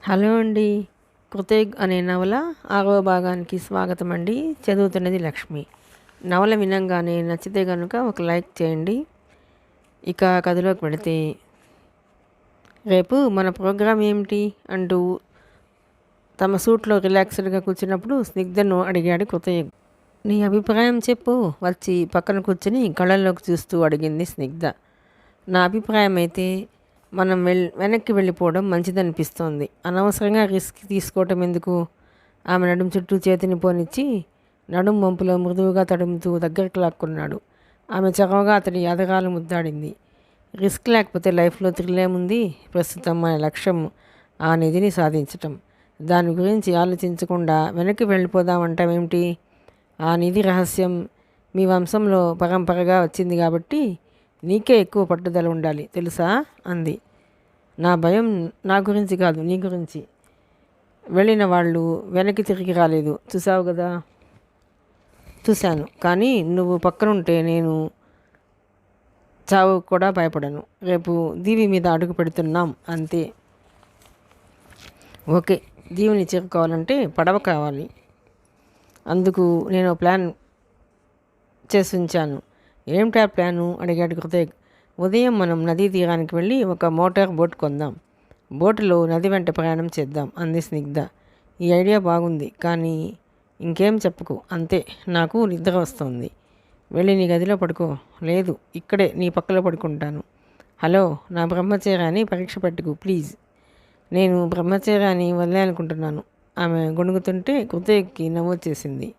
Hello అండి. 'కృతయుగ్' అనే నవల 6వ భాగానికి స్వాగతం అండి. చదువుతున్నది లక్ష్మి. నవల వినంగానే నచ్చితే కనుక ఒక లైక్ చేయండి. ఇక కథలోకి వెళితే, రేపు మన ప్రోగ్రాం ఏమిటి అంటూ తమ సూట్లో రిలాక్స్డ్గా కూర్చున్నప్పుడు స్నిగ్ధను అడిగాడు 'కృతయుగ్'. నీ అభిప్రాయం చెప్పు, వచ్చి పక్కన కూర్చుని కళ్ళల్లోకి చూస్తూ అడిగింది స్నిగ్ధ. నా అభిప్రాయం అయితే మనం వెనక్కి వెళ్ళిపోవడం మంచిదనిపిస్తోంది. అనవసరంగా రిస్క్ తీసుకోవటం ఎందుకు? ఆమె నడుం చుట్టూ చేతిని పోనిచ్చి నడుం వంపులో మృదువుగా తడుముతూ దగ్గరకు లాక్కున్నాడు. ఆమె చొరవగా అతడి యాదగాలు ముద్దాడింది. రిస్క్ లేకపోతే లైఫ్లో థ్రిల్లేముంది? ప్రస్తుతం మన లక్ష్యం ఆ నిధిని సాధించటం. దాని గురించి ఆలోచించకుండా వెనక్కి వెళ్ళిపోదామంటావేమిటి? ఆ నిధి రహస్యం మీ వంశంలో పరంపరగా వచ్చింది కాబట్టి నీకే ఎక్కువ పట్టుదల ఉండాలి, తెలుసా అంది. నా భయం నా గురించి కాదు, నీ గురించి. వెళ్ళిన వాళ్ళు వెనక్కి తిరిగి రాలేదు, చూసావు కదా. చూశాను, కానీ నువ్వు పక్కనుంటే నేను చావు కూడా భయపడను. రేపు దీవి మీద అడుగు పెడుతున్నాం, అంతే. ఓకే, దీవిని చేరుకోవాలంటే పడవ కావాలి. అందుకు నేను ప్లాన్ చేసి ఉంచాను. ఏమిటా ప్లాను అడిగాడు కృతయుగ్. ఉదయం మనం నదీ తీరానికి వెళ్ళి ఒక మోటార్ బోట్ కొందాం. బోటులో నది వెంట ప్రయాణం చేద్దాం, అంది స్నిగ్ధ. ఈ ఐడియా బాగుంది, కానీ ఇంకేం చెప్పకు, అంతే. నాకు నిద్ర వస్తుంది. వెళ్ళి నీ గదిలో పడుకో. లేదు, ఇక్కడే నీ పక్కలో పడుకుంటాను. హలో, నా బ్రహ్మచర్యాన్ని పరీక్ష పెట్టుకు ప్లీజ్. నేను బ్రహ్మచర్యాన్ని వదిలేయాలనుకుంటున్నాను. ఆమె గొణుగుతుంటే కృతయుగ్కి నవ్వొచ్చేసింది.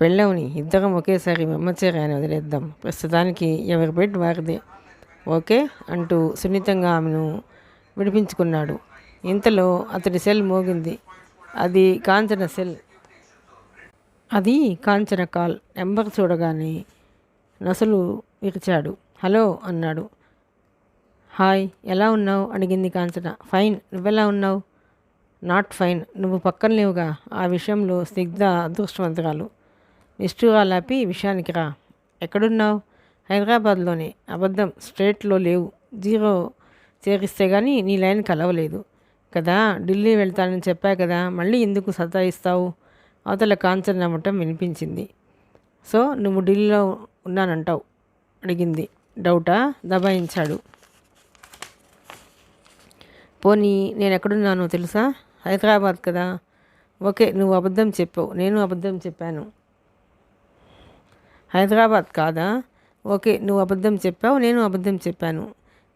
పెళ్ళవని, ఇద్దరం ఒకేసారి బ్రహ్మచర్యాన్ని వదిలేద్దాం. ప్రస్తుతానికి ఎవరి బెడ్ వారిదే, ఓకే అంటూ సున్నితంగా ఆమెను విడిపించుకున్నాడు. ఇంతలో అతడి సెల్ మోగింది. అది కాంచన కాల్. నెంబర్ చూడగానే నొసలు విరిచాడు. హలో అన్నాడు. హాయ్, ఎలా ఉన్నావు అడిగింది కాంచన. ఫైన్, నువ్వెలా ఉన్నావు? Not fine. నువ్వు పక్కన లేవుగా. ఆ విషయంలో స్నిగ్ధ అదృష్టవంతురాలు. నిష్ఠూరాలాపి విషయానికి రా. ఎక్కడున్నావు? హైదరాబాద్లోనే. అబద్ధం, స్ట్రేట్లో లేవు. 0 చేరిస్తే కానీ నీ లైన్ కలవలేదు కదా. ఢిల్లీ వెళ్తానని చెప్పా కదా, మళ్ళీ ఎందుకు సతాయిస్తావు? అవతల కాంచన నమ్మటం వినిపించింది. సో నువ్వు ఢిల్లీలో ఉన్నానంటావు అడిగింది. డౌటా? దబాయించాడు. పోనీ నేను ఎక్కడున్నానో తెలుసా? హైదరాబాద్ కదా. ఓకే, నువ్వు అబద్ధం చెప్పావు, నేను అబద్ధం చెప్పాను. హైదరాబాద్ కాదా? ఓకే, నువ్వు అబద్ధం చెప్పావు, నేను అబద్ధం చెప్పాను.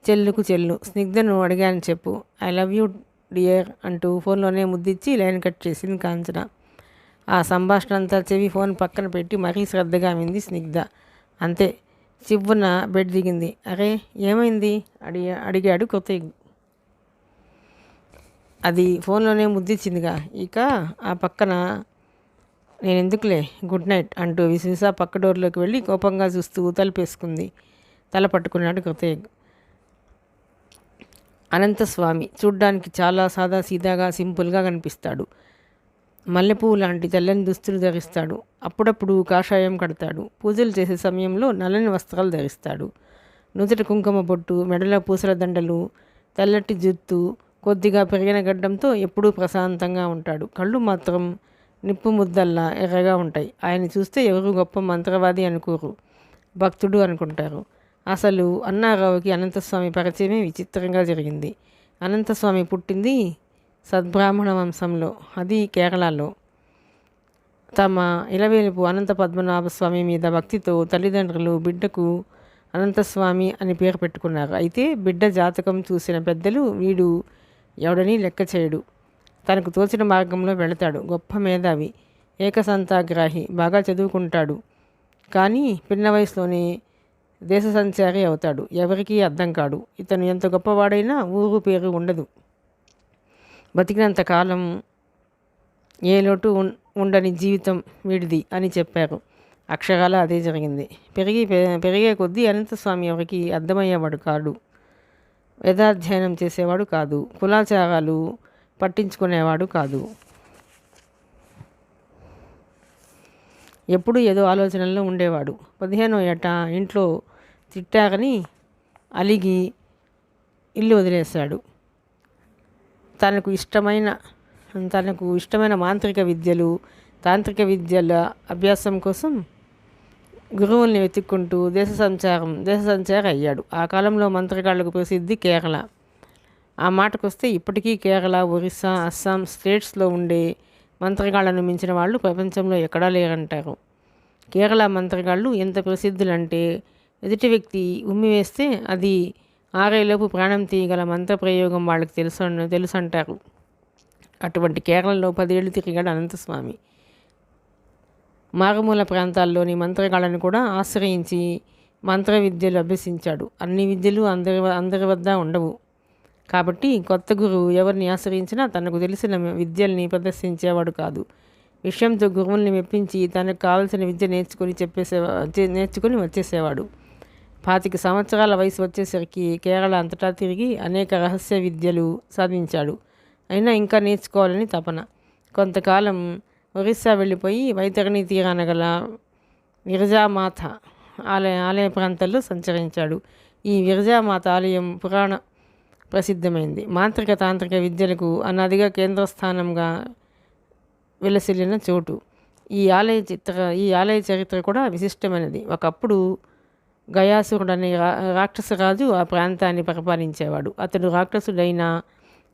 చెల్లుకు చెల్లు. స్నిగ్ధను అడిగాను చెప్పు. ఐ లవ్ యూ డియర్ అంటూ ఫోన్లోనే ముద్దిచ్చి లైన్ కట్ చేసింది కాంచన. ఆ సంభాషణ అంతా చెవి ఫోన్ పక్కన పెట్టి మరీ శ్రద్ధగా వింది స్నిగ్ధ. అంతే, చివ్వున బెడ్ దిగింది. అరే, ఏమైంది అడిగాడు కృతయుగ్. అది ఫోన్లోనే ముద్దిచ్చిందిగా, ఇక ఆ పక్కన నేనెందుకులే, గుడ్ నైట్ అంటూ విసివిసా పక్క డోర్లోకి వెళ్ళి కోపంగా చూస్తూ తలుపేసుకుంది. తల పట్టుకున్నాడు కృతయుగ్. అనంతస్వామి చూడ్డానికి చాలా సాదాసీదాగా సింపుల్గా కనిపిస్తాడు. మల్లెపువ్వు లాంటి తెల్లని దుస్తులు ధరిస్తాడు. అప్పుడప్పుడు కాషాయం కడతాడు. పూజలు చేసే సమయంలో నల్లని వస్త్రాలు ధరిస్తాడు. నుదుట కుంకుమ బొట్టు, మెడలో పూసల దండలు, తెల్లటి జుత్తు, కొద్దిగా పెరిగిన గడ్డంతో ఎప్పుడూ ప్రశాంతంగా ఉంటాడు. కళ్ళు మాత్రం నిప్పు ముద్దల్లా ఎర్రగా ఉంటాయి. ఆయన చూస్తే ఎవరు గొప్ప మంత్రవాది అనుకోరు, భక్తుడు అనుకుంటారు. అసలు అన్నారావుకి అనంతస్వామి పరిచయమే విచిత్రంగా జరిగింది. అనంతస్వామి పుట్టింది సద్బ్రాహ్మణ వంశంలో, అది కేరళలో. తమ ఇలవేలుపు అనంత పద్మనాభస్వామి మీద భక్తితో తల్లిదండ్రులు బిడ్డకు అనంతస్వామి అని పేరు పెట్టుకున్నారు. అయితే బిడ్డ జాతకం చూసిన పెద్దలు వీడు ఎవడని లెక్క చేయడు, తనకు తోచిన మార్గంలో వెళతాడు, గొప్ప మేధావి, ఏకసంతాగ్రాహి, బాగా చదువుకుంటాడు, కానీ పిన్న వయసులోనే దేశ సంచారి అవుతాడు. ఎవరికీ అర్థం కాడు. ఇతను ఎంత గొప్పవాడైనా ఊరు పేరు ఉండదు. బతికినంత కాలం ఏ లోటు ఉండని జీవితం వీడిది అని చెప్పారు. అక్షరాల అదే జరిగింది. పెరిగే కొద్దీ అనంతస్వామి ఎవరికి అర్థమయ్యేవాడు కాడు. వేదాధ్యయనం చేసేవాడు కాదు. కులాచారాలు పట్టించుకునేవాడు కాదు. ఎప్పుడూ ఏదో ఆలోచనల్లో ఉండేవాడు. 15వ ఏట ఇంట్లో తిట్టారని అలిగి ఇల్లు వదిలేశాడు. తనకు ఇష్టమైన తాంత్రిక విద్యల అభ్యాసం కోసం గురువుల్ని వెతుక్కుంటూ దేశ సంచారం అయ్యాడు. ఆ కాలంలో మంత్రగాళ్లకు ప్రసిద్ధి కేరళ. ఆ మాటకొస్తే ఇప్పటికీ కేరళ, ఒరిస్సా, అస్సాం స్టేట్స్లో ఉండే మంత్రగాళ్లను మించిన వాళ్ళు ప్రపంచంలో ఎక్కడా లేరంటారు. కేరళ మంత్రగాళ్ళు ఎంత ప్రసిద్ధులంటే ఎదుటి వ్యక్తి ఉమ్మి వేస్తే అది ఆరేలోపు ప్రాణం తీయగల మంత్రప్రయోగం వాళ్ళకి తెలుసు అంటారు. అటువంటి కేరళలో 10 ఏళ్ళు తిరిగాడు అనంతస్వామి. మారుమూల ప్రాంతాల్లోని మంత్రగాళ్ళను కూడా ఆశ్రయించి మంత్ర విద్యలు అభ్యసించాడు. అన్ని విద్యలు అందరి వద్ద ఉండవు కాబట్టి కొత్త గురువు ఎవరిని ఆశ్రయించినా తనకు తెలిసిన విద్యల్ని ప్రదర్శించేవాడు కాదు. విషయంతో గురువుల్ని మెప్పించి తనకు కావలసిన విద్య నేర్చుకుని వచ్చేసేవాడు. 25 సంవత్సరాల వయసు వచ్చేసరికి కేరళ అంతటా తిరిగి అనేక రహస్య విద్యలు సాధించాడు. అయినా ఇంకా నేర్చుకోవాలని తపన. కొంతకాలం ఒరిస్సా వెళ్ళిపోయి వైతరణి తీరాన గల విరజామాత ఆలయ ప్రాంతాల్లో సంచరించాడు. ఈ విరజామాత ఆలయం పురాణ ప్రసిద్ధమైంది. మాంత్రిక తాంత్రిక విద్యలకు అనాదిగా కేంద్రస్థానంగా విలసిల్లిన చోటు. ఈ ఆలయ చరిత్ర కూడా విశిష్టమైనది. ఒకప్పుడు గయాసురుడు అనే రాక్షసరాజు ఆ ప్రాంతాన్ని పరిపాలించేవాడు. అతడు రాక్షసుడైన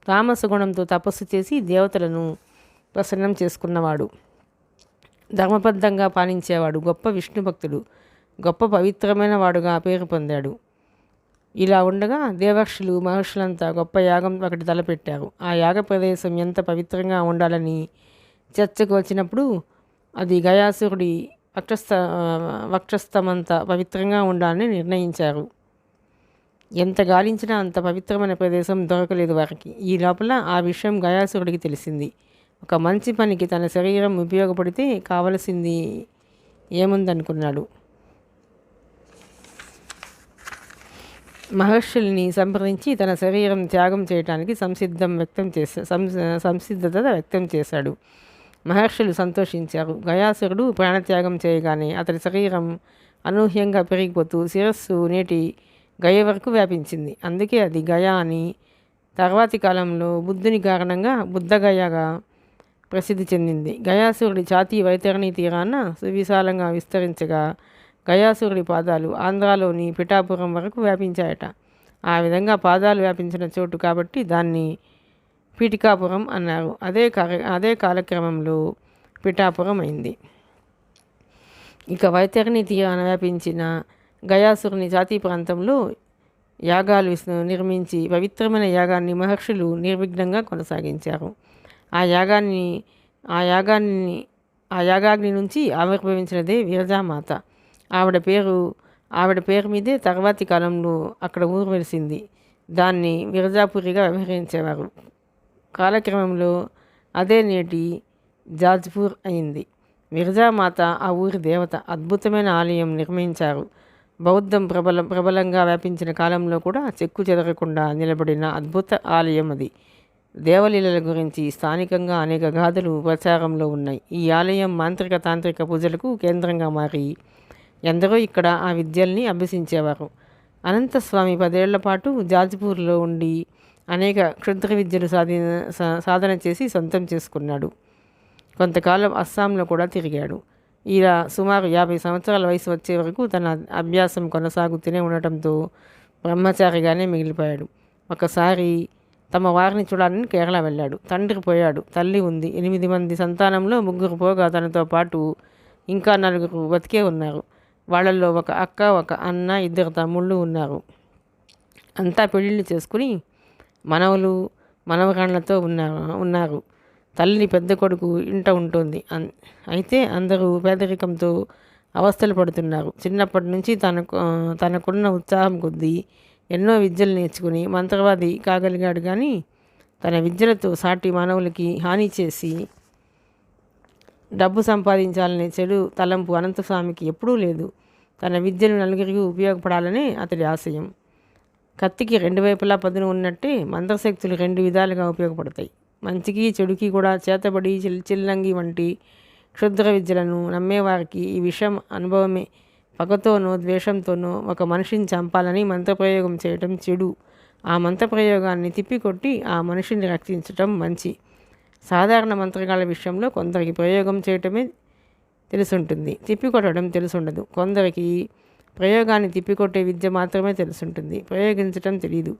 తామస గుణంతో తపస్సు చేసి దేవతలను ప్రసన్నం చేసుకున్నవాడు. ధర్మబద్ధంగా పాలించేవాడు. గొప్ప విష్ణు భక్తుడు. గొప్ప పవిత్రమైన వాడుగా పేరు పొందాడు. ఇలా ఉండగా దేవర్షులు మహర్షులంతా గొప్ప యాగం ఒకటి తలపెట్టారు. ఆ యాగ ప్రదేశం ఎంత పవిత్రంగా ఉండాలని చర్చకు వచ్చినప్పుడు అది గయాసురుడి వక్షస్థమంత పవిత్రంగా ఉండాలని నిర్ణయించారు. ఎంత గాలించినా అంత పవిత్రమైన ప్రదేశం దొరకలేదు వారికి. ఈ లోపల ఆ విషయం గయాసురుడికి తెలిసింది. ఒక మంచి పనికి తన శరీరం ఉపయోగపడితే కావలసింది ఏముందనుకున్నాడు. మహర్షుల్ని సంప్రదించి తన శరీరం త్యాగం చేయడానికి సంసిద్ధత వ్యక్తం చేశాడు. మహర్షులు సంతోషించారు. గయాసురుడు ప్రాణత్యాగం చేయగానే అతడి శరీరం అనూహ్యంగా పెరిగిపోతూ శిరస్సు నేటి గయ వరకు వ్యాపించింది. అందుకే అది గయా అని తర్వాతి కాలంలో బుద్ధుని కారణంగా బుద్ధగయగా ప్రసిద్ధి చెందింది. గయాసురుడి ఛాతీ వైతరణి తీరాన సువిశాలంగా విస్తరించగా గయాసురుడి పాదాలు ఆంధ్రాలోని పిఠాపురం వరకు వ్యాపించాయట. ఆ విధంగా పాదాలు వ్యాపించిన చోటు కాబట్టి దాన్ని పీఠికాపురం అన్నారు. అదే కాలక్రమంలో పిఠాపురం అయింది. ఇక వైతరణి తీరాన వ్యాపించిన గయాసురుని జాతి ప్రాంతంలో యాగాలు నిర్మించి పవిత్రమైన యాగాన్ని మహర్షులు నిర్విఘ్నంగా కొనసాగించారు. ఆ యాగాగ్ని నుంచి ఆవిర్భవించినదే విరజామాత. ఆవిడ పేరు మీదే తర్వాతి కాలంలో అక్కడ ఊరు వెలిసింది. దాన్ని విరజాపురిగా వ్యవహరించేవారు. కాలక్రమంలో అదే నేటి జాజ్పూర్ అయింది. విరజామాత ఆ ఊరి దేవత. అద్భుతమైన ఆలయం నిర్మించారు. బౌద్ధం ప్రబలంగా వ్యాపించిన కాలంలో కూడా చెక్కు చెదరకుండా నిలబడిన అద్భుత ఆలయం అది. దేవలీలల గురించి స్థానికంగా అనేక గాథలు ప్రచారంలో ఉన్నాయి. ఈ ఆలయం మాంత్రిక తాంత్రిక పూజలకు కేంద్రంగా మారి ఎందరో ఇక్కడ ఆ విద్యల్ని అభ్యసించేవారు. అనంతస్వామి 10 ఏళ్ల పాటు జాజ్పూర్లో ఉండి అనేక క్షుద్ర విద్యలు సాధన చేసి సొంతం చేసుకున్నాడు. కొంతకాలం అస్సాంలో కూడా తిరిగాడు. ఇలా సుమారు 50 సంవత్సరాల వయసు వచ్చే వరకు తన అభ్యాసం కొనసాగుతూనే ఉండటంతో బ్రహ్మచారిగానే మిగిలిపోయాడు. ఒకసారి తమ వారిని చూడాలని కేరళ వెళ్ళాడు. తండ్రి పోయాడు. తల్లి ఉంది. 8 మంది సంతానంలో 3 పోగా తనతో పాటు ఇంకా 4 బతికే ఉన్నారు. వాళ్ళల్లో ఒక అక్క, ఒక అన్న, 2 తమ్ముళ్ళు ఉన్నారు. అంతా పెళ్ళిళ్ళు చేసుకుని మనవలు మనవరాళ్లతో ఉన్నారు. తల్లి పెద్ద కొడుకు ఇంట ఉంటుంది. అయితే అందరూ పేదరికంతో అవస్థలు పడుతున్నారు. చిన్నప్పటి నుంచి తనకున్న ఉత్సాహం కొద్దీ ఎన్నో విద్యలు నేర్చుకుని మంత్రవాది కాగలిగాడు. కానీ తన విద్యలతో సాటి మానవులకి హాని చేసి డబ్బు సంపాదించాలనే చెడు తలంపు అనంతస్వామికి ఎప్పుడూ లేదు. తన విద్యలు నలుగురికి ఉపయోగపడాలనే అతడి ఆశయం. కత్తికి 2 వైపులా పదును ఉన్నట్టే మంత్రశక్తులు 2 విధాలుగా ఉపయోగపడతాయి. మంచికి చెడుకి కూడా. చేతబడి, చిల్లంగి వంటి క్షుద్ర విద్యలను నమ్మేవారికి ఈ విషయం అనుభవమే. పగతోనో ద్వేషంతోనో ఒక మనిషిని చంపాలని మంత్రప్రయోగం చేయటం చెడు ఆ మంత్రప్రయోగాన్ని తిప్పికొట్టి ఆ మనిషిని రక్షించటం మంచి. సాధారణ మంత్రగాళ్ళ విషయంలో కొందరికి ప్రయోగం చేయటమే తెలుసుంటుంది, తిప్పికొట్టడం తెలుసుండదు. కొందరికి ప్రయోగాన్ని తిప్పికొట్టే విద్య మాత్రమే తెలుసుంటుంది, ప్రయోగించటం తెలియదు.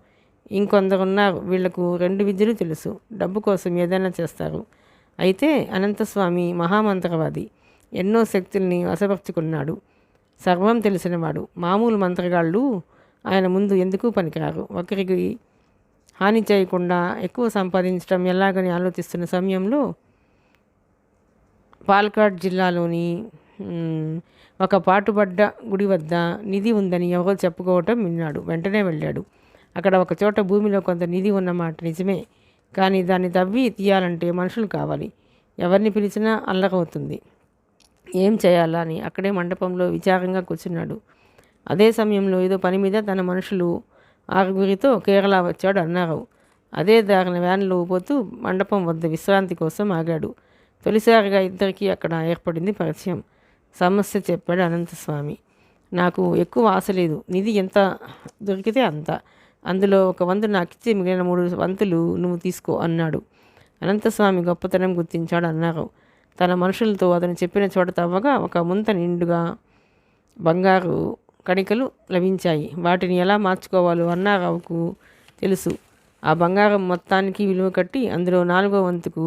ఇంకొందరున్నారు, వీళ్లకు 2 విద్యలు తెలుసు, డబ్బు కోసం ఏదైనా చేస్తారు. అయితే అనంతస్వామి మహామంత్రవాది, ఎన్నో శక్తుల్ని వశపరుచుకున్నాడు, సర్వం తెలిసినవాడు. మామూలు మంత్రగాళ్ళు ఆయన ముందు ఎందుకు పనికిరారు. ఒకరికి హాని చేయకుండా ఎక్కువ సంపాదించడం ఎలాగని ఆలోచిస్తున్న సమయంలో పాలకాడ్ జిల్లాలోని ఒక పాటుపడ్డ గుడి వద్ద నిధి ఉందని ఎవరో చెప్పుకోవటం విన్నాడు. వెంటనే వెళ్ళాడు. అక్కడ ఒక చోట భూమిలో కొంత నిధి ఉన్నమాట నిజమే, కానీ దాన్ని తవ్వి తీయాలంటే మనుషులు కావాలి. ఎవరిని పిలిచినా అల్లరవుతుంది. ఏం చేయాలా అని అక్కడే మండపంలో విచారంగా కూర్చున్నాడు. అదే సమయంలో ఏదో పని మీద తన మనుషులు 6 కేరళ వచ్చాడు అన్నారావు. అదే దారిన వ్యాన్లో పోతూ మండపం వద్ద విశ్రాంతి కోసం ఆగాడు. తొలిసారిగా ఇద్దరికీ అక్కడ ఏర్పడింది పరిచయం. సమస్య చెప్పాడు అనంతస్వామి. నాకు ఎక్కువ ఆశ లేదు, నిధి ఎంత దొరికితే అంత, అందులో 1 వంతు నాకిచ్చి మిగిలిన 3 వంతులు నువ్వు తీసుకో అన్నాడు. అనంతస్వామి గొప్పతనం గుర్తించాడు అన్నారావు. తన మనుషులతో అతను చెప్పిన చోట తవ్వగా 1 ముంత నిండుగా బంగారు కణికలు లభించాయి. వాటిని ఎలా మార్చుకోవాలో అన్నారావుకు తెలుసు. ఆ బంగారం మొత్తానికి విలువ కట్టి అందులో 4వ వంతుకు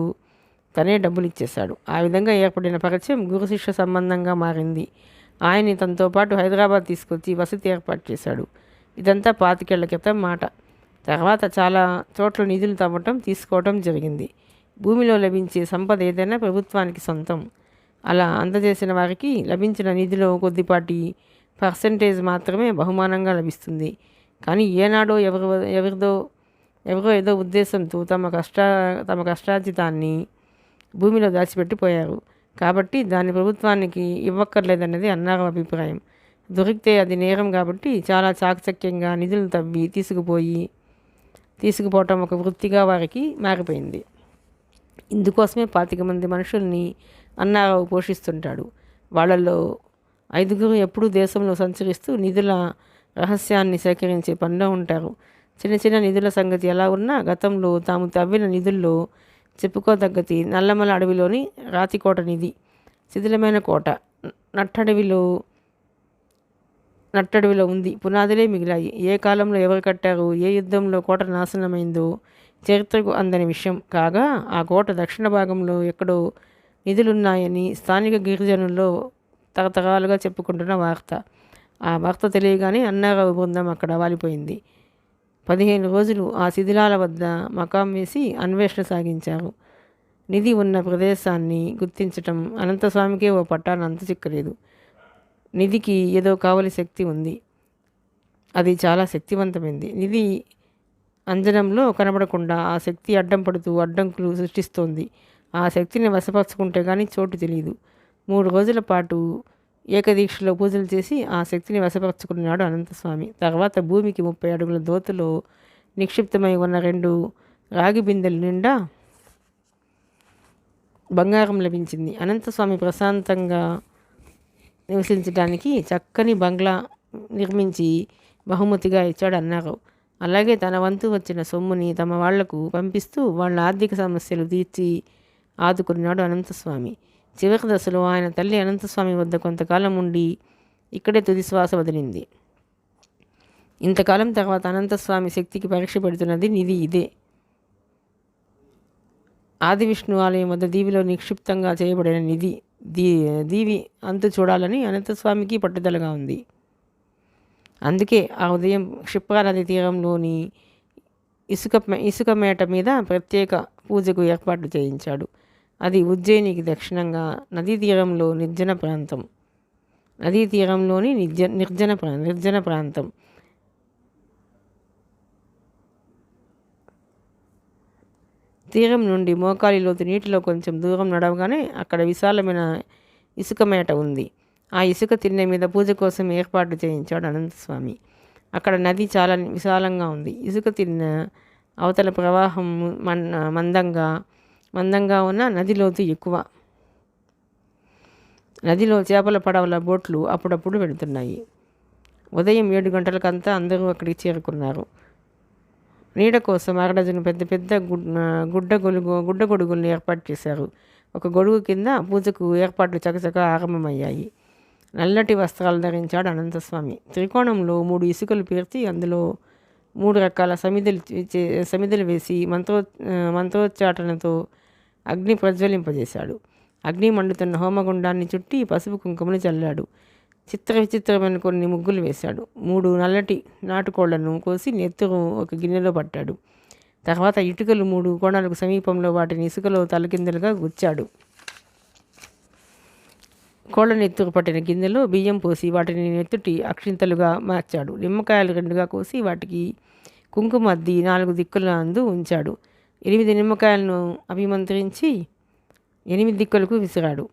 తనే డబ్బులు ఇచ్చేశాడు. ఆ విధంగా ఏర్పడిన పరిచయం గురు శిష్య సంబంధంగా మారింది. ఆయన్ని తనతో పాటు హైదరాబాద్ తీసుకొచ్చి వసతి ఏర్పాటు చేశాడు. ఇదంతా 25 ఏళ్ల క్రితం మాట. తర్వాత చాలా చోట్ల నిధులు తవ్వటం తీసుకోవటం జరిగింది. భూమిలో లభించే సంపద ఏదైనా ప్రభుత్వానికి సొంతం. అలా అందజేసిన వారికి లభించిన నిధిలో కొద్దిపాటి పర్సెంటేజ్ మాత్రమే బహుమానంగా లభిస్తుంది. కానీ ఏనాడో ఎవరో ఏదో ఉద్దేశంతో తమ కష్టార్జితాన్ని భూమిలో దాచిపెట్టిపోయారు. కాబట్టి దాన్ని ప్రభుత్వానికి ఇవ్వక్కర్లేదన్నది అన్నారావు అభిప్రాయం. దొరికితే అది నేరం కాబట్టి చాలా చాకచక్యంగా నిధులు తవ్వి తీసుకుపోవటం ఒక వృత్తిగా వారికి మారిపోయింది. ఇందుకోసమే 25 మంది మనుషుల్ని అన్నారావు పోషిస్తుంటాడు. వాళ్ళల్లో 5 ఎప్పుడూ దేశంలో సంచరిస్తూ నిధుల రహస్యాన్ని సేకరించే పనిలో ఉంటారు. చిన్న చిన్న నిధుల సంగతి ఎలా ఉన్నా గతంలో తాము తవ్విన నిధుల్లో చెప్పుకోదగ్గది నల్లమల అడవిలోని రాతికోట నిధి. శిథిలమైన కోట నట్టడవిలో ఉంది. పునాదులే మిగిలాయి. ఏ కాలంలో ఎవరు కట్టారు, ఏ యుద్ధంలో కోట నాశనమైందో చరిత్రకు అందని విషయం. కాగా ఆ కోట దక్షిణ భాగంలో ఎక్కడో నిధులున్నాయని స్థానిక గిరిజనుల్లో తరతరాలుగా చెప్పుకుంటున్న వార్త. ఆ వార్త తెలియగానే అన్నారావు బృందం అక్కడ వాలిపోయింది. 15 రోజులు ఆ శిథిలాల వద్ద మకాం వేసి అన్వేషణ సాగించారు. నిధి ఉన్న ప్రదేశాన్ని గుర్తించటం అనంతస్వామికే ఓ పట్టాన అంత చిక్కలేదు. నిధికి ఏదో కావలి శక్తి ఉంది, అది చాలా శక్తివంతమైంది. నిధి అంజనంలో కనబడకుండా ఆ శక్తి అడ్డం పడుతూ అడ్డంకులు సృష్టిస్తోంది. ఆ శక్తిని వశపరుచుకుంటే కానీ చోటు తెలియదు. 3 రోజుల పాటు ఏకదీక్షలో పూజలు చేసి ఆ శక్తిని వశపరుచుకున్నాడు అనంతస్వామి. తర్వాత భూమికి 30 అడుగుల లోతులో నిక్షిప్తమై ఉన్న 2 రాగి బిందెల నిండా బంగారం లభించింది. అనంతస్వామి ప్రశాంతంగా నివసించడానికి చక్కని బంగ్లా నిర్మించి బహుమతిగా ఇచ్చాడు అన్నారావు. అలాగే తన వంతు వచ్చిన సొమ్ముని తమ వాళ్లకు పంపిస్తూ వాళ్ళ ఆర్థిక సమస్యలు తీర్చి ఆదుకున్నాడు అనంతస్వామి. చివరి దశలో ఆయన తల్లి అనంతస్వామి వద్ద కొంతకాలం ఉండి ఇక్కడే తుది శ్వాస వదిలింది. ఇంతకాలం తర్వాత అనంతస్వామి శక్తికి పరీక్ష పెడుతున్నది నిధి ఇదే. ఆది విష్ణు ఆలయం వద్ద దీవిలో నిక్షిప్తంగా చేయబడిన నిధి దీవి అంతు చూడాలని అనంతస్వామికి పట్టుదలగా ఉంది. అందుకే ఆ ఉదయం క్షిప్రా నది తీరంలోని ఇసుక మేట మీద ప్రత్యేక పూజకు ఏర్పాట్లు చేయించాడు. అది ఉజ్జయినికి దక్షిణంగా నదీ తీరంలో నిర్జన ప్రాంతం. నదీ తీరంలోని నిర్జన ప్రాంతం. తీరం నుండి మోకాలి లోతు నీటిలో కొంచెం దూరం నడవగానే అక్కడ విశాలమైన ఇసుక మేట ఉంది. ఆ ఇసుక తిన్నె మీద పూజ కోసం ఏర్పాటు చేయించాడు అనంతస్వామి. అక్కడ నది చాలా విశాలంగా ఉంది. ఇసుక తిన్నె అవతల ప్రవాహం మందంగా ఉన్న నది లోతు ఎక్కువ. నదిలో చేపల పడవల బోట్లు అప్పుడప్పుడు వెళుతున్నాయి. ఉదయం 7 గంటలకంతా అందరూ అక్కడికి చేరుకున్నారు. నీడ కోసం అరడజను పెద్ద పెద్ద గుడ్డ గొడుగులను ఏర్పాటు చేశారు. ఒక గొడుగు కింద పూజకు ఏర్పాట్లు చకచక ఆరంభమయ్యాయి. నల్లటి వస్త్రాలు ధరించాడు అనంతస్వామి. త్రికోణంలో 3 ఇసుకలు పేర్చి అందులో 3 రకాల సమిదలు వేసి మంత్రోచ్చాటనతో అగ్ని ప్రజ్వలింపజేశాడు. అగ్ని మండుతున్న హోమగుండాన్ని చుట్టి పసుపు కుంకుమని చల్లాడు. విచిత్రమైన కొన్ని ముగ్గులు వేశాడు. 3 నల్లటి నాటుకోళ్లను కోసి నెత్తురు ఒక గిన్నెలో పట్టాడు. తర్వాత ఇటుకలు 3 కోణాలకు సమీపంలో వాటిని ఇసుకలో తలకిందలుగా గుచ్చాడు. కోళ్ల నెత్తురు పట్టిన గిన్నెలో బియ్యం పోసి వాటిని నెత్తుటి అక్షింతలుగా మార్చాడు. నిమ్మకాయలు 2గా కోసి వాటికి కుంకుమ అద్ది 4 దిక్కుల అందు ఉంచాడు. 8 నిమ్మకాయలను అభిమంత్రించి 8 దిక్కులకు విసిరాడు.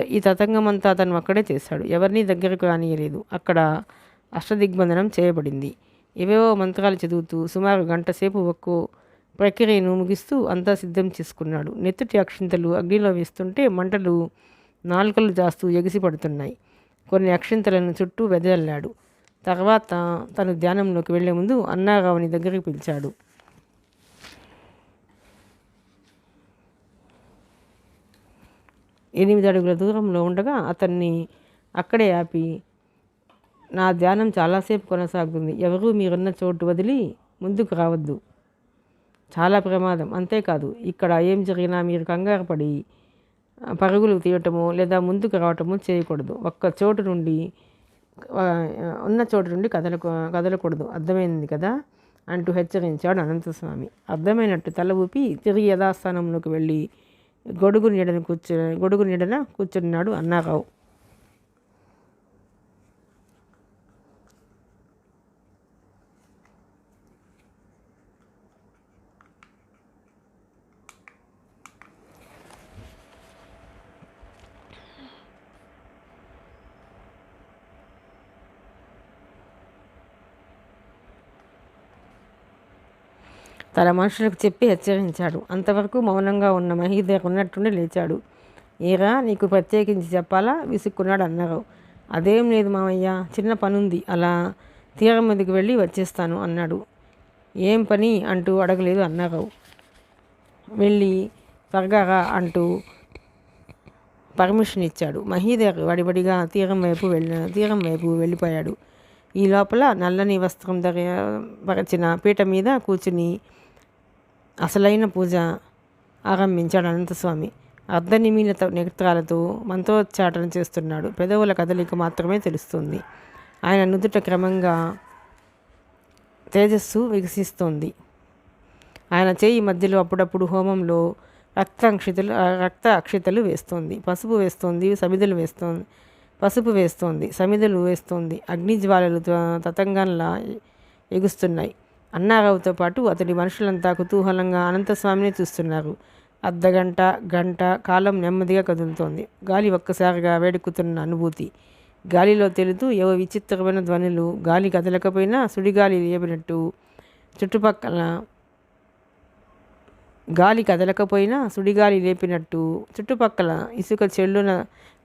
ఈ తతంగమంతా అతను అక్కడే చేశాడు. ఎవరినీ దగ్గరకు రానియలేదు. అక్కడ అష్టదిగ్బంధనం చేయబడింది. ఏవేవో మంత్రాలు చదువుతూ సుమారు గంట సేపు ఒక్కో ప్రక్రియను ముగిస్తూ అంతా సిద్ధం చేసుకున్నాడు. నెత్తుటి అక్షింతలు అగ్నిలో వేస్తుంటే మంటలు నాలుకలు జాస్తూ ఎగిసి పడుతున్నాయి. కొన్ని అక్షింతలను చుట్టూ వెదజల్లాడు. తర్వాత తను ధ్యానంలోకి వెళ్లే ముందు అన్నారావుని దగ్గరికి పిలిచాడు. ఎనిమిది అడుగుల దూరంలో ఉండగా అతన్ని అక్కడే ఆపి, నా ధ్యానం చాలాసేపు కొనసాగుతుంది. ఎవరూ మీరున్న చోటు వదిలి ముందుకు రావద్దు. చాలా ప్రమాదం. అంతేకాదు, ఇక్కడ ఏం జరిగినా మీరు కంగారు పడి పరుగులు తీయటమో లేదా ముందుకు రావటమో చేయకూడదు. ఉన్న చోటు నుండి కదలకూడదు. అర్థమైంది కదా అంటూ హెచ్చరించాడు అనంతస్వామి. అర్థమైనట్టు తల ఊపి తిరిగి యథాస్థానంలోకి వెళ్ళి గొడుగు నీడన కూర్చున్నాడు అన్నారావు. తన మనుషులకు చెప్పి హెచ్చరించాడు. అంతవరకు మౌనంగా ఉన్న మహీధర్ ఉన్నట్టుండి లేచాడు. ఏరా, నీకు ప్రత్యేకించి చెప్పాలా? విసుక్కున్నాడు అన్నారావు. అదేం లేదు మామయ్య, చిన్న పనుంది, అలా తీరం మీదకి వెళ్ళి వచ్చేస్తాను అన్నాడు. ఏం పని అంటూ అడగలేదు అన్నారావు. వెళ్ళి త్వరగా అంటూ పర్మిషన్ ఇచ్చాడు. మహీధర్ వడివడిగా తీరం వైపు వెళ్ళిపోయాడు. ఈ లోపల నల్లని వస్త్రం పరచిన పీట మీద కూర్చుని అసలైన పూజ ఆరంభించాడు అనంతస్వామి. అర్ధనిమీల నేత్రాలతో మంత్రోచ్చాటన చేస్తున్నాడు. పెదవుల కదలిక మాత్రమే తెలుస్తుంది. ఆయన నుదుట క్రమంగా తేజస్సు వికసిస్తోంది. ఆయన చేయి మధ్యలో అప్పుడప్పుడు హోమంలో రక్త అక్షితలు వేస్తోంది. పసుపు వేస్తోంది. సమిదలు వేస్తోంది. అగ్నిజ్వాలలు తతంగంలా ఎగుస్తున్నాయి. అన్నారావుతో పాటు అతడి మనుషులంతా కుతూహలంగా అనంతస్వామిని చూస్తున్నారు. గంట కాలం నెమ్మదిగా కదులుతోంది. గాలి ఒక్కసారిగా వేడెక్కుతున్న అనుభూతి. గాలిలో తేలుతూ ఏవో విచిత్రమైన ధ్వనులు. గాలి కదలకపోయినా సుడిగాలి లేపినట్టు చుట్టుపక్కల ఇసుక చెల్లున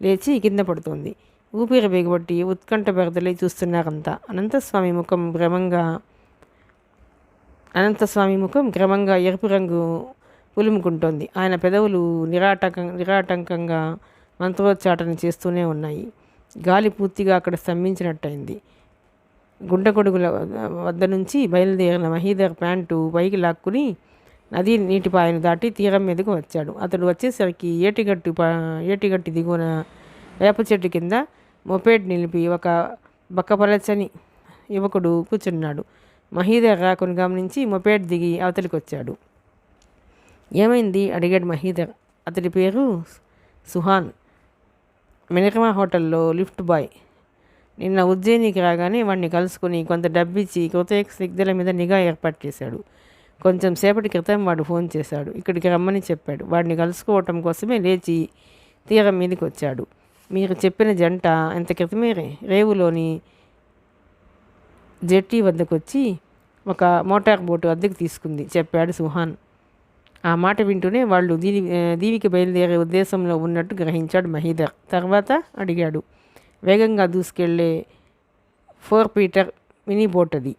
లేచి కింద పడుతోంది. ఊపిరి బిగబట్టి ఉత్కంఠ బెరదలై చూస్తున్నారంతా. అనంతస్వామి ముఖం క్రమంగా ఎరుపు రంగు పులుముకుంటోంది. ఆయన పెదవులు నిరాటంకంగా మంత్రోచ్చాటన చేస్తూనే ఉన్నాయి. గాలి పూర్తిగా అక్కడ స్తంభించినట్టయింది. గుండెకొడుగుల వద్ద నుంచి బయలుదేరిన మహీధర్ ప్యాంటు పైకి లాక్కుని నదీ నీటిపాయను దాటి తీరం మీదకు వచ్చాడు. అతడు వచ్చేసరికి ఏటిగట్టి దిగువన వేప చెట్టు కింద మొపేడ్ నిలిపి ఒక బక్కపలచని యువకుడు కూర్చున్నాడు. మహీధర్ రాకును గమనించి మొపేడ్ దిగి అవతలికి వచ్చాడు. ఏమైంది అడిగాడు మహీధర్. అతడి పేరు సుహాన్, మినర్వా హోటల్లో లిఫ్ట్ బాయ్. నిన్న ఉజ్జయినికి రాగానే వాడిని కలుసుకుని కొంత డబ్బిచ్చి కృతజ్ఞ సిగ్దల మీద నిఘా ఏర్పాటు చేశాడు. కొంచెం సేపటి క్రితం వాడు ఫోన్ చేశాడు. ఇక్కడికి రమ్మని చెప్పాడు. వాడిని కలుసుకోవటం కోసమే లేచి తీరం మీదకి వచ్చాడు. మీరు చెప్పిన జంట ఇంత క్రితమే రేవులోని జెట్టి వద్దకు వచ్చి ఒక మోటార్ బోటు అద్దెకు తీసుకుంది చెప్పాడు సుహాన్. ఆ మాట వింటూనే వాళ్ళు దీవికి బయలుదేరే ఉద్దేశంలో ఉన్నట్టు గ్రహించాడు మహీధర్. తర్వాత అడిగాడు. వేగంగా దూసుకెళ్లే 4 మీటర్ మినీ బోట్ అది.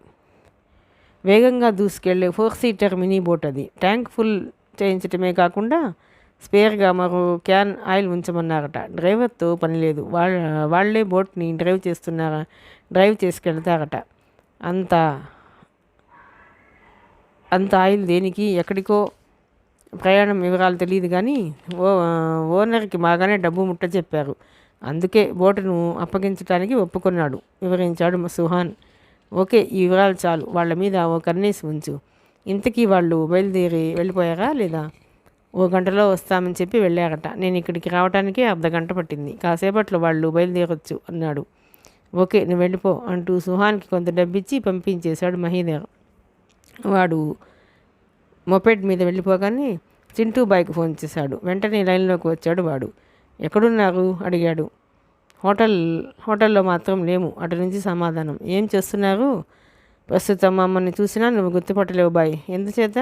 వేగంగా దూసుకెళ్లే 4 సీటర్ మినీ బోట్ అది. ట్యాంక్ ఫుల్ చేయించటమే కాకుండా స్పేర్గా మరో క్యాన్ ఆయిల్ ఉంచమన్నారట. డ్రైవర్తో పని లేదు, వాళ్లే బోట్ని డ్రైవ్ చేసుకెళ్తారట. అంత అంత ఆయిల్ దేనికి? ఎక్కడికో ప్రయాణం వివరాలు తెలియదు కానీ ఓనర్కి బాగానే డబ్బు ముట్ట చెప్పారు. అందుకే బోటును అప్పగించడానికి ఒప్పుకున్నాడు, వివరించాడు సుహాన్. ఓకే, ఈ వివరాలు చాలు. వాళ్ళ మీద ఓ కన్నేసి ఉంచు. ఇంతకీ వాళ్ళు బయలుదేరి వెళ్ళిపోయారా లేదా? ఓ గంటలో వస్తామని చెప్పి వెళ్ళారట. నేను ఇక్కడికి రావడానికే అర్ధగంట పట్టింది. కాసేపట్లో వాళ్ళు బయలుదేరొచ్చు అన్నాడు. ఓకే, నువ్వు వెళ్ళిపో అంటూ సుహాన్కి కొంత డబ్బిచ్చి పంపించేశాడు మహీధర్. వాడు మొపెడ్ మీద వెళ్ళిపోగానే చింటూ బాయ్కి ఫోన్ చేశాడు. వెంటనే లైన్లోకి వచ్చాడు వాడు. ఎక్కడున్నారు అడిగాడు. హోటల్లో మాత్రం లేము అటు నుంచి సమాధానం. ఏం చేస్తున్నారు? ప్రస్తుతం మమ్మల్ని చూసినా నువ్వు గుర్తుపట్టలేవు బాయ్. ఎందుచేత?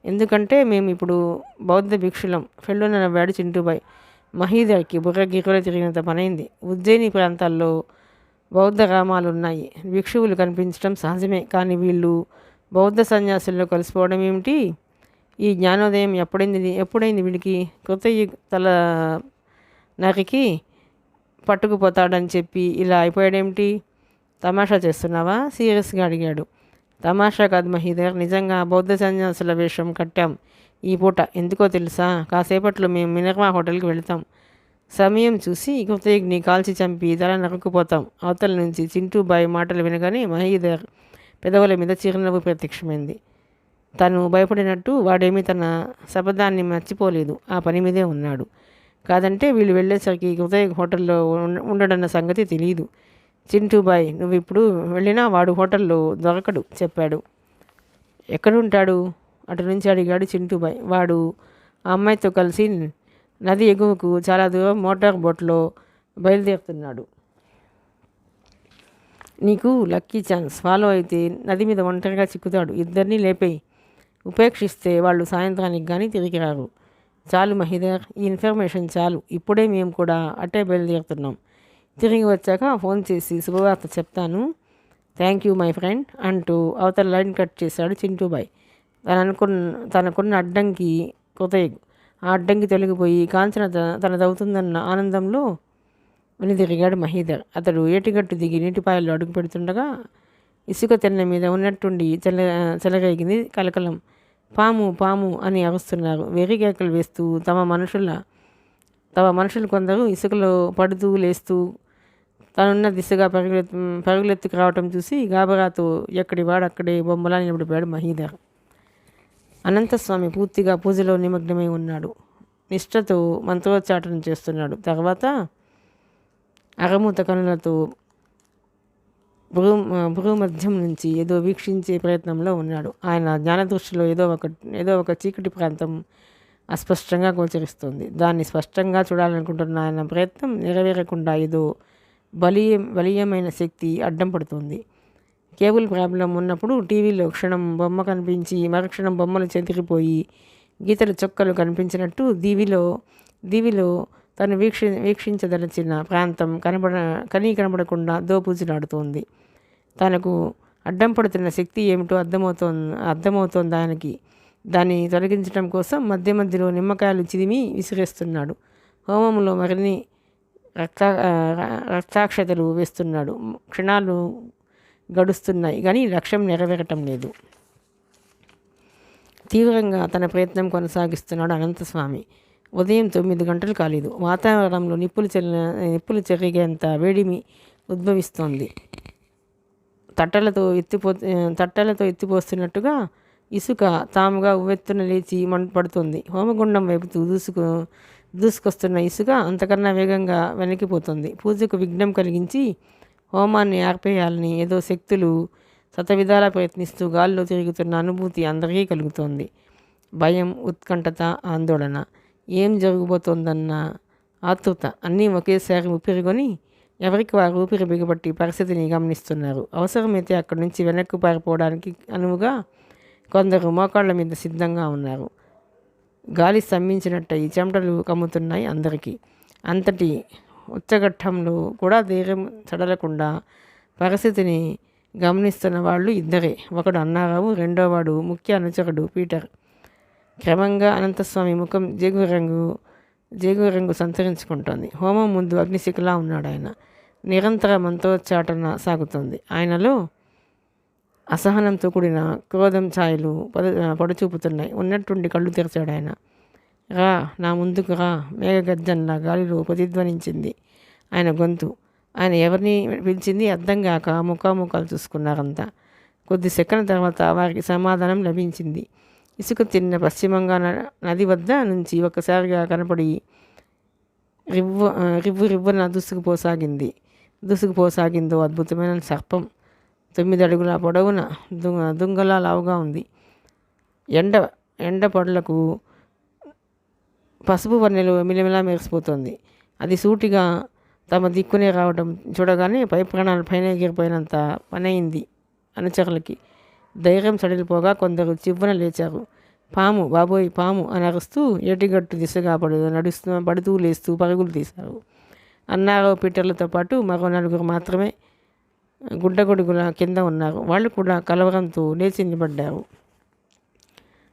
ఎందుకంటే మేము ఇప్పుడు బౌద్ధ భిక్షులం. ఫెళ్ళున నవ్వాడు చింటూబాయ్. మహీధర్కి బుర్ర గిర్రల తిరిగినంత పనైంది. ఉజ్జయిని ప్రాంతాల్లో బౌద్ధ గ్రామాలున్నాయి. భిక్షువులు కనిపించడం సహజమే, కానీ వీళ్ళు బౌద్ధ సన్యాసుల్లో కలిసిపోవడం ఏమిటి? ఈ జ్ఞానోదయం ఎప్పుడైంది వీడికి? కృతయుగ్ తల నరికి పట్టుకుపోతాడని చెప్పి ఇలా అయిపోయాడేమిటి? తమాషా చేస్తున్నావా? సీరియస్గా అడిగాడు. తమాషా కాదు మహీధర్, నిజంగా బౌద్ధ సన్యాసుల వేషం కట్టాం ఈ పూట. ఎందుకో తెలుసా? కాసేపట్లో మేము మినర్వా హోటల్కి వెళతాం. సమయం చూసి కృతయుగ్ని కాల్చి చంపి తల నరుక్కుపోతాం. అవతల నుంచి చింటూబాయ్ మాటలు వినగానే మహీధర్ పెదవుల మీద చిరునవ్వు ప్రత్యక్షమైంది. తను భయపడినట్టు వాడేమీ తన శపథాన్ని మర్చిపోలేదు. ఆ పని మీదే ఉన్నాడు. కాదంటే వీళ్ళు వెళ్ళేసరికి కృతయుగ్ హోటల్లో ఉండడన్న సంగతి తెలియదు. చింటూబాయ్, నువ్వు ఇప్పుడు వెళ్ళినా వాడు హోటల్లో దొరకడు చెప్పాడు. ఎక్కడుంటాడు? అటు నుంచి అడిగాడు చింటూబాయ్. వాడు ఆ అమ్మాయితో కలిసి నది ఎగువకు చాలా దూరం మోటార్ బోట్లో బయలుదేరుతున్నాడు. నీకు లక్కీ ఛాన్స్. ఫాలో అయితే నది మీద ఒంటరిగా చిక్కుతాడు. ఇద్దరినీ లేపేయి. ఉపేక్షిస్తే వాళ్ళు సాయంత్రానికి కానీ తిరిగి రారు. చాలు మహీధర్, ఈ ఇన్ఫర్మేషన్ చాలు. ఇప్పుడే మేము కూడా అట్టే బయలుదేరుతున్నాం. తిరిగి వచ్చాక ఫోన్ చేసి శుభవార్త చెప్తాను. థ్యాంక్ యూ మై ఫ్రెండ్ అంటూ అవతల లైన్ కట్ చేశాడు చింటూబాయ్. తనకున్న అడ్డంకి కృతయుగ్. ఆ అడ్డంకి తొలగిపోయి కాంచన తనదవుతుందన్న ఆనందంలో వెనుదిరిగాడు మహీధర్. అతడు ఏటిగట్టు దిగి నీటిపాయల్లో అడుగు పెడుతుండగా ఇసుక తెన్న మీద ఉన్నట్టుండి చెలరేగింది కలకలం. పాము పాము అని అరుస్తున్నారు. వెర్రికేకలు వేస్తూ తమ మనుషులు కొందరు ఇసుకలో పడుతూ లేస్తూ తనున్న దిశగా పరుగులెత్తుకు రావటం చూసి గాబరాతో ఎక్కడి వాడక్కడే బొమ్మలా నిలబడిపోయాడు మహీధర్. అనంతస్వామి పూర్తిగా పూజలో నిమగ్నమై ఉన్నాడు. నిష్ఠతో మంత్రోచ్చాటన చేస్తున్నాడు. తర్వాత అరమూత కనులతో భూమధ్యం నుంచి ఏదో వీక్షించే ప్రయత్నంలో ఉన్నాడు. ఆయన జ్ఞానదృష్టిలో ఏదో ఒక చీకటి ప్రాంతం అస్పష్టంగా గోచరిస్తుంది. దాన్ని స్పష్టంగా చూడాలనుకుంటున్న ఆయన ప్రయత్నం నెరవేరకుండా ఏదో బలీయమైన శక్తి అడ్డం పడుతుంది. కేబుల్ ప్రాబ్లం ఉన్నప్పుడు టీవీలో క్షణం బొమ్మ కనిపించి మరుక్షణం బొమ్మలు చెదిరిపోయి గీతలు చొక్కలు కనిపించినట్టు దీవిలో తను వీక్షించదలచిన ప్రాంతం కనబడకుండా దోపూజలాడుతోంది. తనకు అడ్డం పడుతున్న శక్తి ఏమిటో అర్థమవుతోంది ఆయనకి. దాన్ని తొలగించడం కోసం మధ్య మధ్యలో నిమ్మకాయలు చిదిమి విసిరేస్తున్నాడు. హోమంలో మరిన్ని రక్తాక్షతలు వేస్తున్నాడు. క్షణాలు గడుస్తున్నాయి కానీ లక్ష్యం నెరవేరటం లేదు. తీవ్రంగా తన ప్రయత్నం కొనసాగిస్తున్నాడు అనంతస్వామి. ఉదయం 9 గంటలు కాలేదు. వాతావరణంలో నిప్పులు చెరిగేంత వేడిమి ఉద్భవిస్తోంది. తట్టలతో ఎత్తిపోస్తున్నట్టుగా ఇసుక తాముగా ఉవ్వెత్తున లేచి మంటపడుతుంది. హోమగుండం వైపు దూసుకొస్తున్న ఇసుక అంతకన్నా వేగంగా వెనక్కిపోతుంది. పూజకు విఘ్నం కలిగించి హోమాన్ని ఆర్పేయాలని ఏదో శక్తులు శతవిధాలా ప్రయత్నిస్తూ గాల్లో తిరుగుతున్న అనుభూతి అందరికీ కలుగుతోంది. భయం, ఉత్కంఠత, ఆందోళన, ఏం జరగబోతోందన్న ఆతృత అన్నీ ఒకేసారి ఊపిరిగొని ఎవరికి వారు ఊపిరి బిగబట్టి పరిస్థితిని గమనిస్తున్నారు. అవసరమైతే అక్కడి నుంచి వెనక్కు పారిపోవడానికి అనువుగా కొందరు మోకాళ్ల మీద సిద్ధంగా ఉన్నారు. గాలి స్తంభించినట్టయి చెమటలు కమ్ముతున్నాయి అందరికీ. అంతటి ఉచ్చఘట్టంలో కూడా ధైర్యం సడలకుండా పరిస్థితిని గమనిస్తున్న వాళ్ళు ఇద్దరే. ఒకడు అన్నారావు, రెండోవాడు ముఖ్య అనుచరుడు పీటర్. క్రమంగా అనంతస్వామి ముఖం జేగురంగు సంతరించుకుంటోంది. హోమం ముందు అగ్నిశిఖలా ఉన్నాడు ఆయన. నిరంతర మంత్రోచ్చాటన సాగుతుంది. ఆయనలో అసహనంతో కూడిన క్రోధం ఛాయలు పొడచూపుతున్నాయి. ఉన్నట్టుండి కళ్ళు తెరిచాడు ఆయన. రా, నా ముందుకు రా. మేఘగర్జనలా గాలిలో ప్రతిధ్వనించింది ఆయన గొంతు. ఆయన ఎవరిని పిలిచింది అర్థం కాక ముఖాముఖాలు చూసుకున్నారంతా. కొద్ది సెకండ్ల తర్వాత వారికి సమాధానం లభించింది. ఇసుక తిన్న పశ్చిమంగా నది వద్ద నుంచి ఒక్కసారిగా కనపడి రివ్వున దూసుకుపోసాగిందో అద్భుతమైన సర్పం. 9 అడుగుల పొడవున దుంగలా లావుగా ఉంది. ఎండ పొడలకు పసుపు వన్నెలు మిలమిలా మెరిసిపోతుంది. అది సూటిగా తమ దిక్కునే రావడం చూడగానే ప్రాణాలు పైన ఎగిరిపోయినంత పనయింది అనుచరులకి. ధైర్యం సడిలిపోగా కొందరు చివ్వున లేచారు. పాము, బాబోయ్ పాము అని అరుస్తూ ఏటిగట్టు దిశగా పడుతూ లేస్తూ పరుగులు తీశారు. అన్నారావు పీటర్లతో పాటు మరో 4 మాత్రమే గుడ్డగొడుగుల కింద ఉన్నారు. వాళ్ళు కూడా కలవరంతో లేచి నిలబడ్డారు.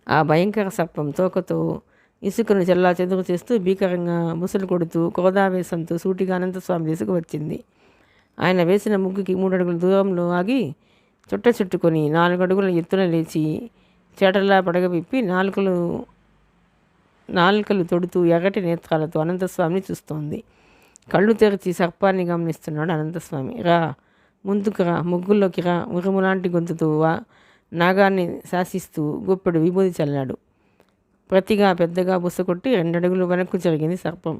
ఆ భయంకర సర్పం తోకతో ఇసుకను చెల్లాచెదురు చేస్తూ భీకరంగా ముసలు కొడుతూ క్రోధావేశంతో సూటిగా అనంతస్వామి తీసుకువచ్చింది. ఆయన వేసిన ముగ్గుకి 3 అడుగుల దూరంలో ఆగి చుట్టుకొని 4 అడుగుల ఎత్తున లేచి చేటల్లా పడగ విప్పి నాలుకలు తొడుతూ ఎర్రటి నేత్రాలతో అనంతస్వామిని చూస్తోంది. కళ్ళు తెరిచి సర్పాన్ని గమనిస్తున్నాడు అనంతస్వామి. రా, ముందుకు రా, ముగ్గుల్లోకి రా. ఉరుములాంటి గొంతుతో నాగాన్ని శాసిస్తూ గుప్పెడు విభూది చల్లాడు. ప్రతిగా పెద్దగా బుసకొట్టి 2 అడుగులు వెనక్కు జరిగింది సర్పం.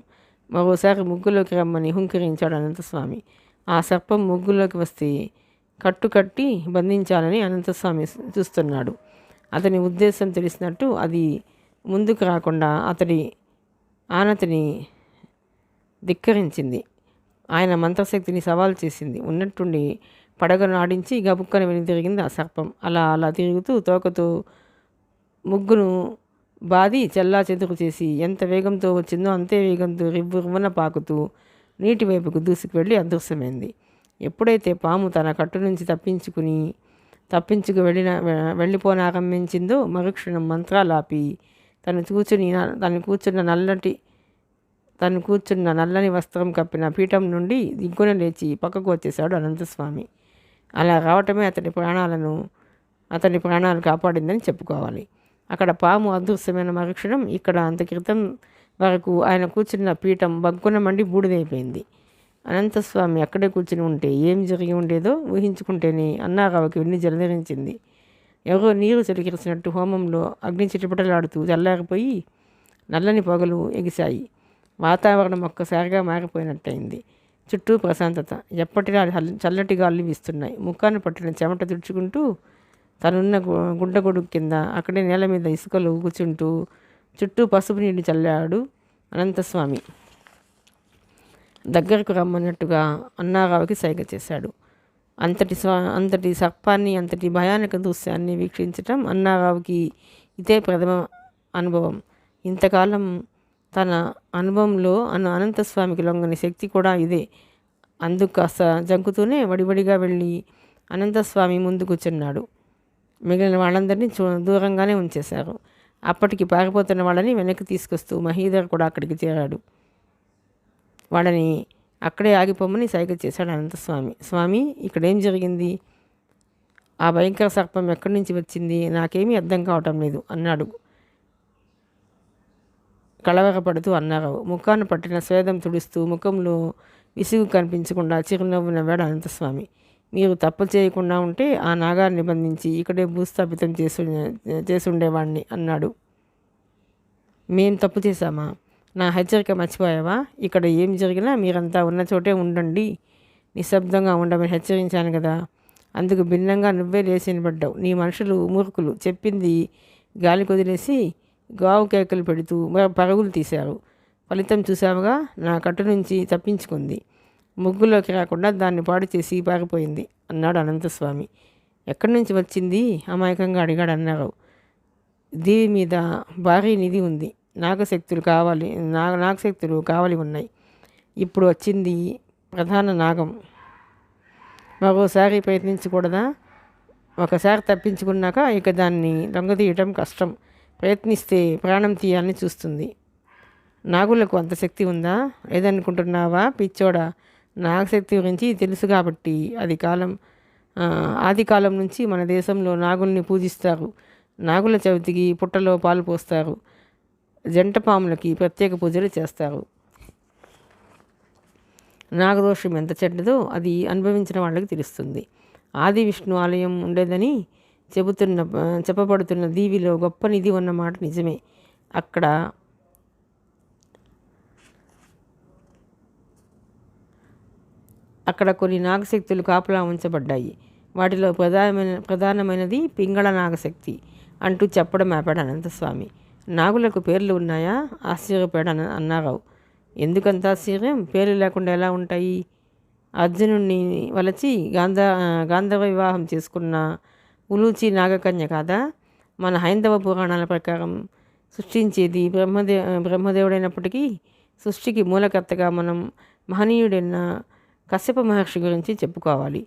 మరోసారి ముగ్గులోకి రమ్మని హుంకరించాడు అనంతస్వామి. ఆ సర్పం ముగ్గులోకి వస్తే కట్టి బంధించాలని అనంతస్వామి చూస్తున్నాడు. అతని ఉద్దేశం తెలిసినట్టు అది ముందుకు రాకుండా ఆనతిని ధిక్కరించింది. ఆయన మంత్రశక్తిని సవాల్ చేసింది. ఉన్నట్టుండి పడగను ఆడించి గబుక్కన వెనుతిరిగింది ఆ సర్పం. అలా తిరుగుతూ తోకతో ముగ్గును బాది చెల్లాచెదురు చేసి ఎంత వేగంతో వచ్చిందో అంతే వేగంతో రివ్వున పాకుతూ నీటి వైపుకు దూసుకు వెళ్ళి అదృశ్యమైంది. ఎప్పుడైతే పాము తన కట్టు నుంచి తప్పించుకు వెళ్ళిపోనారంభించిందో మరుక్షణం మంత్రాలాపి తను కూర్చున్న నల్లని వస్త్రం కప్పిన పీఠం నుండి దిగ్గున లేచి పక్కకు వచ్చేశాడు అనంతస్వామి. అలా రావటమే అతని ప్రాణాలు కాపాడిందని చెప్పుకోవాలి. అక్కడ పాము అదృశ్యమైన మరుక్షణం ఇక్కడ అంత క్రితం వరకు ఆయన కూర్చున్న పీఠం బగ్గున మండి బూడిదైపోయింది. అనంతస్వామి అక్కడే కూర్చుని ఉంటే ఏం జరిగి ఉండేదో ఊహించుకుంటేనే అన్నారావుకి వెన్ను జలధరించింది. ఎవరో నీరు చెలికిరిసినట్టు హోమంలో అగ్ని చిటపటలాడుతూ చల్లారిపోయి నల్లని పొగలు ఎగిశాయి. వాతావరణం ఒక్కసారిగా మారిపోయినట్టయింది. చుట్టూ ప్రశాంతత. ఎప్పటిలా చల్లటి గాళ్ళు వీస్తున్నాయి. ముఖాన్ని పట్టిన చెమట తుడుచుకుంటూ తనున్న గుడ్డగొడుగు కింద అక్కడే నేల మీద ఇసుకలు కూర్చుంటూ చుట్టూ పసుపు నీళ్ళు చల్లాడు అనంతస్వామి. దగ్గరకు రమ్మన్నట్టుగా అన్నారావుకి సైగ చేశాడు. అంతటి సర్పాన్ని, అంతటి భయానక దృశ్యాన్ని వీక్షించటం అన్నారావుకి ఇదే ప్రథమ అనుభవం. ఇంతకాలం తన అనుభవంలో అనంతస్వామికి లొంగని శక్తి కూడా ఇదే. అందుకు కాస్త జంకుతూనే వడివడిగా వెళ్ళి అనంతస్వామి ముందు కూర్చున్నాడు. మిగిలిన వాళ్ళందరినీ దూరంగానే ఉంచేశారు. అప్పటికి పారిపోతున్న వాళ్ళని వెనక్కి తీసుకొస్తూ మహీధర్ కూడా అక్కడికి చేరాడు. వాళ్ళని అక్కడే ఆగిపోమని సైగ చేశాడు అనంతస్వామి. స్వామి, ఇక్కడేం జరిగింది? ఆ భయంకర సర్పం ఎక్కడి నుంచి వచ్చింది? నాకేమీ అర్థం కావటం లేదు అన్నాడు కలవరపడుతూ అన్నారావు. ముఖాన్ని పట్టిన స్వేదం తుడుస్తూ ముఖంలో విసుగు కనిపించకుండా చిరునవ్వు నవ్వాడు అనంతస్వామి. మీరు తప్పు చేయకుండా ఉంటే ఆ నాగాన్ని బంధించి ఇక్కడే భూస్థాపితం చేసుండేవాడిని అన్నాడు. మేం తప్పు చేశామా? నా హెచ్చరిక మర్చిపోయావా? ఇక్కడ ఏం జరిగినా మీరంతా ఉన్న చోటే ఉండండి, నిశ్శబ్దంగా ఉండమని హెచ్చరించాను కదా. అందుకు భిన్నంగా నువ్వే లేచి నిలబడ్డావు. నీ మనుషులు మూర్ఖులు. చెప్పింది గాలి కొదిలేసి గావు కేకలు పెడుతూ పరుగులు తీశారు. ఫలితం చూసావుగా. నా కట్టు నుంచి తప్పించుకుంది. ముగ్గులోకి రాకుండా దాన్ని పాడు చేసి పారిపోయింది అన్నాడు అనంతస్వామి. ఎక్కడి నుంచి వచ్చింది? అమాయకంగా అడిగాడు అన్నారావు. దీవి మీద భారీ నిధి ఉంది. నాగశక్తులు కావాలి ఉన్నాయి. ఇప్పుడు వచ్చింది ప్రధాన నాగం. మరోసారి ప్రయత్నించకూడదా? ఒకసారి తప్పించుకున్నాక ఇక దాన్ని దొంగతీయటం కష్టం. ప్రయత్నిస్తే ప్రాణం తీయాలని చూస్తుంది. నాగులకు అంత శక్తి ఉందా? లేదనుకుంటున్నావా పిచ్చోడా? నాగశక్తి గురించి తెలుసు కాబట్టి ఆది కాలం నుంచి మన దేశంలో నాగుల్ని పూజిస్తారు. నాగుల చవితికి పుట్టలో పాలు పోస్తారు. జంట పాములకి ప్రత్యేక పూజలు చేస్తారు. నాగదోషం ఎంత చెడ్డదో అది అనుభవించిన వాళ్ళకి తెలుస్తుంది. ఆది విష్ణు ఆలయం ఉండేదని చెప్పబడుతున్న దీవిలో గొప్ప నిధి ఉన్నమాట నిజమే. అక్కడ కొన్ని నాగశక్తులు కాపలా ఉంచబడ్డాయి. వాటిలో ప్రధానమైనది పింగళ నాగశక్తి అంటూ చెప్పడం ఆపాడు అనంతస్వామి. నాగులకు పేర్లు ఉన్నాయా? ఆశ్చర్యపోయాడు అన్నారావు. ఎందుకంత ఆశ్చర్యం? పేర్లు లేకుండా ఎలా ఉంటాయి? అర్జునుడిని వలచి గాంధర్వ వివాహం చేసుకున్న ఉలూచి నాగకన్య కాదా? మన హైందవ పురాణాల ప్రకారం సృష్టించేది బ్రహ్మదేవుడైనప్పటికీ సృష్టికి మూలకర్తగా మనం మహనీయుడైన కశ్యప మహర్షి గురించి చెప్పుకోవాలి.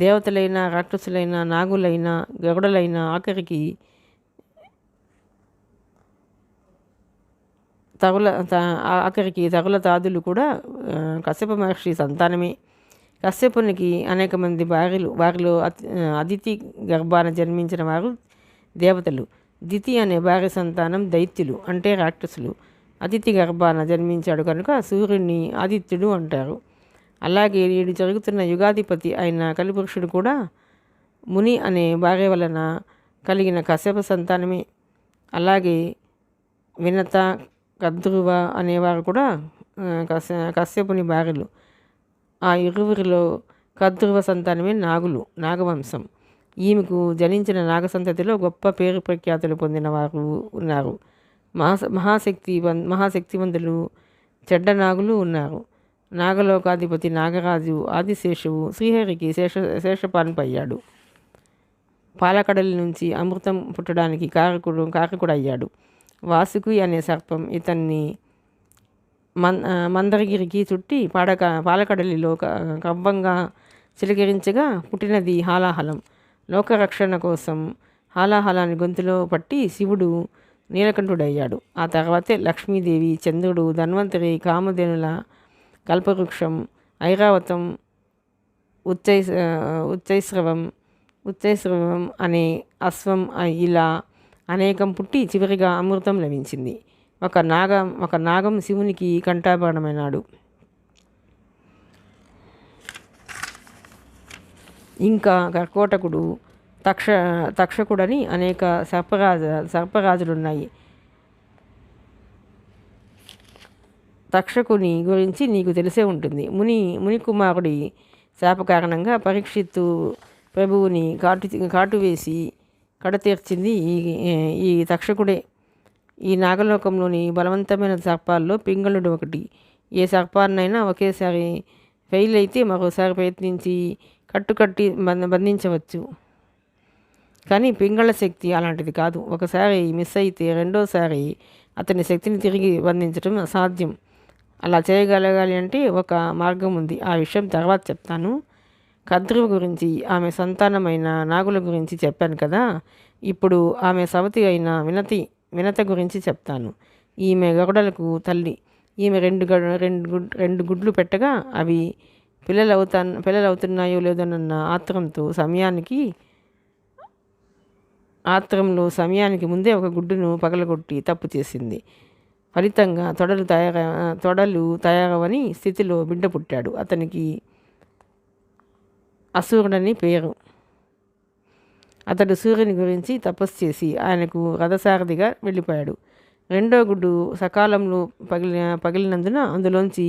దేవతలైన, రాక్షసులైన, నాగులైన, గరుడలైన, ఆఖరికి తగుల తాదులు కూడా కశ్యప మహర్షి సంతానమే. కశ్యపునికి అనేక మంది వారిలో అదితి గర్భాన జన్మించిన వారు దేవతలు. దితి అనే భార్య సంతానం దైత్యులు, అంటే రాక్షసులు. అదితి గర్భాన జన్మించాడు కనుక సూర్యుడిని ఆదిత్యుడు అంటారు. అలాగే నేడు జరుగుతున్న యుగాధిపతి అయిన కలిపురుషుడు కూడా ముని అనే భార్య వలన కలిగిన కశ్యప సంతానమే. అలాగే వినత, కద్రువ అనేవారు కూడా కశ్యపుని భార్యలు. ఆ ఇరువురిలో కద్రువ సంతానమే నాగవంశం. ఈమెకు జనించిన నాగసంతతిలో గొప్ప పేరు ప్రఖ్యాతులు పొందిన వారు ఉన్నారు. మహాశక్తివంతులు, చెడ్డ నాగులు ఉన్నారు. నాగలోకాధిపతి నాగరాజు ఆదిశేషువు శ్రీహరికి శేషపాన్పయ్యాడు. పాలకడలి నుంచి అమృతం పుట్టడానికి కారకుడు అయ్యాడు. వాసుకి అనే సర్పం ఇతన్ని మందరగిరికి చుట్టి పాలకడలిలో కవ్వంగా చిలకరించగా పుట్టినది హాలాహలం. లోకరక్షణ కోసం హాలాహలాన్ని గొంతులో పట్టి శివుడు నీలకంఠుడయ్యాడు. ఆ తర్వాతే లక్ష్మీదేవి, చంద్రుడు, ధన్వంతరి, కామధేనుల, కల్పవృక్షం, ఐరావతం, ఉచ్చైశ్రవం అనే అశ్వం, ఇలా అనేకం పుట్టి చివరిగా అమృతం లభించింది. ఒక నాగం శివునికి కంఠాభరణమైనాడు. ఇంకా కర్కోటకుడు, తక్షకుడని అనేక సర్పరాజులున్నాయి. తక్షకుని గురించి నీకు తెలిసే ఉంటుంది. ముని కుమారుడి శాప కారణంగా పరీక్షిత్తు ప్రభువుని కాటు వేసి కడతీర్చింది ఈ తక్షకుడే. ఈ నాగలోకంలోని బలవంతమైన సర్పాల్లో పింగళుడు ఒకటి. ఏ సర్పాన్నైనా ఒకేసారి ఫెయిల్ అయితే మరోసారి ప్రయత్నించి కట్టి బంధించవచ్చు. కానీ పింగళ శక్తి అలాంటిది కాదు. ఒకసారి మిస్ అయితే రెండోసారి అతని శక్తిని తిరిగి బంధించడం అసాధ్యం. అలా చేయగలగాలి అంటే ఒక మార్గం ఉంది. ఆ విషయం తర్వాత చెప్తాను. కద్రువ గురించి, ఆమె సంతానమైన నాగుల గురించి చెప్పాను కదా. ఇప్పుడు ఆమె సవతి అయిన వినత గురించి చెప్తాను. ఈమె గరుడలకు తల్లి. ఈమె రెండు గుడ్లు పెట్టగా అవి పిల్లలవుతున్నాయో లేదోనన్న సమయానికి ముందే ఒక గుడ్డును పగలగొట్టి తప్పు చేసింది. ఫలితంగా తొడలు తయారవని స్థితిలో బిడ్డ పుట్టాడు. అతనికి అసూరుడని పేరు. అతడు సూర్యుని గురించి తపస్సు చేసి ఆయనకు రథసారథిగా వెళ్ళిపోయాడు. రెండో గుడ్డు సకాలంలో పగిలినందున అందులోంచి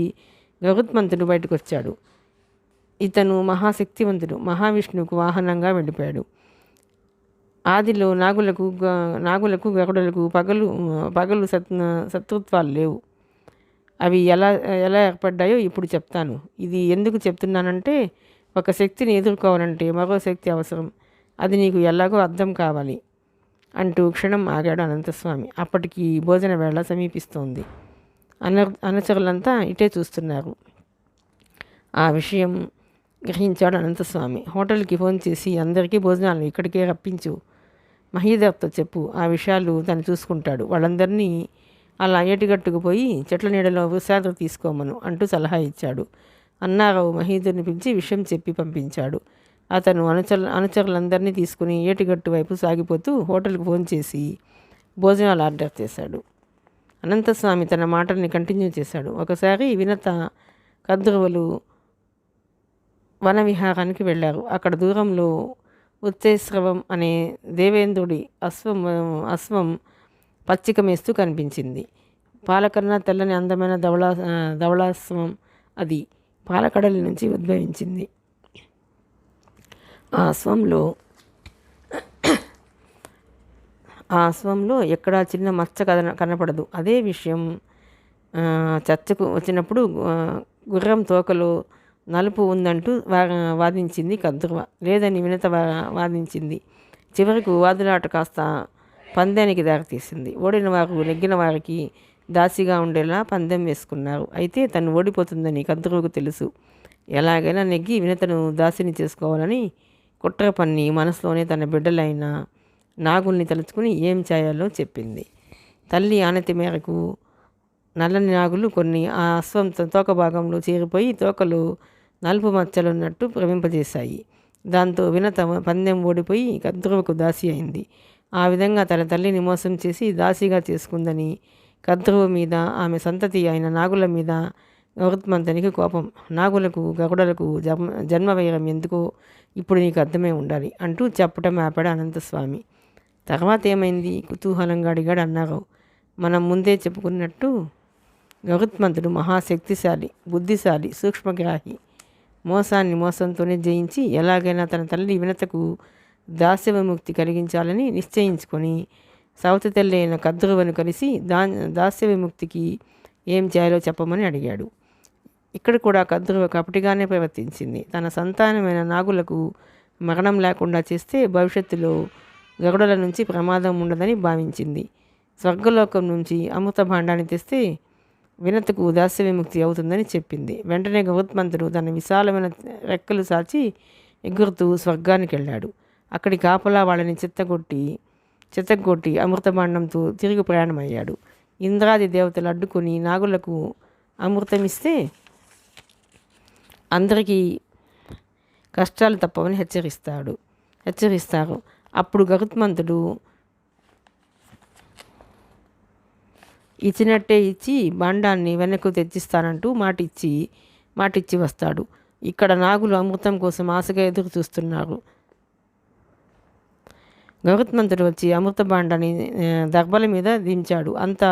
గరుత్మంతుడు బయటకు వచ్చాడు. ఇతను మహాశక్తివంతుడు. మహావిష్ణువుకు వాహనంగా వెళ్ళిపోయాడు. ఆదిలో నాగులకు గరుడులకు పగలు శత్రుత్వాలు లేవు. అవి ఎలా ఏర్పడ్డాయో ఇప్పుడు చెప్తాను. ఇది ఎందుకు చెప్తున్నానంటే, ఒక శక్తిని ఎదుర్కోవాలంటే మరో శక్తి అవసరం. అది నీకు ఎలాగో అర్థం కావాలి అంటూ క్షణం ఆగాడు అనంతస్వామి. అప్పటికి భోజన వేళ సమీపిస్తోంది. అనుచరులంతా ఇటే చూస్తున్నారు. ఆ విషయం గ్రహించాడు అనంతస్వామి. హోటల్కి ఫోన్ చేసి అందరికీ భోజనాలు ఇక్కడికే రప్పించు, మహీధర్తో చెప్పు, ఆ విషయాలు తను చూసుకుంటాడు, వాళ్ళందరినీ అలా ఏటిగట్టుకు పోయి చెట్ల నీడలో విశ్రాంతి తీసుకోమను అంటూ సలహా ఇచ్చాడు. అన్నారావు మహీధర్ని పిలిచి విషయం చెప్పి పంపించాడు. అతను అనుచరులందరినీ తీసుకుని ఏటిగట్టు వైపు సాగిపోతూ హోటల్కి ఫోన్ చేసి భోజనాలు ఆర్డర్ చేశాడు. అనంతస్వామి తన మాటల్ని కంటిన్యూ చేశాడు. ఒకసారి వినత కద్రువులు వనవిహారానికి వెళ్ళారు. అక్కడ దూరంలో ఉత్తేశ్రవం అనే దేవేంద్రుడి అశ్వం పచ్చిక మేస్తూ కనిపించింది. పాలకన్నా తెల్లని అందమైన ధవళాశ్వం అది పాలకడలి నుంచి ఉద్భవించింది. ఆ అశ్వంలో ఎక్కడా చిన్న మచ్చ కనపడదు. అదే విషయం చర్చకు వచ్చినప్పుడు గుర్రం తోకలో నలుపు ఉందంటూ వాదించింది కద్రువ. లేదని వినత వాదించింది. చివరకు వాదులాట కాస్త పందానికి దారితీసింది. ఓడిన వారు నెగ్గిన వారికి దాసిగా ఉండేలా పందెం వేసుకున్నారు. అయితే తను ఓడిపోతుందని కద్రువకు తెలుసు. ఎలాగైనా నెగ్గి వినతను దాసిని చేసుకోవాలని కుట్ర పన్ని మనసులోనే తన బిడ్డలైన నాగుల్ని తలుచుకుని ఏం చేయాలో చెప్పింది. తల్లి ఆనతి మేరకు నల్లని నాగులు కొన్ని ఆ అశ్వం తోక భాగంలో చేరిపోయి తోకలు నలుపు మచ్చలున్నట్టు భ్రమింపజేశాయి. దాంతో వినత పందెం ఓడిపోయి కద్రువకు దాసి అయింది. ఆ విధంగా తన తల్లిని మోసం చేసి దాసిగా చేసుకుందని కద్రువ మీద, ఆమె సంతతి అయిన నాగుల మీద గరుత్మంతునికి కోపం. నాగులకు గరుడలకు జన్మవైరం ఎందుకో ఇప్పుడు నీకు అర్థమై ఉండాలి అంటూ చెప్పటం ఆపాడు అనంతస్వామి. తర్వాత ఏమైంది కుతూహలంగా అడిగాడు అన్నారావు. మనం ముందే చెప్పుకున్నట్టు గరుత్మంతుడు మహాశక్తిశాలి, బుద్ధిశాలి, సూక్ష్మగ్రాహి. మోసాన్ని మోసంతోనే జయించి ఎలాగైనా తన తల్లి వినతకు దాస్య విముక్తి కలిగించాలని నిశ్చయించుకొని సవతి తల్లి అయిన కద్రువను కలిసి దాస్య విముక్తికి ఏం చేయాలో చెప్పమని అడిగాడు. ఇక్కడ కూడా కద్రువ కపటిగానే ప్రవర్తించింది. తన సంతానమైన నాగులకు మరణం లేకుండా చేస్తే భవిష్యత్తులో గరుడల నుంచి ప్రమాదం ఉండదని భావించింది. స్వర్గలోకం నుంచి అమృత భాండాన్ని తెస్తే వినతకు దాస్య విముక్తి అవుతుందని చెప్పింది. వెంటనే గరుత్మంతుడు తన విశాలమైన రెక్కలు సాచి ఎగురుతూ స్వర్గానికి వెళ్ళాడు. అక్కడి కాపలా వాళ్ళని చిత్తగొట్టి అమృతభాండంతో తిరిగి ప్రయాణమయ్యాడు. ఇంద్రాది దేవతలు అడ్డుకొని నాగులకు అమృతమిస్తే అందరికీ కష్టాలు తప్పవని హెచ్చరిస్తారు. అప్పుడు గరుత్మంతుడు ఇచ్చినట్టే ఇచ్చి భాండాన్ని వెనక్కు తెచ్చిస్తానంటూ మాటిచ్చి వస్తాడు. ఇక్కడ నాగులు అమృతం కోసం ఆశగా ఎదురు చూస్తున్నారు. గరుత్మంతుడు వచ్చి అమృత భాండాన్ని దర్భల మీద దించాడు. అంతా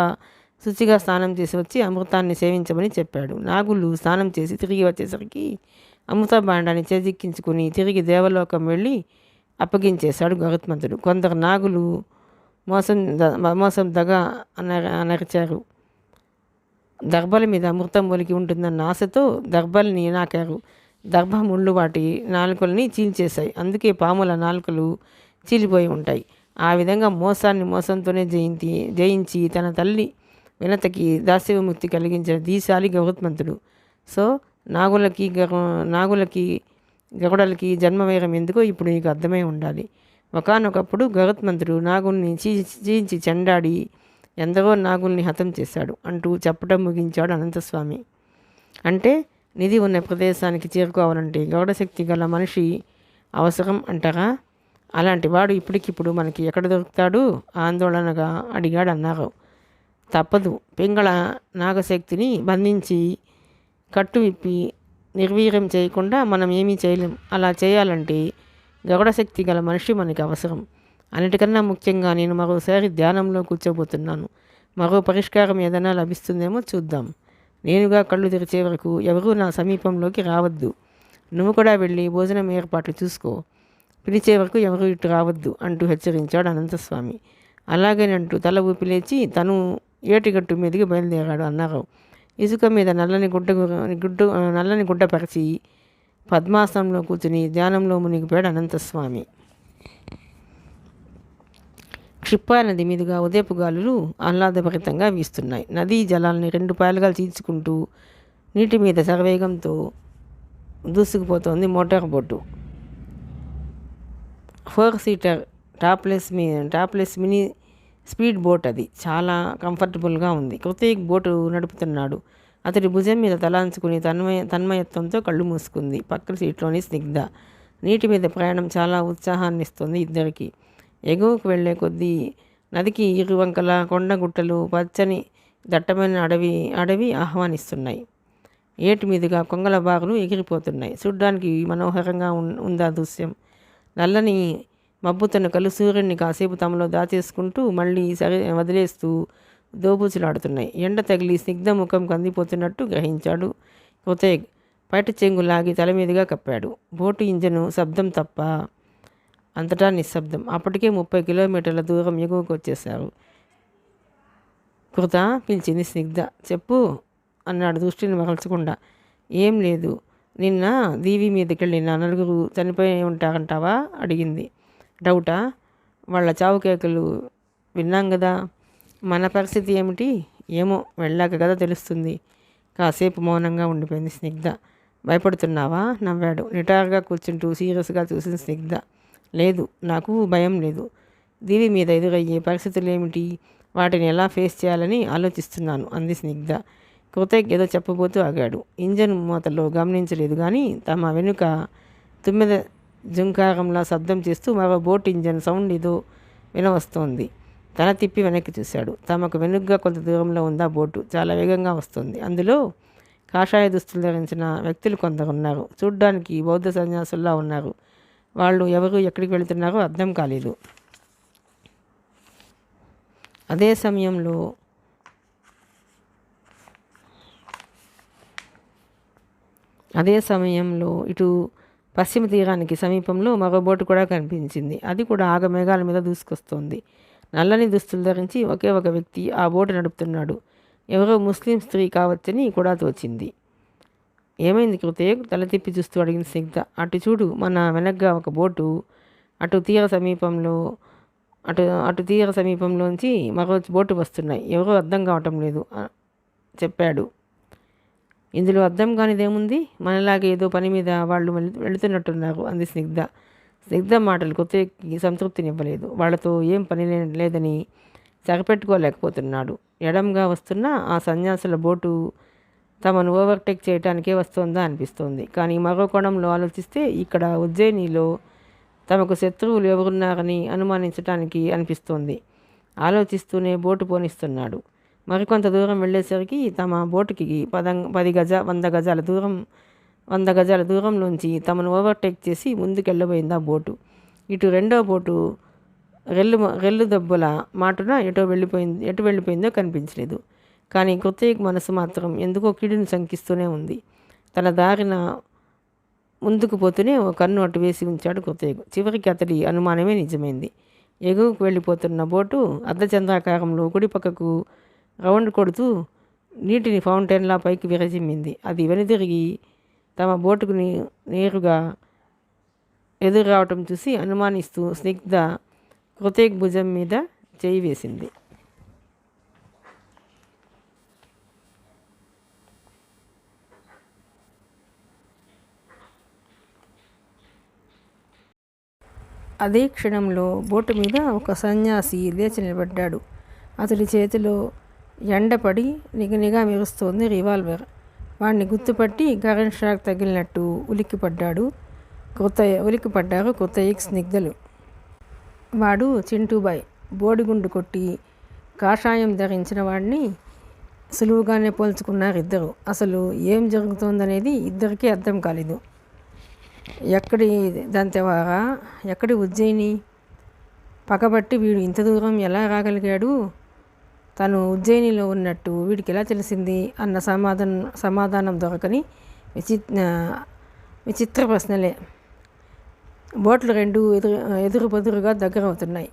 శుచిగా స్నానం చేసి వచ్చి అమృతాన్ని సేవించమని చెప్పాడు. నాగులు స్నానం చేసి తిరిగి వచ్చేసరికి అమృత భాండాన్ని చేజిక్కించుకుని తిరిగి వెళ్ళి అప్పగించేశాడు గరుత్మంతుడు. కొందరు నాగులు మోసం దగ అనరిచారు. దర్భల మీద అమృతం ఒలికి ఉంటుందన్న ఆశతో దర్భల్ని నాకారు. దర్భ ముళ్ళు వాటి నాలుకల్ని చీల్చేశాయి. అందుకే పాముల నాలుకలు చీలిపోయి ఉంటాయి. ఆ విధంగా మోసంతోనే జయించి తన తల్లి వినతకి దాస్య విముక్తి కలిగించిన దీశాలి గరుత్మంతుడు. సో నాగులకి గరుడలకి జన్మవైరం ఎందుకో ఇప్పుడు నీకు అర్థమై ఉండాలి. ఒకానొకప్పుడు గరుత్మంతుడు నాగుల్ని చీల్చి చెండాడి ఎందరో నాగుల్ని హతం చేశాడు అంటూ చెప్పటం ముగించాడు అనంతస్వామి. అంటే నిధి ఉన్న ప్రదేశానికి చేరుకోవాలంటే గరుడశక్తి గల మనిషి అవసరం అంటారా? అలాంటి వాడు ఇప్పటికిప్పుడు మనకి ఎక్కడ దొరుకుతాడు? ఆందోళనగా అడిగాడు అన్నారావు. తప్పదు, పింగళ నాగశక్తిని బంధించి కట్టు విప్పి నిర్వీర్యం చేయకుండా మనం ఏమీ చేయలేం. అలా చేయాలంటే గరుడశక్తి గల మనిషి మనకి అవసరం. అన్నిటికన్నా ముఖ్యంగా నేను మరోసారి ధ్యానంలో కూర్చోబోతున్నాను. మరో పరిష్కారం ఏదైనా లభిస్తుందేమో చూద్దాం. నేనుగా కళ్ళు తెరిచే వరకు ఎవరూ నా సమీపంలోకి రావద్దు. నువ్వు కూడా వెళ్ళి భోజనం ఏర్పాట్లు చూసుకో. పిలిచే వరకు ఎవరూ ఇటు రావద్దు అంటూ హెచ్చరించాడు అనంతస్వామి. అలాగేనంటూ తల ఊపి లేచి తను ఏటిగట్టు మీదకి బయలుదేరాడు అన్నారావు. ఇసుక మీద నల్లని గుడ్డ పరిచి పద్మాసనంలో కూర్చుని ధ్యానంలో మునిగిపోయాడు అనంతస్వామి. క్షిప్రా నది మీదుగా ఉదయపు గాలులు ఆహ్లాదభరితంగా వీస్తున్నాయి. నదీ జలాల్ని రెండు పాయలుగా చీల్చుకుంటూ నీటి మీద శరవేగంతో దూసుకుపోతోంది motor boat. 4 seater topless mini speed boat అది. చాలా కంఫర్టబుల్గా ఉంది. కృతిక్ బోటు నడుపుతున్నాడు. అతడి భుజం మీద తలాంచుకుని తన్మయత్వంతో కళ్ళు మూసుకుంది. పక్కన సీట్లోని స్నిగ్ధ. నీటి మీద ప్రయాణం చాలా ఉత్సాహాన్ని ఇస్తుంది ఇద్దరికి. ఎగువకు వెళ్లే కొద్దీ నదికి ఇరువంకల కొండగుట్టలు, పచ్చని దట్టమైన అడవి ఆహ్వానిస్తున్నాయి. ఏటి మీదుగా కొంగల బాగులు ఎగిరిపోతున్నాయి. చూడ్డానికి మనోహరంగా ఉందా దృశ్యం. నల్లని మబ్బుతనకలు సూర్యుడిని కాసేపు తమలో దాచేసుకుంటూ మళ్ళీ వదిలేస్తూ దోబూచులాడుతున్నాయి. ఎండ తగిలి స్నిగ్ధ ముఖం కందిపోతున్నట్టు గ్రహించాడు కృతిక్. పైట చెంగు లాగి తల మీదుగా కప్పాడు. బోటు ఇంజను శబ్దం తప్ప అంతటా నిశ్శబ్దం. అప్పటికే 30 కిలోమీటర్ల దూరం ఎగువకు వచ్చేశారు. కృత పిలిచింది స్నిగ్ధ. చెప్పు అన్నాడు దృష్టిని మరల్చకుండా. ఏం లేదు, నిన్న దీవి మీదకెళ్ళిన 4 చనిపోయి ఉంటారంటావా అడిగింది. డౌటా? వాళ్ళ చావు కేకలు విన్నాం కదా. మన పరిస్థితి ఏమిటి? ఏమో, వెళ్ళాక కదా తెలుస్తుంది. కాసేపు మౌనంగా ఉండిపోయింది స్నిగ్ధ. భయపడుతున్నావా? నవ్వాడు. నిటారుగా కూర్చుంటూ సీరియస్గా చూసింది స్నిగ్ధ. లేదు, నాకు భయం లేదు. దీవి మీద ఎదురయ్యే పరిస్థితులు ఏమిటి, వాటిని ఎలా ఫేస్ చేయాలని ఆలోచిస్తున్నాను అంది స్నిగ్ధ. కృతిక్ ఏదో చెప్పబోతూ ఆగాడు. ఇంజన్ మూతలో గమనించలేదు కానీ తమ వెనుక తుమ్మెద జుంకారంలా శబ్దం చేస్తూ మరో బోట్ ఇంజన్ సౌండ్ ఏదో వినవస్తోంది. తల తిప్పి వెనక్కి చూశాడు. తమకు వెనుగ్గా కొంత దూరంలో ఉందా బోటు. చాలా వేగంగా వస్తుంది. అందులో కాషాయ దుస్తులు ధరించిన వ్యక్తులు కొందరు ఉన్నారు. చూడ్డానికి బౌద్ధ సన్యాసుల్లా ఉన్నారు. వాళ్ళు ఎవరు, ఎక్కడికి వెళుతున్నారో అర్థం కాలేదు. అదే సమయంలో ఇటు పశ్చిమ తీరానికి సమీపంలో మరో బోటు కూడా కనిపించింది. అది కూడా ఆగమేఘాల మీద దూసుకొస్తోంది. నల్లని దుస్తులు ధరించి ఒకే ఒక వ్యక్తి ఆ బోటు నడుపుతున్నాడు. ఎవరో ముస్లిం స్త్రీ కావచ్చని కూడా తోచింది. ఏమైంది కృతిక్? తల తిప్పి చూస్తూ అడిగింది స్నిగ్ధ. అటు చూడు, మన వెనగ్గా ఒక బోటు. అటు తీర సమీపంలోంచి మరో బోటు వస్తున్నాయి. ఎవరో అర్థం కావటం లేదు చెప్పాడు. ఇందులో అర్థం కానిదేముంది? మనలాగే ఏదో పని మీద వాళ్ళు వెళుతున్నట్టున్నారు అంది స్నిగ్ధ. స్నిగ్ధ మాటలు కృతిక్కి సంతృప్తినివ్వలేదు. వాళ్లతో ఏం పని లేదని సరిపెట్టుకోలేకపోతున్నాడు. ఎడంగా వస్తున్న ఆ సన్యాసుల బోటు తమను ఓవర్టేక్ చేయటానికే వస్తోందా అనిపిస్తోంది. కానీ మరో కోణంలో ఆలోచిస్తే ఇక్కడ ఉజ్జయినిలో తమకు శత్రువులు ఎవరున్నారని అనుమానించటానికి అనిపిస్తోంది. ఆలోచిస్తూనే బోటు పోనిస్తున్నాడు. మరికొంత దూరం వెళ్ళేసరికి తమ బోటుకి 100 గజాల దూరంలోంచి తమను ఓవర్టేక్ చేసి ముందుకెళ్ళబోయింది ఆ బోటు. ఇటు రెండో బోటు రెల్లు దెబ్బల మాటున ఎటు వెళ్ళిపోయిందో కనిపించలేదు. కానీ కృతిక్ మనసు మాత్రం ఎందుకో కీడును శంకిస్తూనే ఉంది. తన దారిన ముందుకు పోతూనే ఓ కన్ను అటు వేసి ఉంచాడు కృతిక్. చివరికి అతడి అనుమానమే నిజమైంది. ఎగువకు వెళ్ళిపోతున్న బోటు అర్ధచంద్రాకారంలో కుడి పక్కకు రౌండ్ కొడుతూ నీటిని ఫౌంటైన్లా పైకి విరజిమ్మింది. అది వెనుదిరిగి తమ బోటుకు నేరుగా ఎదురు రావటం చూసి అనుమానిస్తూ స్నిగ్ధ కృతిక్ భుజం మీద చేయి వేసింది. అదే క్షణంలో బోటు మీద ఒక సన్యాసి లేచి నిలబడ్డాడు. అతడి చేతిలో ఎండపడి నిగనిగా మెరుస్తోంది రివాల్వర్. వాడిని గుర్తుపట్టి కరెంట్ షాక్ తగిలినట్టు ఉలిక్కిపడ్డారు కృతిక్ స్నిగ్ధలు. వాడు చింటూబాయ్. బోడిగుండు కొట్టి కాషాయం ధరించిన వాడిని సులువుగానే పోల్చుకున్నారు ఇద్దరు. అసలు ఏం జరుగుతోందనేది ఇద్దరికీ అర్థం కాలేదు. ఎక్కడి దంతెవారా, ఎక్కడి ఉజ్జయిని? పక్కబట్టి వీడు ఇంత దూరం ఎలా రాగలిగాడు? తను ఉజ్జయినిలో ఉన్నట్టు వీడికి ఎలా తెలిసింది అన్న సమాధానం దొరకని విచిత్ర ప్రశ్నలే. బోట్లు రెండు ఎదురు బదురుగా దగ్గరవుతున్నాయి.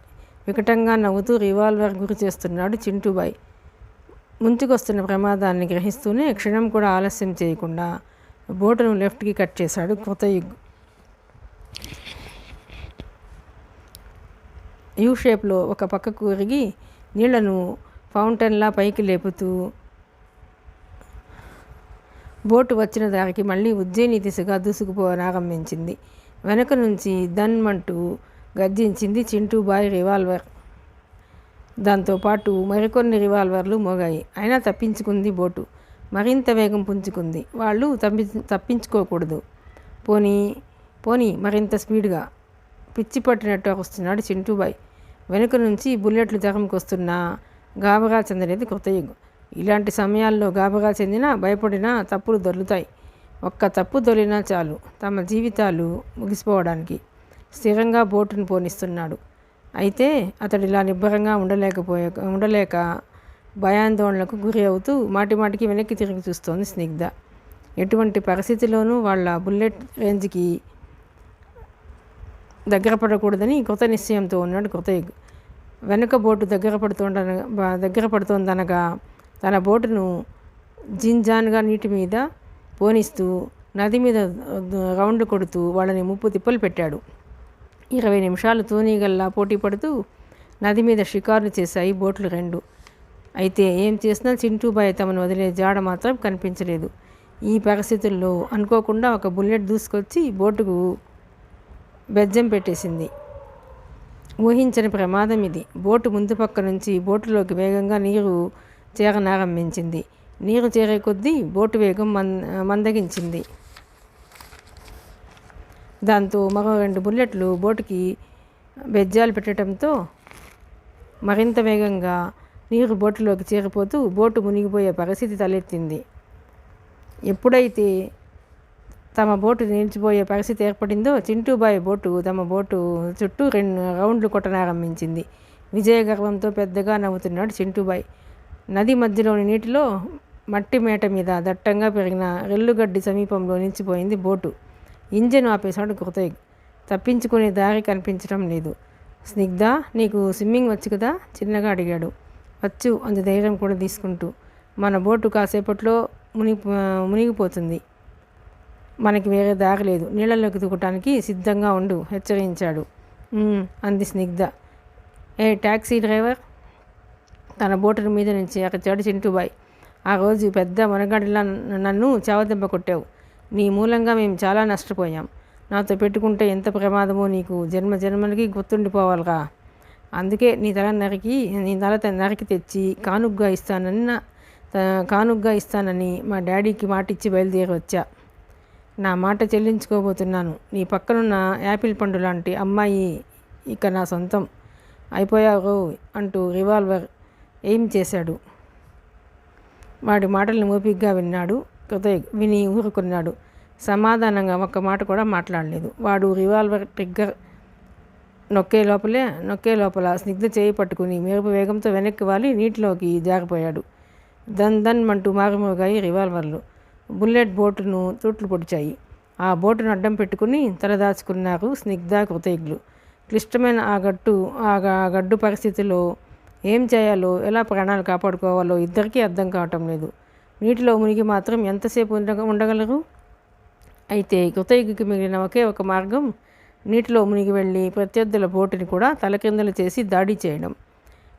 వికటంగా నవ్వుతూ రివాల్వర్ గురి చేస్తున్నాడు చింటూబాయ్. ముంచుకొస్తున్న ప్రమాదాన్ని గ్రహిస్తూనే క్షణం కూడా ఆలస్యం చేయకుండా బోటును లెఫ్ట్కి కట్ చేశాడు కృతిక్. యూ షేప్లో ఒక పక్కకు ఒరిగి నీళ్లను ఫౌంటైన్లా పైకి లేపుతూ బోటు వచ్చిన దారికి మళ్ళీ ఉజ్జయిని దిశగా దూసుకుపోనారంభించింది. వెనక నుంచి దన్మంటూ గర్జించింది చింటూబాయ్ రివాల్వర్. దాంతోపాటు మరికొన్ని రివాల్వర్లు మోగాయి. అయినా తప్పించుకుంది బోటు. మరింత వేగం పుంజుకుంది. వాళ్ళు తప్పించుకోకూడదు. పోనీ పోనీ మరింత స్పీడ్గా పిచ్చి పట్టినట్టు వస్తున్నాడు చింటూబాయ్. వెనుక నుంచి బుల్లెట్లు తరంకొస్తున్నా గాబరా చెందలేదు కృతయుగ్. ఇలాంటి సమయాల్లో గాబరా చెందినా భయపడినా తప్పులు దొర్లుతాయి. ఒక్క తప్పు దొరికినా చాలు తమ జీవితాలు ముగిసిపోవడానికి. స్థిరంగా బోటును పోనిస్తున్నాడు. అయితే అతడు ఇలా నిబ్బరంగా ఉండలేక భయాందోళనకు గురి అవుతూ మాటిమాటికి వెనక్కి తిరిగి చూస్తోంది స్నిగ్ధ. ఎటువంటి పరిస్థితిలోనూ వాళ్ళ బుల్లెట్ రేంజ్కి దగ్గర పడకూడదని కృత నిశ్చయంతో ఉన్నాడు కృతయుగ్. వెనుక బోటు దగ్గర పడుతోందనగా తన బోటును జింజాన్గా నీటి మీద పోనిస్తూ నది మీద రౌండ్లు కొడుతూ వాళ్ళని ముప్పు తిప్పలు పెట్టాడు. 20 నిమిషాలు తూనీగల్లా పోటీ పడుతూ నది మీద షికారులు చేశాయి బోట్లు రెండు. అయితే ఏం చేసినా చింటూబాయ్ తమను వదిలే జాడ మాత్రం కనిపించలేదు. ఈ పరిస్థితుల్లో అనుకోకుండా ఒక బుల్లెట్ దూసుకొచ్చి బోటుకు బెజ్జం పెట్టేసింది. ఊహించని ప్రమాదం ఇది. బోటు ముందు పక్క నుంచి బోటులోకి వేగంగా నీరు చేరనారంభించింది. నీరు చేరే కొద్దీ బోటు వేగం మందగించింది. దాంతో మరో 2 బుల్లెట్లు బోటుకి బెజ్జాలు పెట్టడంతో మరింత వేగంగా నీరు బోటులోకి చేరిపోతూ బోటు మునిగిపోయే పరిస్థితి తలెత్తింది. ఎప్పుడైతే తమ బోటు నిలిచిపోయే పరిస్థితి ఏర్పడిందో చింటూబాయ్ బోటు తమ బోటు చుట్టూ 2 రౌండ్లు కొట్టనారంభించింది. విజయ గర్వంతో పెద్దగా నవ్వుతున్నాడు చింటూబాయ్. నది మధ్యలోని నీటిలో మట్టి మేట మీద దట్టంగా పెరిగిన రెల్లుగడ్డి సమీపంలో నిలిచిపోయింది బోటు. ఇంజన్ ఆపేశాడు కృతయుగ్. తప్పించుకునే దారి కనిపించడం లేదు. స్నిగ్ధ, నీకు స్విమ్మింగ్ వచ్చు కదా? చిన్నగా అడిగాడు. వచ్చు అంత ధైర్యం కూడా తీసుకుంటూ. మన బోటు కాసేపట్లో మునిగిపోతుంది. మనకి వేరే దారి లేదు. నీళ్ళలోకి దూకటానికి సిద్ధంగా ఉండు హెచ్చరించాడు. అంది స్నిగ్ధ. ఏ ట్యాక్సీ డ్రైవర్! తన బోటు మీద నుంచి అక్కచాడు చింటూబాయ్. ఆ రోజు పెద్ద మునగాడిలా నన్ను చావదెబ్బ కొట్టావు. నీ మూలంగా మేము చాలా నష్టపోయాం. నాతో పెట్టుకుంటే ఎంత ప్రమాదమో నీకు జన్మలకి గుర్తుండిపోవాలిగా. అందుకే నీ తల నరికి తెచ్చి కానుగ్గా ఇస్తానని మా డాడీకి మాటిచ్చి బయలుదేరి వచ్చా. నా మాట చెల్లించుకోబోతున్నాను. నీ పక్కనున్న యాపిల్ పండు లాంటి అమ్మాయి ఇక నా సొంతం అయిపోయావు అంటూ రివాల్వర్ ఎయిమ్ చేశాడు. వాడి మాటలను ఓపికగా విన్నాడు కృతయుగ్. విని ఊరుకున్నాడు. సమాధానంగా ఒక్క మాట కూడా మాట్లాడలేదు. వాడు రివాల్వర్ ట్రిగ్గర్ నొక్కే లోపల స్నిగ్ధ చేయి పట్టుకుని మెరుపు వేగంతో వెనక్కి వాలి నీటిలోకి జారిపోయాడు. దన్ మంటూ మారుమోగాయి రివాల్వర్లు. బుల్లెట్ బోటును తూట్లు పొడిచాయి. ఆ బోటును అడ్డం పెట్టుకుని తలదాచుకున్నారు స్నిగ్ధ కృతయుగ్లు. క్లిష్టమైన ఆ గడ్డు పరిస్థితిలో ఏం చేయాలో, ఎలా ప్రాణాలు కాపాడుకోవాలో ఇద్దరికీ అర్థం కావటం లేదు. నీటిలో మునిగి మాత్రం ఎంతసేపు ఉండగలరు? అయితే కృతయుగ్కి మిగిలిన ఒకే ఒక మార్గం నీటిలో మునిగి వెళ్ళి ప్రత్యర్థుల బోటుని కూడా తలకిందలు చేసి దాడి చేయడం.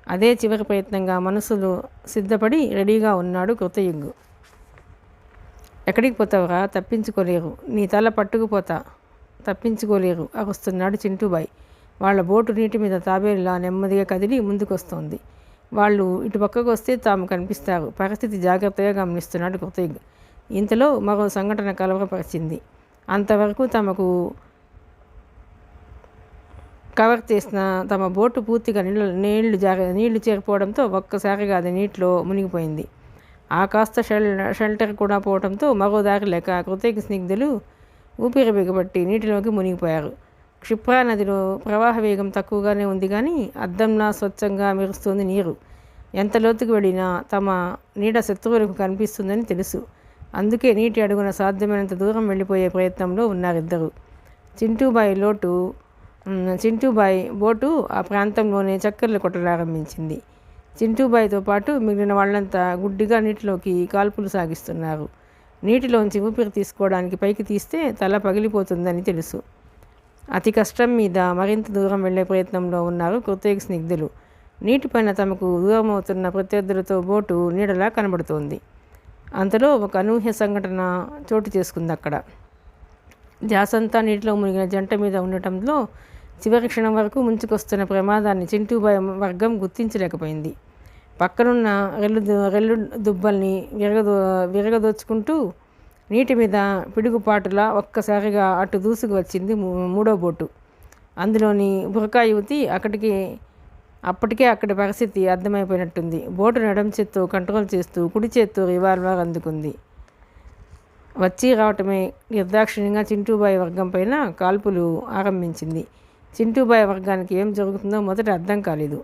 అదే చివరి ప్రయత్నంగా మనసులో సిద్ధపడి రెడీగా ఉన్నాడు కృతయుగ్. ఎక్కడికి పోతావురా? తప్పించుకోలేరు. నీ తల పట్టుకుపోతా. తప్పించుకోలేరు అరుస్తున్నాడు చింటూబాయ్. వాళ్ళ బోటు నీటి మీద తాబేలులా నెమ్మదిగా కదిలి ముందుకొస్తోంది. వాళ్ళు ఇటు పక్కకు వస్తే తాము కనిపిస్తారు. పరిస్థితి జాగ్రత్తగా గమనిస్తున్నాడు కృతయుగ్. ఇంతలో మరో సంఘటన కలవరపరిచింది. అంతవరకు తమకు కవర్ చేసిన తమ బోటు పూర్తిగా నీళ్లు చేరిపోవడంతో ఒక్కసారిగా అది నీటిలో మునిగిపోయింది. ఆ కాస్త షెల్టర్ కూడా పోవడంతో మరో దారి లేక కృతయుగ్ స్నిగ్ధులు ఊపిరి బిగబట్టి నీటిలోకి మునిగిపోయారు. క్షిప్రా నదిలో ప్రవాహ వేగం తక్కువగానే ఉంది కానీ అద్దంలా స్వచ్ఛంగా మెరుస్తుంది నీరు. ఎంత లోతుకు వెళ్ళినా తమ నీడ శత్రువులకు కనిపిస్తుందని తెలుసు. అందుకే నీటి అడుగున సాధ్యమైనంత దూరం వెళ్ళిపోయే ప్రయత్నంలో ఉన్నారిద్దరు. చింటూబాయ్ బోటు ఆ ప్రాంతంలోనే చక్కర్లు కొట్టడారంభించింది. చింటూబాయ్తో పాటు మిగిలిన వాళ్ళంతా గుడ్డిగా నీటిలోకి కాల్పులు సాగిస్తున్నారు. నీటిలోంచి ఊపిరి తీసుకోవడానికి పైకి తీస్తే తల పగిలిపోతుందని తెలుసు. అతి కష్టం మీద మరింత దూరం వెళ్లే ప్రయత్నంలో ఉన్నారు కృతయుగ్ స్నిగ్ధులు. నీటిపైన తమకు దూరం అవుతున్న ప్రత్యర్థులతో బోటు నీడలా కనబడుతోంది. అంతలో ఒక అనూహ్య సంఘటన చోటు చేసుకుంది అక్కడ. ధ్యాసంతా నీటిలో మునిగిన జంట మీద ఉండటంలో చివరి క్షణం వరకు ముంచుకొస్తున్న ప్రమాదాన్ని చింటూబాయి వర్గం గుర్తించలేకపోయింది. పక్కనున్న రెల్లు దుబ్బల్ని విరగదోచుకుంటూ నీటి మీద పిడుగుపాటులా ఒక్కసారిగా అటు దూసుకు వచ్చింది మూడో బోటు. అందులోని బురకా యువతి అప్పటికే అక్కడి పరిస్థితి అర్థమైపోయినట్టుంది. బోటు నడం చేత్తో కంట్రోల్ చేస్తూ కుడి చేత్తో రివాల్వర్ అందుకుంది. వచ్చి రావటమే నిర్దాక్షిణ్యంగా చింటూబాయి వర్గం పైన కాల్పులు ఆరంభించింది. చింటూబాయి వర్గానికి ఏం జరుగుతుందో మొదట అర్థం కాలేదు.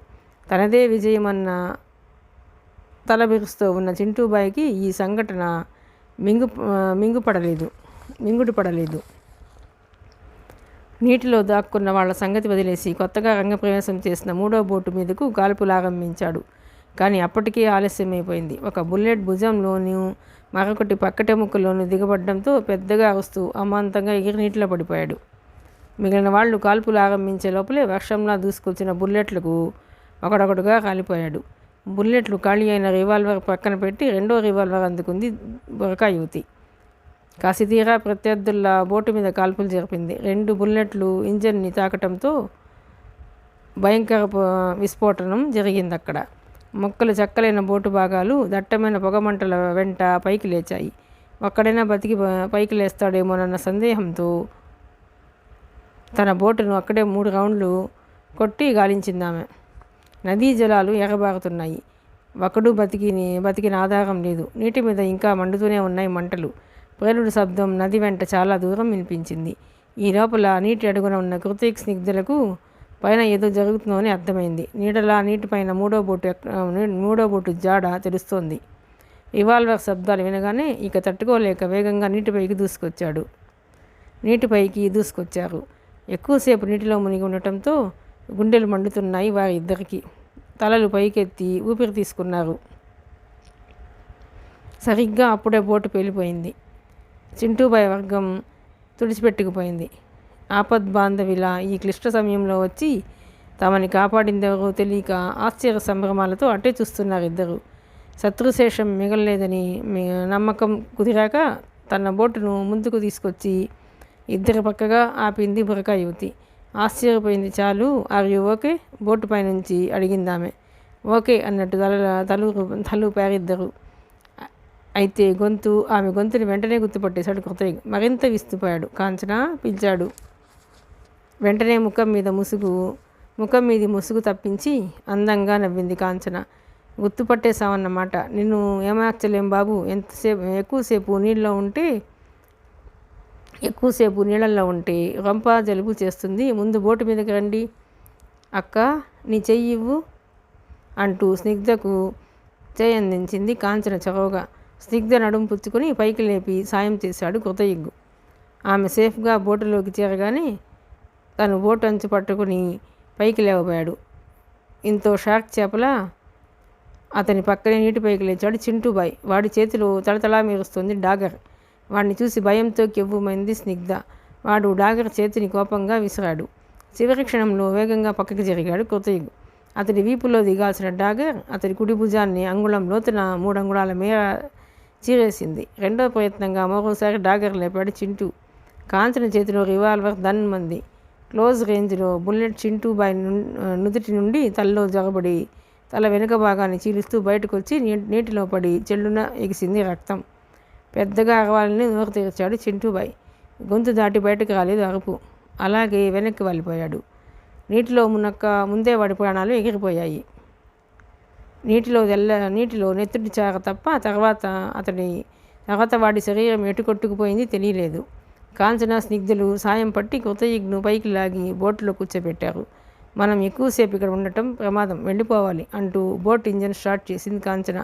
తనదే విజయమన్న తల బిరుస్తూ ఉన్న చింటూబాయికి ఈ సంఘటన మింగుడు పడలేదు. నీటిలో దాక్కున్న వాళ్ళ సంగతి వదిలేసి కొత్తగా రంగప్రవేశం చేసిన మూడో బోటు మీదకు కాల్పులు ఆరంభించాడు. కానీ అప్పటికే ఆలస్యమైపోయింది. ఒక బుల్లెట్ భుజంలోనూ మరొకటి పక్కటెముకలోనూ దిగబడ్డంతో పెద్దగా అరుస్తూ అమాంతంగా ఎగిరి నీటిలో పడిపోయాడు. మిగిలిన వాళ్ళు కాల్పులు ఆరంభించే లోపలే వర్షంలా దూసుకొచ్చిన బుల్లెట్లకు ఒకడొకడుగా కాలిపోయాడు. బుల్లెట్లు ఖాళీ అయిన రివాల్వర్ పక్కన పెట్టి రెండో రివాల్వర్ అందుకుంది బురకా యువతి. కాసితీరా ప్రత్యర్థుల బోటు మీద కాల్పులు జరిపింది. 2 బుల్లెట్లు ఇంజన్ని తాకటంతో భయంకర విస్ఫోటనం జరిగింది అక్కడ. మొక్కలు చెక్కలైన బోటు భాగాలు దట్టమైన పొగమంటల వెంట పైకి లేచాయి. ఒక్కడైనా బతికి పైకి లేస్తాడేమోనన్న సందేహంతో తన బోటును అక్కడే 3 రౌండ్లు కొట్టి గాలించిందామె. నదీ జలాలు ఎగబారుతున్నాయి. ఒకడు బతికిన ఆధారం లేదు. నీటి మీద ఇంకా మండుతూనే ఉన్నాయి మంటలు. ప్రేలుడు శబ్దం నది వెంట చాలా దూరం వినిపించింది. ఈ లోపల నీటి అడుగున ఉన్న కృతిక్ స్నిగ్ధులకు పైన ఏదో జరుగుతుందని అర్థమైంది. నీడలా నీటిపైన మూడో బోటు జాడ తెలుస్తోంది. రివాల్వర్ శబ్దాలు వినగానే ఇక తట్టుకోలేక వేగంగా నీటిపైకి దూసుకొచ్చారు. ఎక్కువసేపు నీటిలో మునిగి ఉండటంతో గుండెలు మండుతున్నాయి వారి ఇద్దరికి. తలలు పైకెత్తి ఊపిరి తీసుకున్నారు. సరిగ్గా అప్పుడే బోటు పేలిపోయింది. చింటూబాయి వర్గం తుడిచిపెట్టుకుపోయింది. ఆపద్బాంధవిలా ఈ క్లిష్ట సమయంలో వచ్చి తమని కాపాడిందెవరో తెలియక ఆశ్చర్య సంభ్రమాలతో అట్టే చూస్తున్నారు ఇద్దరు. శత్రుశేషం మిగలలేదని నమ్మకం కుదిరాక తన బోటును ముందుకు తీసుకొచ్చి ఇద్దరి పక్కగా ఆపింది బురకా యువతి. ఆశ్చర్యపోయింది చాలు. Are you okay? బోటు పైనుంచి అడిగిందామె. ఓకే అన్నట్టు తలూపారిద్దరు. అయితే ఆమె గొంతుని వెంటనే గుర్తుపట్టేశాడు కృతయ్య. మరింత విస్తుపోయాడు. కాంచన పిలిచాడు. వెంటనే ముఖం మీది ముసుగు తప్పించి అందంగా నవ్వింది కాంచన. గుర్తుపట్టేశామన్నమాట. నిన్ను ఏమార్చలేం బాబు. ఎక్కువసేపు నీళ్ళల్లో ఉంటే రొంప జలుబు చేస్తుంది. ముందు బోటు మీదకి రండి. అక్క నీ చెయ్యి ఇవ్వు అంటూ స్నిగ్ధకు చేయందించింది కాంచన చొరవగా. స్నిగ్ధ నడుము పుచ్చుకొని పైకి లేపి సాయం చేశాడు కృతయ్యకు. ఆమె సేఫ్గా బోటులోకి చేరగానే తను బోటు అంచు పట్టుకుని పైకి లేవబోయాడు. ఇంతో షార్క్ చేపలా అతని పక్కనే నీటిపైకి లేచాడు చింటూబాయ్. వాడి చేతిలో తళతళా మెరుస్తుంది డాగర్. వాడిని చూసి భయంతో కెవ్వుమైంది స్నిగ్ధ. వాడు డాగర్ చేతిని కోపంగా విసిరాడు. చివరి క్షణంలో వేగంగా పక్కకి జరిగాడు కృతయ్య. అతడి వీపులో దిగాల్సిన డాగర్ అతడి కుడి భుజాన్ని అంగుళం లోతున 3 అంగుళాల మేర చీరేసింది. రెండో ప్రయత్నంగా మరోసారి డాగర్ లేపాడు చింటూ. కాంచన చేతిలో రివాల్వర్ దన్మంది. క్లోజ్ రేంజ్లో బుల్లెట్ చింటూబాయ్ నుదుటి నుండి తలలో జగబడి తల వెనుక భాగాన్ని చీలుస్తూ బయటకు వచ్చి నీటిలో పడి చెల్లున ఎగిసింది రక్తం. పెద్దగా అరవాలని నోరు తెరిచాడు చింటూబాయ్. గొంతు దాటి బయటకు రాలేదు అరుపు. అలాగే వెనక్కి వెళ్ళిపోయాడు. నీటిలో ముందే వాడి ప్రాణాలు ఎగిరిపోయాయి. నీటిలో నెత్తుటి చార తప్ప తర్వాత వాడి శరీరం ఎటు కొట్టుకుపోయింది తెలియలేదు. కాంచన స్నిగ్ధులు సాయం పట్టి కృతయ్యను పైకి లాగి బోటులో కూర్చోబెట్టారు. మనం ఎక్కువసేపు ఇక్కడ ఉండటం ప్రమాదం, వెళ్ళిపోవాలి అంటూ బోట్ ఇంజన్ స్టార్ట్ చేసింది కాంచన.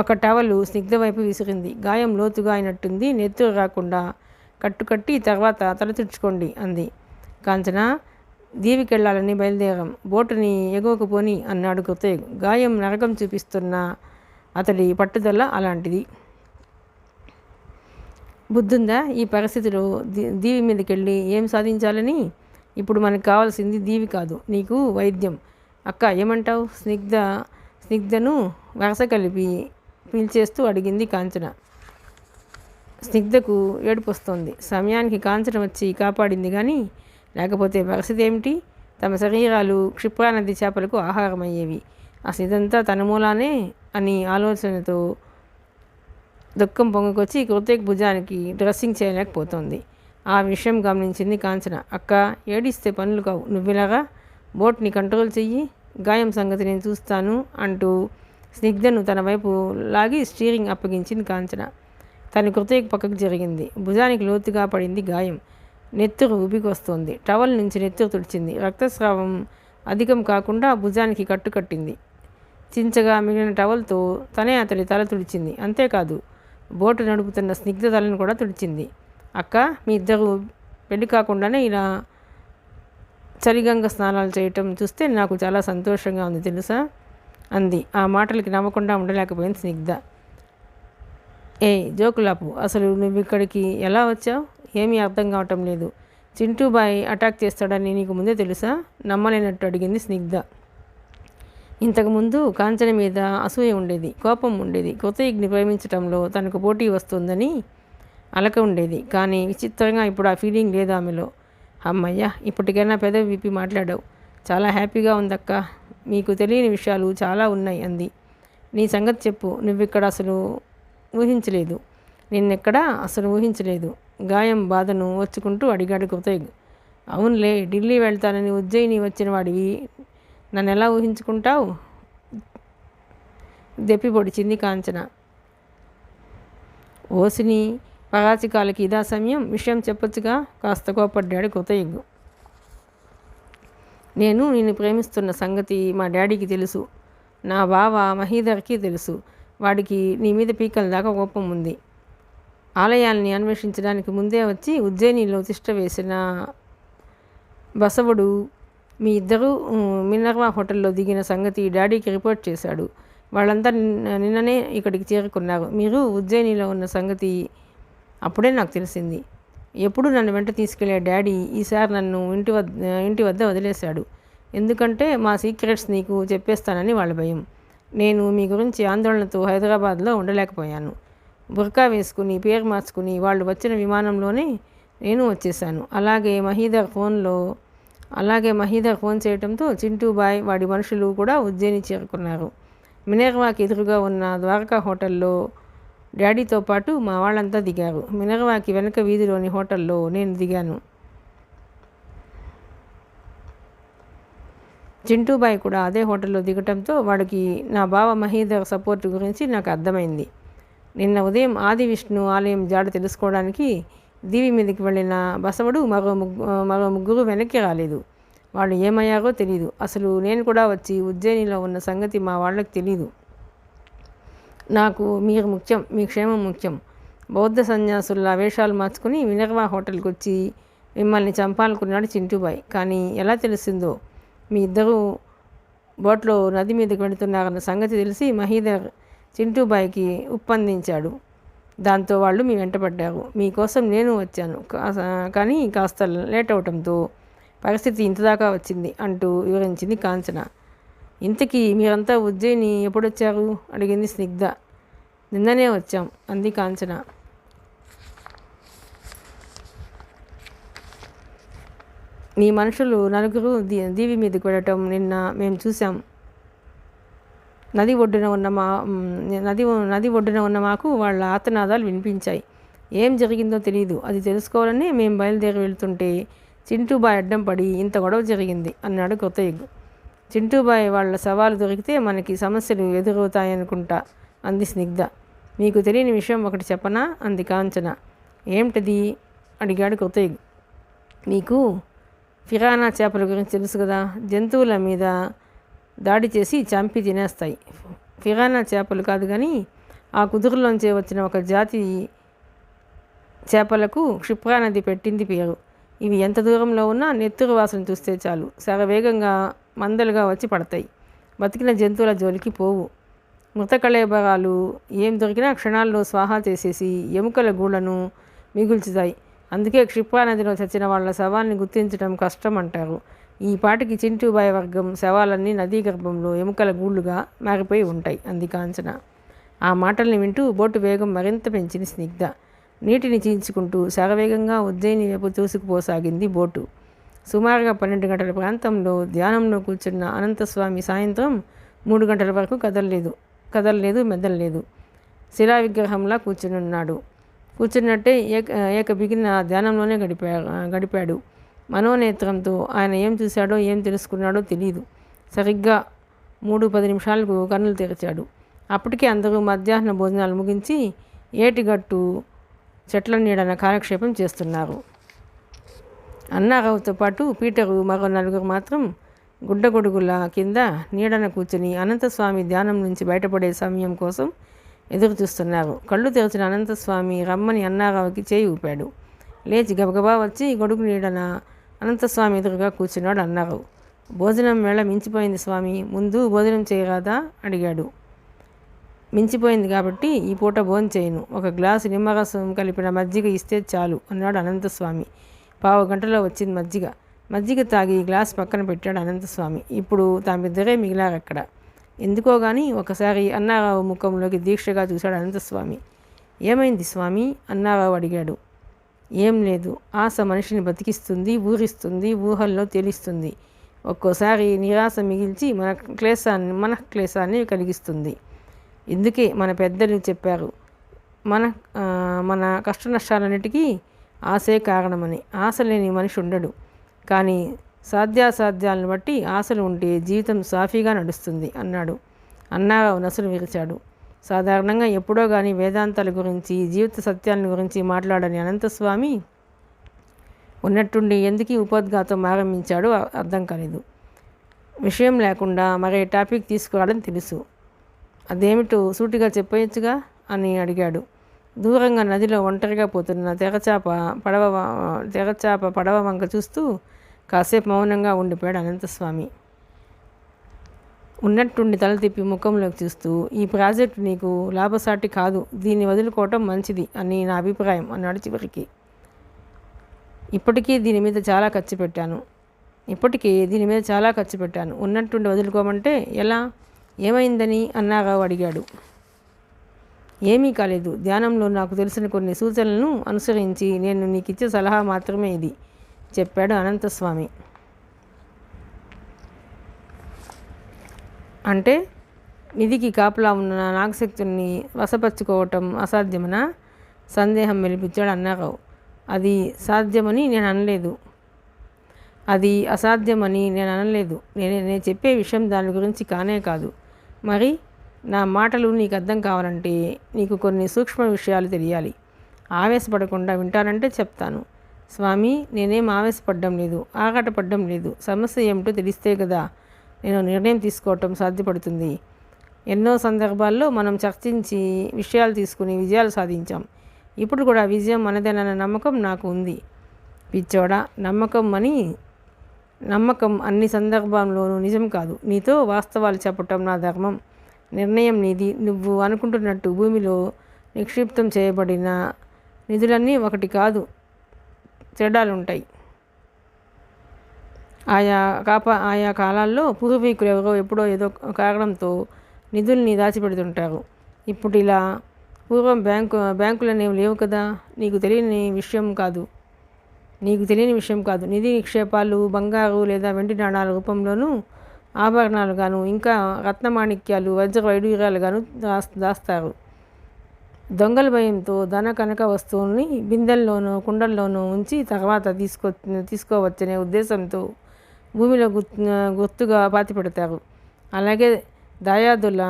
ఒక టవలు స్నిగ్ధ వైపు విసిరింది. గాయం లోతుగా అయినట్టుంది, నెత్తురు రాకుండా కట్టుకట్టి తర్వాత తల తుడుచుకోండి అంది. కాంచన దీవికెళ్లాలని బయలుదేరాం, బోటుని ఎగువకు పోని అన్నాడు కృతయ్య. గాయం నరకం చూపిస్తున్న అతడి పట్టుదల అలాంటిది. బుద్ధుందా ఈ పరిస్థితిలో దీవి మీదకెళ్ళి ఏం సాధించాలని? ఇప్పుడు మనకు కావాల్సింది దీవి కాదు, నీకు వైద్యం. అక్క ఏమంటావు? స్నిగ్ధను వరస కలిపి పీల్చేస్తూ అడిగింది కాంచన. స్నిగ్ధకు ఏడుపు వస్తోంది. సమయానికి కాంచన వచ్చి కాపాడింది కానీ లేకపోతే పరిస్థితి ఏమిటి? తమ శరీరాలు క్షిప్రానది చేపలకు ఆహారమయ్యేవి. అసలు ఇదంతా తన మూలానే అని ఆలోచనతో దుఃఖం పొంగుకొచ్చి కృతిక్ భుజానికి డ్రెస్సింగ్ చేయలేకపోతుంది. ఆ విషయం గమనించింది కాంచన. అక్క, ఏడిస్తే పనులు కావు, నువ్విలాగా బోట్ని కంట్రోల్ చెయ్యి, గాయం సంగతి నేను చూస్తాను అంటూ స్నిగ్ధను తన వైపు లాగి స్టీరింగ్ అప్పగించింది కాంచన. తన కృతిక్ పక్కకు జరిగింది. భుజానికి లోతుగా పడింది గాయం. నెత్తురు ఉబికొస్తోంది. టవల్ నుంచి నెత్తురు తుడిచింది. రక్తస్రావం అధికం కాకుండా భుజానికి కట్టుకట్టింది. చించగా మిగిలిన టవల్తో తనే అతడి తల తుడిచింది. అంతేకాదు, బోటు నడుపుతున్న స్నిగ్ధ తలను కూడా తుడిచింది. అక్క, మీ ఇద్దరు పెళ్లి కాకుండానే ఇలా చలిగంగ స్నానాలు చేయటం చూస్తే నాకు చాలా సంతోషంగా ఉంది తెలుసా అంది. ఆ మాటలకి నమ్మకుండా ఉండలేకపోయింది స్నిగ్ధ. జోకులాపు, అసలు నువ్వు ఇక్కడికి ఎలా వచ్చావు? ఏమీ అర్థం కావటం లేదు. చింటూబాయ్ అటాక్ చేస్తాడని నీకు ముందే తెలుసా? నమ్మలేనట్టు అడిగింది స్నిగ్ధ. ఇంతకుముందు కాంచన మీద అసూయ ఉండేది, కోపం ఉండేది. కృతయుగ్ని ప్రేమించటంలో తనకు పోటీ వస్తుందని అలక ఉండేది. కానీ విచిత్రంగా ఇప్పుడు ఆ ఫీలింగ్ లేదు ఆమెలో. అమ్మయ్య, ఇప్పటికైనా పెదవి విప్పి మాట్లాడావు. చాలా హ్యాపీగా ఉందక్క. మీకు తెలియని విషయాలు చాలా ఉన్నాయి అంది. నీ సంగతి చెప్పు. నువ్విక్కడ అసలు ఊహించలేదు. నిన్నెక్కడా అసలు ఊహించలేదు. గాయం బాధను వచ్చుకుంటూ అడిగాడు కృతయుగ్. అవునులే, ఢిల్లీ వెళ్తానని ఉజ్జయిని వచ్చిన వాడివి నన్ను ఎలా ఊహించుకుంటావు? దెప్పి పొడిచింది కాంచన. ఓసిని పగాచికాలకి ఇదా సమయం? విషయం చెప్పొచ్చుగా కాస్త కోపడ్డాడు కృతయుగ్. నేను నిన్ను ప్రేమిస్తున్న సంగతి మా డాడీకి తెలుసు. నా బావ మహీధర్కి తెలుసు. వాడికి నీ మీద పీకల దాకా కోపం ఉంది. ఆలయాల్ని అన్వేషించడానికి ముందే వచ్చి ఉజ్జయినిలో తిష్ట వేసిన బసవుడు మీ ఇద్దరూ మినర్వా హోటల్లో దిగిన సంగతి డాడీకి రిపోర్ట్ చేశాడు. వాళ్ళంతా నిన్ననే ఇక్కడికి చేరుకున్నారు. మీరు ఉజ్జయినిలో ఉన్న సంగతి అప్పుడే నాకు తెలిసింది. ఎప్పుడు నన్ను వెంట తీసుకెళ్లే డాడీ ఈసారి నన్ను ఇంటి వద్ద వదిలేశాడు. ఎందుకంటే మా సీక్రెట్స్ నీకు చెప్పేస్తానని వాళ్ళ భయం. నేను మీ గురించి ఆందోళనతో హైదరాబాద్లో ఉండలేకపోయాను. బుర్కా వేసుకుని పేరు మార్చుకుని వాళ్ళు వచ్చిన విమానంలోనే నేను వచ్చేసాను. అలాగే మహీధర్ ఫోన్ చేయడంతో చింటూబాయ్ వాడి మనుషులు కూడా ఉజ్జయిని చేరుకున్నారు. మినర్వాకి ఎదురుగా ఉన్న ద్వారకా హోటల్లో డాడీతో పాటు మా వాళ్ళంతా దిగారు. మినర్వాకి వెనక వీధిలోని హోటల్లో నేను దిగాను. చింటూబాయ్ కూడా అదే హోటల్లో దిగటంతో వాడికి నా బావ మహీధర్ సపోర్ట్ గురించి నాకు అర్థమైంది. నిన్న ఉదయం ఆది విష్ణు ఆలయం జాడ తెలుసుకోవడానికి దీవి మీదకి వెళ్ళిన బసవుడు మరో ముగ్గురు వెనక్కి రాలేదు. వాళ్ళు ఏమయ్యారో తెలీదు. అసలు నేను కూడా వచ్చి ఉజ్జయినిలో ఉన్న సంగతి మా వాళ్ళకి తెలీదు. నాకు మీరు ముఖ్యం, మీ క్షేమం ముఖ్యం. బౌద్ధ సన్యాసుల్లా వేషాలు మార్చుకుని మినర్వా హోటల్కి వచ్చి మిమ్మల్ని చంపాలనుకున్నాడు చింటూబాయ్. కానీ ఎలా తెలిసిందో మీ ఇద్దరూ బోట్లో నది మీదకి వెళుతున్నారన్న సంగతి తెలిసి మహీధర్ చింటూబాయ్కి ఉప్పందించాడు. దాంతో వాళ్ళు మీ వెంటపడ్డారు. మీకోసం నేను వచ్చాను, కానీ కాస్త లేట్ అవటంతో పరిస్థితి ఇంతదాకా వచ్చింది అంటూ వివరించింది కాంచన. ఇంతకీ మీరంతా ఉజ్జయిని ఎప్పుడొచ్చారు అడిగింది స్నిగ్ధ. నిన్ననే వచ్చాం అంది కాంచన. నీ మనుషులు నలుగురు దీవి మీదకి వెళ్ళటం నిన్న మేము చూసాం. నది ఒడ్డున ఉన్న మాకు వాళ్ళ ఆర్తనాదాలు వినిపించాయి. ఏం జరిగిందో తెలియదు. అది తెలుసుకోవాలని మేము బయలుదేరి వెళ్తుంటే చింటూబాయ్ అడ్డం పడి ఇంత గొడవ జరిగింది అన్నాడు కృతయుగ్. చింటూబాయ్ వాళ్ళ సవాలు దొరికితే మనకి సమస్యలు ఎదురవుతాయనుకుంటా అంది స్నిగ్ధ. మీకు తెలియని విషయం ఒకటి చెప్పనా అంది కాంచన. ఏమిటది అడిగాడు కృతయుగ్. మీకు ఫిరానా చేపల గురించి తెలుసు కదా. జంతువుల మీద దాడి చేసి చంపి తినేస్తాయి. ఫిరానా చేపలు కాదు కానీ ఆ కుదురులోంచే వచ్చిన ఒక జాతి చేపలకు క్షిప్రానది పెట్టింది పేరు. ఇవి ఎంత దూరంలో ఉన్నా నెత్తురు వాసన చూస్తే చాలు శరవేగంగా మందలుగా వచ్చి పడతాయి. బతికిన జంతువుల జోలికి పోవు. మృత కళేబరాలు ఏం దొరికినా క్షణాల్లో స్వాహా చేసేసి ఎముకల గూళ్ళను మిగుల్చుతాయి. అందుకే క్షిప్రానదిలో చచ్చిన వాళ్ళ శవాన్ని గుర్తించడం కష్టం అంటారు. ఈ పాటికి చింటూబాయి వర్గం శవాలన్నీ నదీ గర్భంలో ఎముకల గూళ్ళుగా మారిపోయి ఉంటాయి అంది కాంచన. ఆ మాటల్ని వింటూ బోటు వేగం మరింత పెంచింది స్నిగ్ధ. నీటిని చీల్చుకుంటూ శరవేగంగా ఉజ్జయిని వైపు దూసుకుపోసాగింది బోటు. సుమారుగా 12 గంటల ప్రాంతంలో ధ్యానంలో కూర్చున్న అనంతస్వామి సాయంత్రం 3 గంటల వరకు కదలలేదు మెదలలేదు. శిలా విగ్రహంలా కూర్చున్నట్టే ఏక బిగిన ధ్యానంలోనే గడిపాడు. మనోనేత్రంతో ఆయన ఏం చూశాడో ఏం తెలుసుకున్నాడో తెలియదు. సరిగ్గా 3:10 కన్నులు తెరిచాడు. అప్పటికే అందరూ మధ్యాహ్న భోజనాలు ముగించి ఏటిగట్టు చెట్ల నీడన కాలక్షేపం చేస్తున్నారు. అన్నారావుతో పాటు పీటరు మరో 4 మాత్రం గుడ్డగొడుగుల కింద నీడన కూర్చుని అనంతస్వామి ధ్యానం నుంచి బయటపడే సమయం కోసం ఎదురు చూస్తున్నారు. కళ్ళు తెరిచిన అనంతస్వామి రమ్మని అన్నారావుకి చేయి ఊపాడు. లేచి గబగబా వచ్చి గొడుగు నీడన అనంతస్వామి ఎదురుగా కూర్చున్నాడు అన్నారావు. భోజనం వేళ మించిపోయింది స్వామి, ముందు భోజనం చేయరాదా అడిగాడు. మించిపోయింది కాబట్టి ఈ పూట భోజనం చేయను, ఒక గ్లాసు నిమ్మరసం కలిపిన మజ్జిగ ఇస్తే చాలు అన్నాడు అనంతస్వామి. 15 గంటలో వచ్చింది మజ్జిగ తాగి గ్లాస్ పక్కన పెట్టాడు అనంతస్వామి. ఇప్పుడు తామిద్దరే మిగిలారక్కడ. ఎందుకో గాని ఒకసారి అన్నారావు ముఖంలోకి దీక్షగా చూశాడు అనంతస్వామి. ఏమైంది స్వామి అన్నారావు అడిగాడు. ఏం లేదు, ఆశ మనిషిని బతికిస్తుంది, ఊరిస్తుంది, ఊహల్లో తేలిస్తుంది. ఒక్కోసారి నిరాశ మిగిల్చి మన క్లేశాన్ని కలిగిస్తుంది. ఇందుకే మన పెద్దలు చెప్పారు, మన కష్ట నష్టాలన్నిటికీ ఆశే కారణమని. ఆశ లేని మనిషి ఉండడు. కానీ సాధ్యాసాధ్యాలను బట్టి ఆశలు ఉంటే జీవితం సాఫీగా నడుస్తుంది అన్నాడు. అన్నారావు నసులు విరిచాడు. సాధారణంగా ఎప్పుడో కానీ వేదాంతాల గురించి, జీవిత సత్యాల గురించి మాట్లాడని అనంతస్వామి ఉన్నట్టుండి ఎందుకు ఉపోద్ఘాతం ఆరంభించాడో అర్థం కాలేదు. విషయం లేకుండా మరే టాపిక్ తీసుకురావడం తెలుసు. అదేమిటో సూటిగా చెప్పేయచ్చుగా అని అడిగాడు. దూరంగా నదిలో ఒంటరిగా పోతున్న తెరచాప పడవ వంక చూస్తూ కాసేపు మౌనంగా ఉండిపోయాడు అనంతస్వామి. ఉన్నట్టుండి తల తిప్పి ముఖంలోకి చూస్తూ, ఈ ప్రాజెక్టు నీకు లాభసాటి కాదు, దీన్ని వదులుకోవటం మంచిది అని నా అభిప్రాయం అన్నాడు చివరికి. ఇప్పటికీ దీని మీద చాలా ఖర్చు పెట్టాను. ఉన్నట్టుండి వదులుకోమంటే ఎలా? ఏమైందని అన్నారావు అడిగాడు. ఏమీ కాలేదు, ధ్యానంలో నాకు తెలిసిన కొన్ని సూచనలను అనుసరించి నేను నీకు ఇచ్చే సలహా మాత్రమే ఇది చెప్పాడు అనంతస్వామి. అంటే నిధికి కాపలా ఉన్న నాగశక్తుల్ని వశపరుచుకోవటం అసాధ్యమనా? సందేహం మెలిపించాడు అన్నారావు. అది అసాధ్యమని నేను అనలేదు. నేను చెప్పే విషయం దాని గురించి కానే కాదు. మరి నా మాటలు నీకు అర్థం కావాలంటే నీకు కొన్ని సూక్ష్మ విషయాలు తెలియాలి. ఆవేశపడకుండా వింటానంటే చెప్తాను. స్వామి, నేనేం ఆవేశపడ్డం లేదు, ఆరాటపడ్డం లేదు. సమస్య ఏమిటో తెలిస్తే కదా నేను నిర్ణయం తీసుకోవటం సాధ్యపడుతుంది. ఎన్నో సందర్భాల్లో మనం చర్చించి విషయాలు తీసుకుని విజయాలు సాధించాం. ఇప్పుడు కూడా విజయం మనదేనన్న నమ్మకం నాకు ఉంది. పిచ్చోడా, నమ్మకం అన్ని సందర్భాల్లోనూ నిజం కాదు. నీతో వాస్తవాలు చెప్పటం నా ధర్మం. నిర్ణయం నీది. నువ్వు అనుకుంటున్నట్టు భూమిలో నిక్షిప్తం చేయబడిన నిధులన్నీ ఒకటి కాదు, తేడాలుంటాయి. ఆయా కాలాల్లో పూర్వీకులు ఎవరో ఎప్పుడో ఏదో కారణంతో నిధుల్ని దాచిపెడుతుంటారు. ఇప్పుడు ఇలా పూర్వం బ్యాంకులనేవి లేవు కదా. నీకు తెలియని విషయం కాదు. నిధి నిక్షేపాలు బంగారు లేదా వెండి నాణాల రూపంలోనూ, ఆభరణాలు గాను, ఇంకా రత్నమాణిక్యాలు, వజ్ర వైడూర్యాలు గాను దాస్తారు. దొంగల భయంతో ధన కనక వస్తువుల్ని బిందెల్లోనూ కుండల్లోనూ ఉంచి తర్వాత తీసుకోవచ్చనే ఉద్దేశంతో భూమిలో గుర్తుగా పాతిపెడతారు. అలాగే దాయాదుల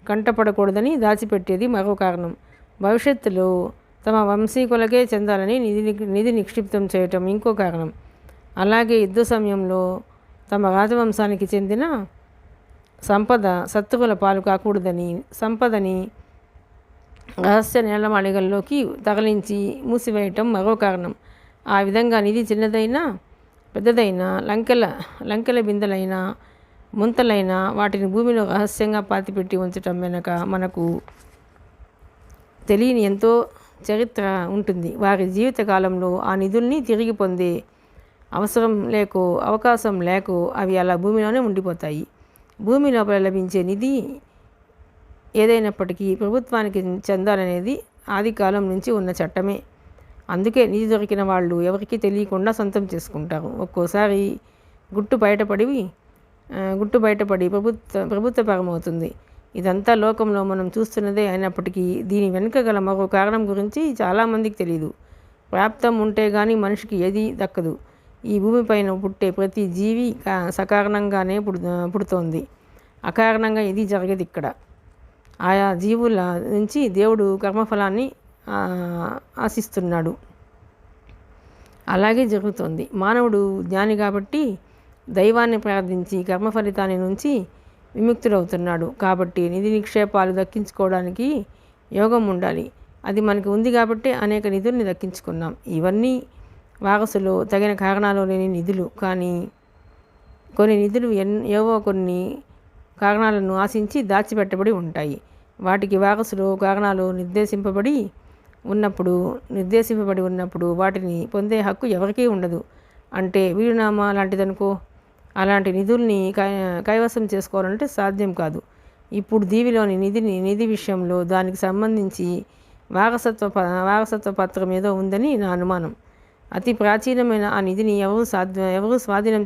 కంటపడకూడదని దాచిపెట్టేది మరో కారణం. భవిష్యత్తులో తమ వంశీకులకే చెందాలని నిధి నిక్షిప్తం చేయటం ఇంకో కారణం. అలాగే యుద్ధ సమయంలో తమ రాజవంశానికి చెందిన సంపద శత్రువుల పాలు కాకూడదని సంపదని రహస్య నేలమాళిగల్లోకి తరలించి మూసివేయటం మరో కారణం. ఆ విధంగా నిధి చిన్నదైనా పెద్దదైనా, లంకెల బిందెలైనా ముంతలైనా వాటిని భూమిలో రహస్యంగా పాతిపెట్టి ఉంచటం వెనక మనకు తెలియని ఎంతో చరిత్ర ఉంటుంది. వారి జీవితకాలంలో ఆ నిధుల్ని తిరిగి పొందే అవసరం లేకో అవకాశం లేకో అవి అలా భూమిలోనే ఉండిపోతాయి. భూమి లోపల లభించే నిధి ఏదైనప్పటికీ ప్రభుత్వానికి చెందాలనేది ఆది కాలం నుంచి ఉన్న చట్టమే. అందుకే నిధి దొరికిన వాళ్ళు ఎవరికీ తెలియకుండా సొంతం చేసుకుంటారు. ఒక్కోసారి గుట్టు బయటపడి ప్రభుత్వపరమవుతుంది. ఇదంతా లోకంలో మనం చూస్తున్నదే అయినప్పటికీ దీని వెనుక గల మరో కారణం గురించి చాలామందికి తెలియదు. ప్రాప్తం ఉంటే కానీ మనిషికి ఏది దక్కదు. ఈ భూమిపైన పుట్టే ప్రతి జీవి సకారణంగానే పుడుతోంది. అకారణంగా ఇది జరగదు. ఇక్కడ ఆయా జీవుల నుంచి దేవుడు కర్మఫలాన్ని ఆశిస్తున్నాడు. అలాగే జరుగుతోంది. మానవుడు జ్ఞాని కాబట్టి దైవాన్ని ప్రార్థించి కర్మ ఫలితాన్ని నుంచి విముక్తుడవుతున్నాడు. కాబట్టి నిధి నిక్షేపాలు దక్కించుకోవడానికి యోగం ఉండాలి. అది మనకి ఉంది కాబట్టి అనేక నిధుల్ని దక్కించుకున్నాం. ఇవన్నీ వారసులో తగిన కారణాలు లేని నిధులు. కానీ కొన్ని నిధులు ఏవో కొన్ని కారణాలను ఆశించి దాచిపెట్టబడి ఉంటాయి. వాటికి వారసులో కారణాలు నిర్దేశింపబడి ఉన్నప్పుడు వాటిని పొందే హక్కు ఎవరికీ ఉండదు. అంటే వీలునామా లాంటిదనుకో. అలాంటి నిధుల్ని కైవసం చేసుకోవాలంటే సాధ్యం కాదు. ఇప్పుడు దీవిలోని నిధి విషయంలో దానికి సంబంధించి వారసత్వ పత్రం ఏదో ఉందని నా అనుమానం. అతి ప్రాచీనమైన ఆ నిధిని ఎవరు స్వాధీనం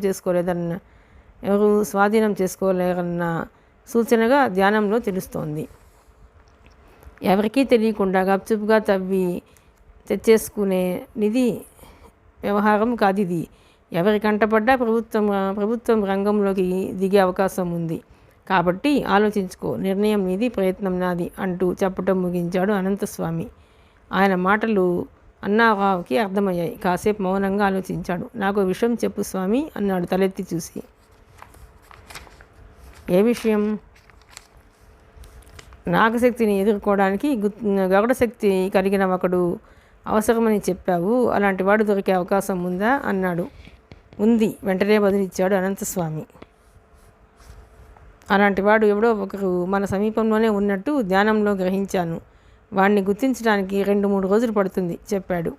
చేసుకోలేరన్న సూచనగా ధ్యానంలో తెలుస్తోంది. ఎవరికీ తెలియకుండా గప్చుప్గా తవ్వి తెచ్చేసుకునే నిధి వ్యవహారం కాదిది. ఎవరి కంటపడ్డా ప్రభుత్వం రంగంలోకి దిగే అవకాశం ఉంది. కాబట్టి ఆలోచించుకో. నిర్ణయం నీది, ప్రయత్నం నాది అంటూ చెప్పటం ముగించాడు అనంతస్వామి. ఆయన మాటలు అన్నారావుకి అర్థమయ్యాయి. కాసేపు మౌనంగా ఆలోచించాడు. నాకు విషయం చెప్పు స్వామి అన్నాడు తలెత్తి చూసి. ఏ విషయం? నాగశక్తిని ఎదుర్కోవడానికి గరుడ శక్తి కలిగిన ఒకడు అవసరమని చెప్పావు. అలాంటి వాడు దొరికే అవకాశం ఉందా అన్నాడు. ఉంది, వెంటనే బదులిచ్చాడు అనంతస్వామి. అలాంటి వాడు ఎవడో ఒకరు మన సమీపంలోనే ఉన్నట్టు ధ్యానంలో గ్రహించాను. వాణ్ణి గుర్తించడానికి 2-3 రోజులు పడుతుంది చెప్పాడు.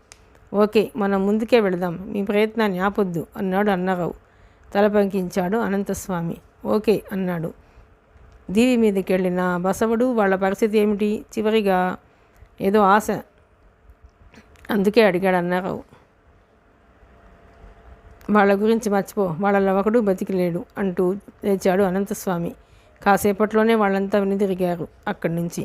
ఓకే, మనం ముందుకే వెళదాం. మీ ప్రయత్నాన్ని ఆపొద్దు అన్నాడు అన్నారావు. తల పంకించాడు అనంతస్వామి. ఓకే అన్నాడు. దీవి మీదకి వెళ్ళిన బసవడు వాళ్ళ పరిస్థితి ఏమిటి? చివరిగా ఏదో ఆశ, అందుకే అడిగాడు అన్నారావు. వాళ్ళ గురించి మర్చిపో, వాళ్ళలో ఒకడు బతికిలేడు అంటూ లేచాడు అనంతస్వామి. కాసేపట్లోనే వాళ్ళంతా వెనుదిరిగారు అక్కడి నుంచి.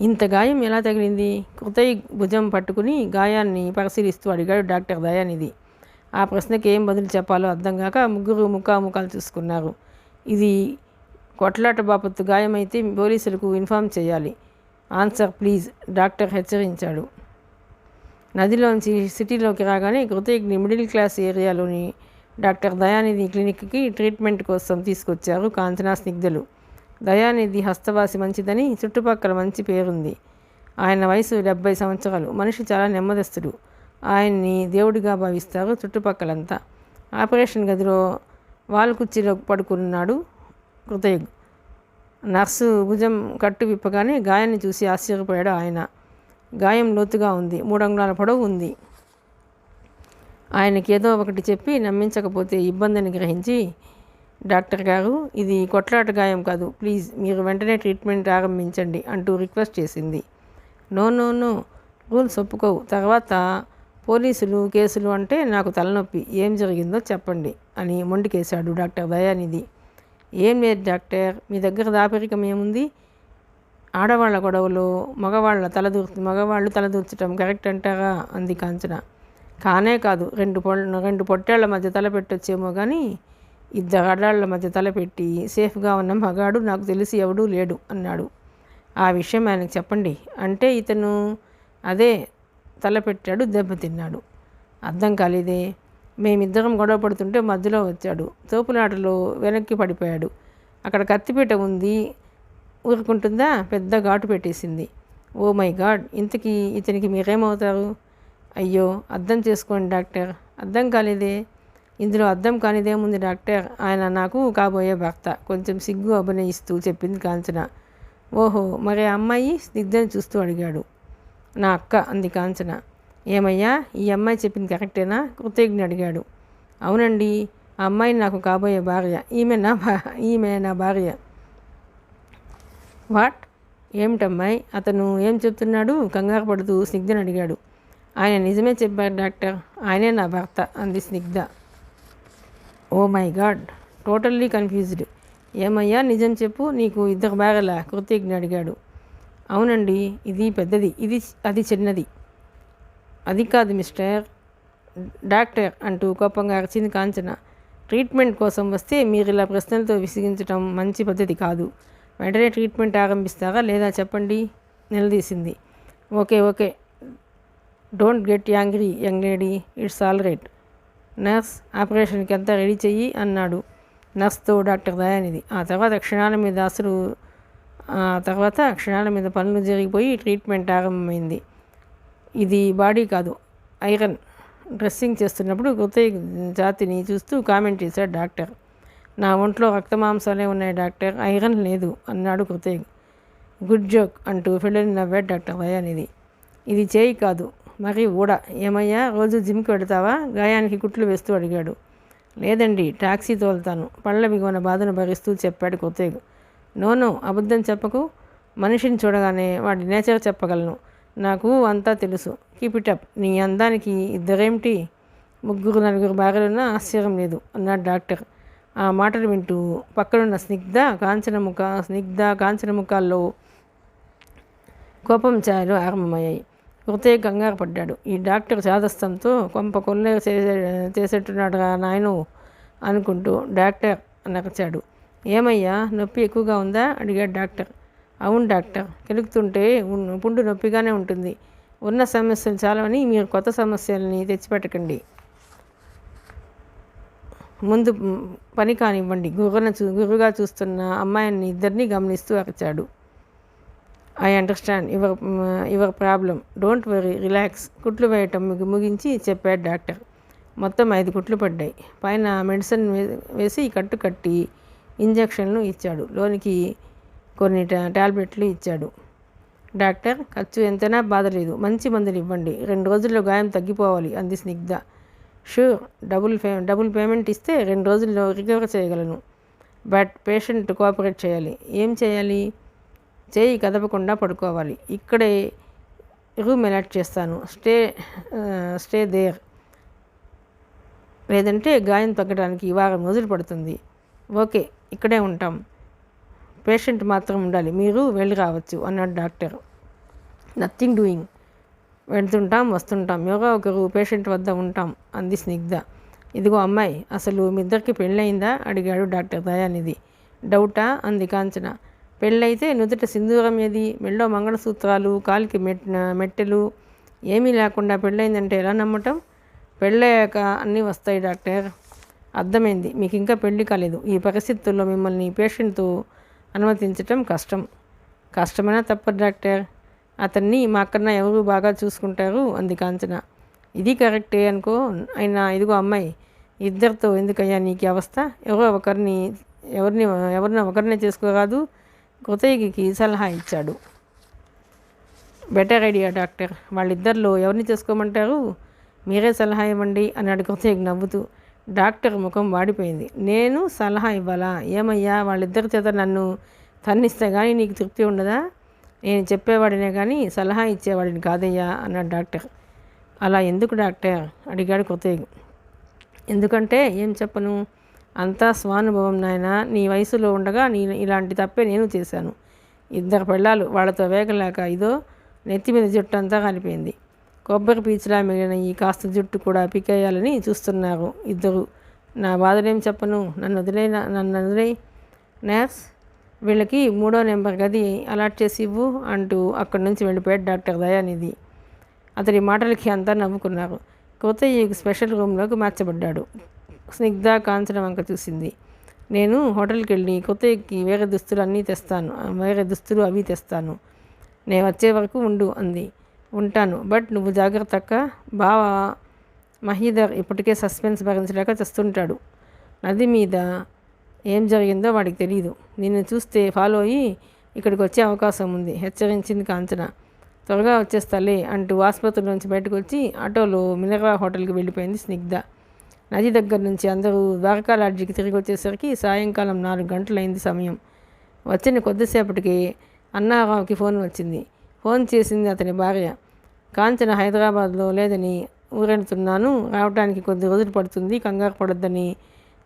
ఇంత గాయం ఎలా తగిలింది? కృతయ్య భుజం పట్టుకుని గాయాన్ని పరిశీలిస్తూ అడిగాడు డాక్టర్ దయానిధి. ఆ ప్రశ్నకి ఏం బదులు చెప్పాలో అర్థం కాక ముగ్గురు ముఖాముఖాలు చూసుకున్నారు. ఇది కొట్లాట బాపత్తు గాయమైతే పోలీసులకు ఇన్ఫామ్ చేయాలి. ఆన్సర్ ప్లీజ్, డాక్టర్ హెచ్చరించాడు. నదిలోంచి సిటీలోకి రాగానే కృతయ్యని మిడిల్ క్లాస్ ఏరియాలోని డాక్టర్ దయానిధి క్లినిక్కి ట్రీట్మెంట్ కోసం తీసుకొచ్చారు కాంచనా స్నిగ్ధలు. దయానిధి హస్తవాసి మంచిదని చుట్టుపక్కల మంచి పేరుంది. ఆయన వయసు 70 సంవత్సరాలు. మనిషి చాలా నెమ్మదస్తుడు. ఆయన్ని దేవుడిగా భావిస్తారు చుట్టుపక్కలంతా. ఆపరేషన్ గదిలో వాల్ కుర్చీలో పడుకున్నాడు కృతయ్య. నర్సు భుజం కట్టు విప్పగానే గాయాన్ని చూసి ఆశ్చర్యపోయాడు ఆయన. గాయం లోతుగా ఉంది, 3 అంగుళాల పొడవు ఉంది. ఆయనకి ఏదో ఒకటి చెప్పి నమ్మించకపోతే ఇబ్బందిని గ్రహించి, డాక్టర్ గారు, ఇది కొట్లాట గాయం కాదు, ప్లీజ్ మీరు వెంటనే ట్రీట్మెంట్ ఆరంభించండి అంటూ రిక్వెస్ట్ చేసింది. నో నో నో, రూల్స్ ఒప్పుకోవు. తర్వాత పోలీసులు కేసులు అంటే నాకు తలనొప్పి. ఏం జరిగిందో చెప్పండి అని మొండికేశాడు డాక్టర్ దయానిధి. ఏం లేదు డాక్టర్, మీ దగ్గర దాపరికం ఏముంది? ఆడవాళ్ల గొడవలో మగవాళ్ళు తలదూర్చటం కరెక్ట్ అంటారా అంది కాంచన. కానే కాదు, 2 పొట్టేళ్ల మధ్య తల పెట్టొచ్చేమో కానీ 2 ఆడాళ్ల మధ్య తలపెట్టి సేఫ్గా ఉన్న మగాడు నాకు తెలిసి ఎవడూ లేడు అన్నాడు. ఆ విషయం ఆయనకు చెప్పండి అంటే ఇతను అదే తలపెట్టాడు, దెబ్బతిన్నాడు. అర్థం కాలేదే. మేమిద్దరం గొడవ పడుతుంటే మధ్యలో వచ్చాడు. తోపులాటలో వెనక్కి పడిపోయాడు. అక్కడ కత్తిపీట ఉంది, ఊరుకుంటుందా? పెద్ద ఘాటు పెట్టేసింది. ఓ మై గాడ్, ఇంతకీ ఇతనికి మీరేమవుతారు? అయ్యో, అర్థం చేసుకోండి డాక్టర్. అర్థం కాలేదే. ఇందులో అర్థం కానిదేముంది డాక్టర్, ఆయన నాకు కాబోయే భర్త. కొంచెం సిగ్గు అభినయిస్తూ చెప్పింది కాంచన. ఓహో, మరి అమ్మాయి? స్నిగ్ధని చూస్తూ అడిగాడు. నా అక్క అంది కాంచన. ఏమయ్యా, ఈ అమ్మాయి చెప్పింది కరెక్టేనా? కృతజ్ఞ అడిగాడు. అవునండి, ఆ అమ్మాయి నాకు కాబోయే భార్య. ఈమె నా భార్య. వాట్? ఏమిటమ్మాయి, అతను ఏం చెప్తున్నాడు? కంగారు పడుతూ స్నిగ్ధని అడిగాడు. ఆయన నిజమే చెప్పారు డాక్టర్, ఆయనే నా భర్త అంది Snigdha. Oh my god, totally confused. ఏమయ్యా, నిజం చెప్పు, నీకు ఇద్దరు భార్యలా? కృతజ్ఞ అడిగాడు. అవునండి, ఇది పెద్దది, అది చిన్నది. అది కాదు మిస్టర్ డాక్టర్ అంటూ కోపంగా అరిచింది కాంచన. ట్రీట్మెంట్ కోసం వస్తే మీరు ఇలా ప్రశ్నలతో విసిగించడం మంచి పద్ధతి కాదు. వెంటనే ట్రీట్మెంట్ ఆరంభిస్తారా లేదా చెప్పండి, నిలదీసింది. Okay, don't get angry young lady, it's all right. Nurse, ఆపరేషన్కి అంతా రెడీ చెయ్యి అన్నాడు నర్స్తో డాక్టర్ దయానిధి. ఆ తర్వాత క్షణాల మీద పనులు జరిగిపోయి ట్రీట్మెంట్ ఆరంభమైంది. ఇది బాడీ కాదు, ఐరన్. డ్రెస్సింగ్ చేస్తున్నప్పుడు కృతజ్ఞ జాతిని చూస్తూ కామెంట్ చేశాడు డాక్టర్. నా ఒంట్లో రక్తమాంసాలే ఉన్నాయి డాక్టర్, ఐరన్ లేదు అన్నాడు కృతజ్ఞ. గుడ్ జోక్ అంటూ ఫిల్లని నవ్వాడు డాక్టర్ దయానిధి. ఇది చేయి కాదు, మరి ఊడ. ఏమయ్యా, రోజు జిమ్కి వెళతావా? గాయానికి కుట్లు వేస్తూ అడిగాడు. లేదండి, టాక్సీ తోలుతాను, పళ్ళ బిగువన బాధను భరిస్తూ చెప్పాడు కృతజ్ఞ. నో, అబద్ధం చెప్పకు. మనిషిని చూడగానే వాడి నేచర్ చెప్పగలను. నాకు అంతా తెలుసు. Keep it up. నీ అందానికి ఇద్దరేమిటి, 3, 4 భార్యలున్నా ఆశ్చర్యం లేదు అన్నాడు డాక్టర్. ఆ మాటలు వింటూ పక్కనున్న స్నిగ్ధ కాంచన ముఖాల్లో కోపం ఛాయలు ఆరంభమయ్యాయి. కృతజ్ఞ కంగారు పడ్డాడు. ఈ డాక్టర్ చాదస్తంతో కొంప కొల్లేరు చేసేట్టున్నాడు నాయను అనుకుంటూ డాక్టర్ నరచాడు. ఏమయ్యా, నొప్పి ఎక్కువగా ఉందా అడిగాడు డాక్టర్. అవును డాక్టర్, కెలుకుతుంటే పుండు నొప్పిగానే ఉంటుంది. ఉన్న సమస్యలు చాలవని మీరు కొత్త సమస్యలని తెచ్చిపెట్టకండి. ముందు పని కానివ్వండి. గురుగా చూస్తున్న అమ్మాయిని ఇద్దరిని గమనిస్తూ అరిచాడు. I understand your problem, don't worry, relax. కుట్లు వేయటం ముగించి చెప్పాడు డాక్టర్. మొత్తం 5 కుట్లు పడ్డాయి. పైన మెడిసిన్ వేసి కట్టు కట్టి ఇంజక్షన్లు ఇచ్చాడు. లోనికి కొన్ని టాబ్లెట్లు ఇచ్చాడు. డాక్టర్, ఖర్చు ఎంతైనా బాధలేదు, మంచి మందులు ఇవ్వండి, 2 రోజుల్లో గాయం తగ్గిపోవాలి అంది స్నిగ్ధ. షూర్, డబుల్ పేమెంట్ ఇస్తే 2 రోజుల్లో రికవర్ చేయగలను. బట్ పేషెంట్ కోఆపరేట్ చేయాలి. ఏం చేయాలి? చేయి కదపకుండా పడుకోవాలి. ఇక్కడే రూమ్ అలాట్ చేస్తాను, స్టే దేర్. లేదంటే గాయం తగ్గడానికి 1 వారం రోజులు పడుతుంది. ఓకే, ఇక్కడే ఉంటాం. పేషెంట్ మాత్రం ఉండాలి, మీరు వెళ్ళి రావచ్చు అన్నాడు డాక్టర్. Nothing doing. వెళ్తుంటాం వస్తుంటాం, ఎవరో ఒకరు పేషెంట్ వద్ద ఉంటాం అంది స్నిగ్ధ. ఇదిగో అమ్మాయి, అసలు మీ ఇద్దరికి పెళ్ళయిందా అడిగాడు డాక్టర్ దయానిధి. డౌటా అంది కాంచన. పెళ్ళైతే నుదుట సింధూరం ఏది, మెళ్ళో మంగళసూత్రాలు, కాలికి మెట్టెలు ఏమీ లేకుండా పెళ్ళయిందంటే ఎలా నమ్మటం? పెళ్ళయ్యాక అన్నీ వస్తాయి డాక్టర్. అర్థమైంది, మీకు ఇంకా పెళ్ళి కాలేదు. ఈ పరిస్థితుల్లో మిమ్మల్ని పేషెంట్తో అనుమతించటం కష్టమైనా తప్పదు డాక్టర్. అతన్ని మాకన్నా ఎవరు బాగా చూసుకుంటారు అంది కాంచన. ఇది కరెక్టే అనుకో. అయినా ఇదిగో అమ్మాయి, ఇద్దరితో ఎందుకయ్యా నీకు అవస్థ? ఎవరిని ఒకరినే చేసుకోరాదు? కృతజ్ఞకి సలహా ఇచ్చాడు. Better idea doctor. వాళ్ళిద్దరిలో ఎవరిని చేసుకోమంటారు? మీరే సలహా ఇవ్వండి అన్నాడు కృతజ్ఞ నవ్వుతూ. డాక్టర్ ముఖం వాడిపోయింది. నేను సలహా ఇవ్వాలా? ఏమయ్యా, వాళ్ళిద్దరి చేత నన్ను తన్నిస్తే కానీ నీకు తృప్తి ఉండదా? నేను చెప్పేవాడినే కానీ సలహా ఇచ్చేవాడిని కాదయ్యా అన్నాడు డాక్టర్. అలా ఎందుకు డాక్టర్ అడిగాడు కృతజ్ఞ. ఎందుకంటే ఏం చెప్పను, అంతా స్వానుభవం నాయన. నీ వయసులో ఉండగా ఇలాంటి తప్పే నేను చేశాను. 2 పెళ్ళాలు, వాళ్ళతో వేగలేక ఇదో నెత్తి మీద జుట్టు అంతా కాలిపోయింది. కొబ్బరి పీచులా మిగిలిన ఈ కాస్త జుట్టు కూడా పికేయాలని చూస్తున్నారు ఇద్దరు. నా బాధలేం చెప్పను, నన్ను వదిలే. నర్స్, వీళ్ళకి 3వ నెంబర్ గది అలాట్ చేసి ఇవ్వు అంటూ అక్కడి నుంచి వెళ్ళిపోయాడు డాక్టర్ దయానిధి. అతడి మాటలకి అంతా నవ్వుకున్నారు. కృతజ్ఞకి స్పెషల్ రూమ్లోకి మార్చబడ్డాడు. స్నిగ్ధ కాంచన వంక చూసింది. నేను హోటల్కి వెళ్ళి కృతజ్ఞకి వేరే దుస్తులు అవి తెస్తాను. నేను వచ్చే వరకు ఉండు అంది. ఉంటాను, బట్ నువ్వు జాగ్రత్త అక్క. బావ మహీధర్ ఇప్పటికే సస్పెన్స్ భరించలేక తెస్తుంటాడు. నది మీద ఏం జరిగిందో వాడికి తెలియదు. నిన్ను చూస్తే ఫాలో అయ్యి ఇక్కడికి వచ్చే అవకాశం ఉంది హెచ్చరించింది కాంచన. త్వరగా వచ్చేస్తాలే అంటూ ఆసుపత్రి నుంచి బయటకు వచ్చి ఆటోలో మినర్వా హోటల్కి వెళ్ళిపోయింది స్నిగ్ధ. నది దగ్గర నుంచి అందరూ ద్వారకా లాడ్జికి తిరిగి వచ్చేసరికి సాయంకాలం 4 గంటలైంది సమయం. వచ్చిన కొద్దిసేపటికి అన్నారావుకి ఫోన్ వచ్చింది. ఫోన్ చేసింది అతని భార్య. కాంచన హైదరాబాద్లో లేదని ఊరెడుతున్నాను, రావడానికి కొద్ది రోజులు పడుతుంది, కంగారు పడొద్దని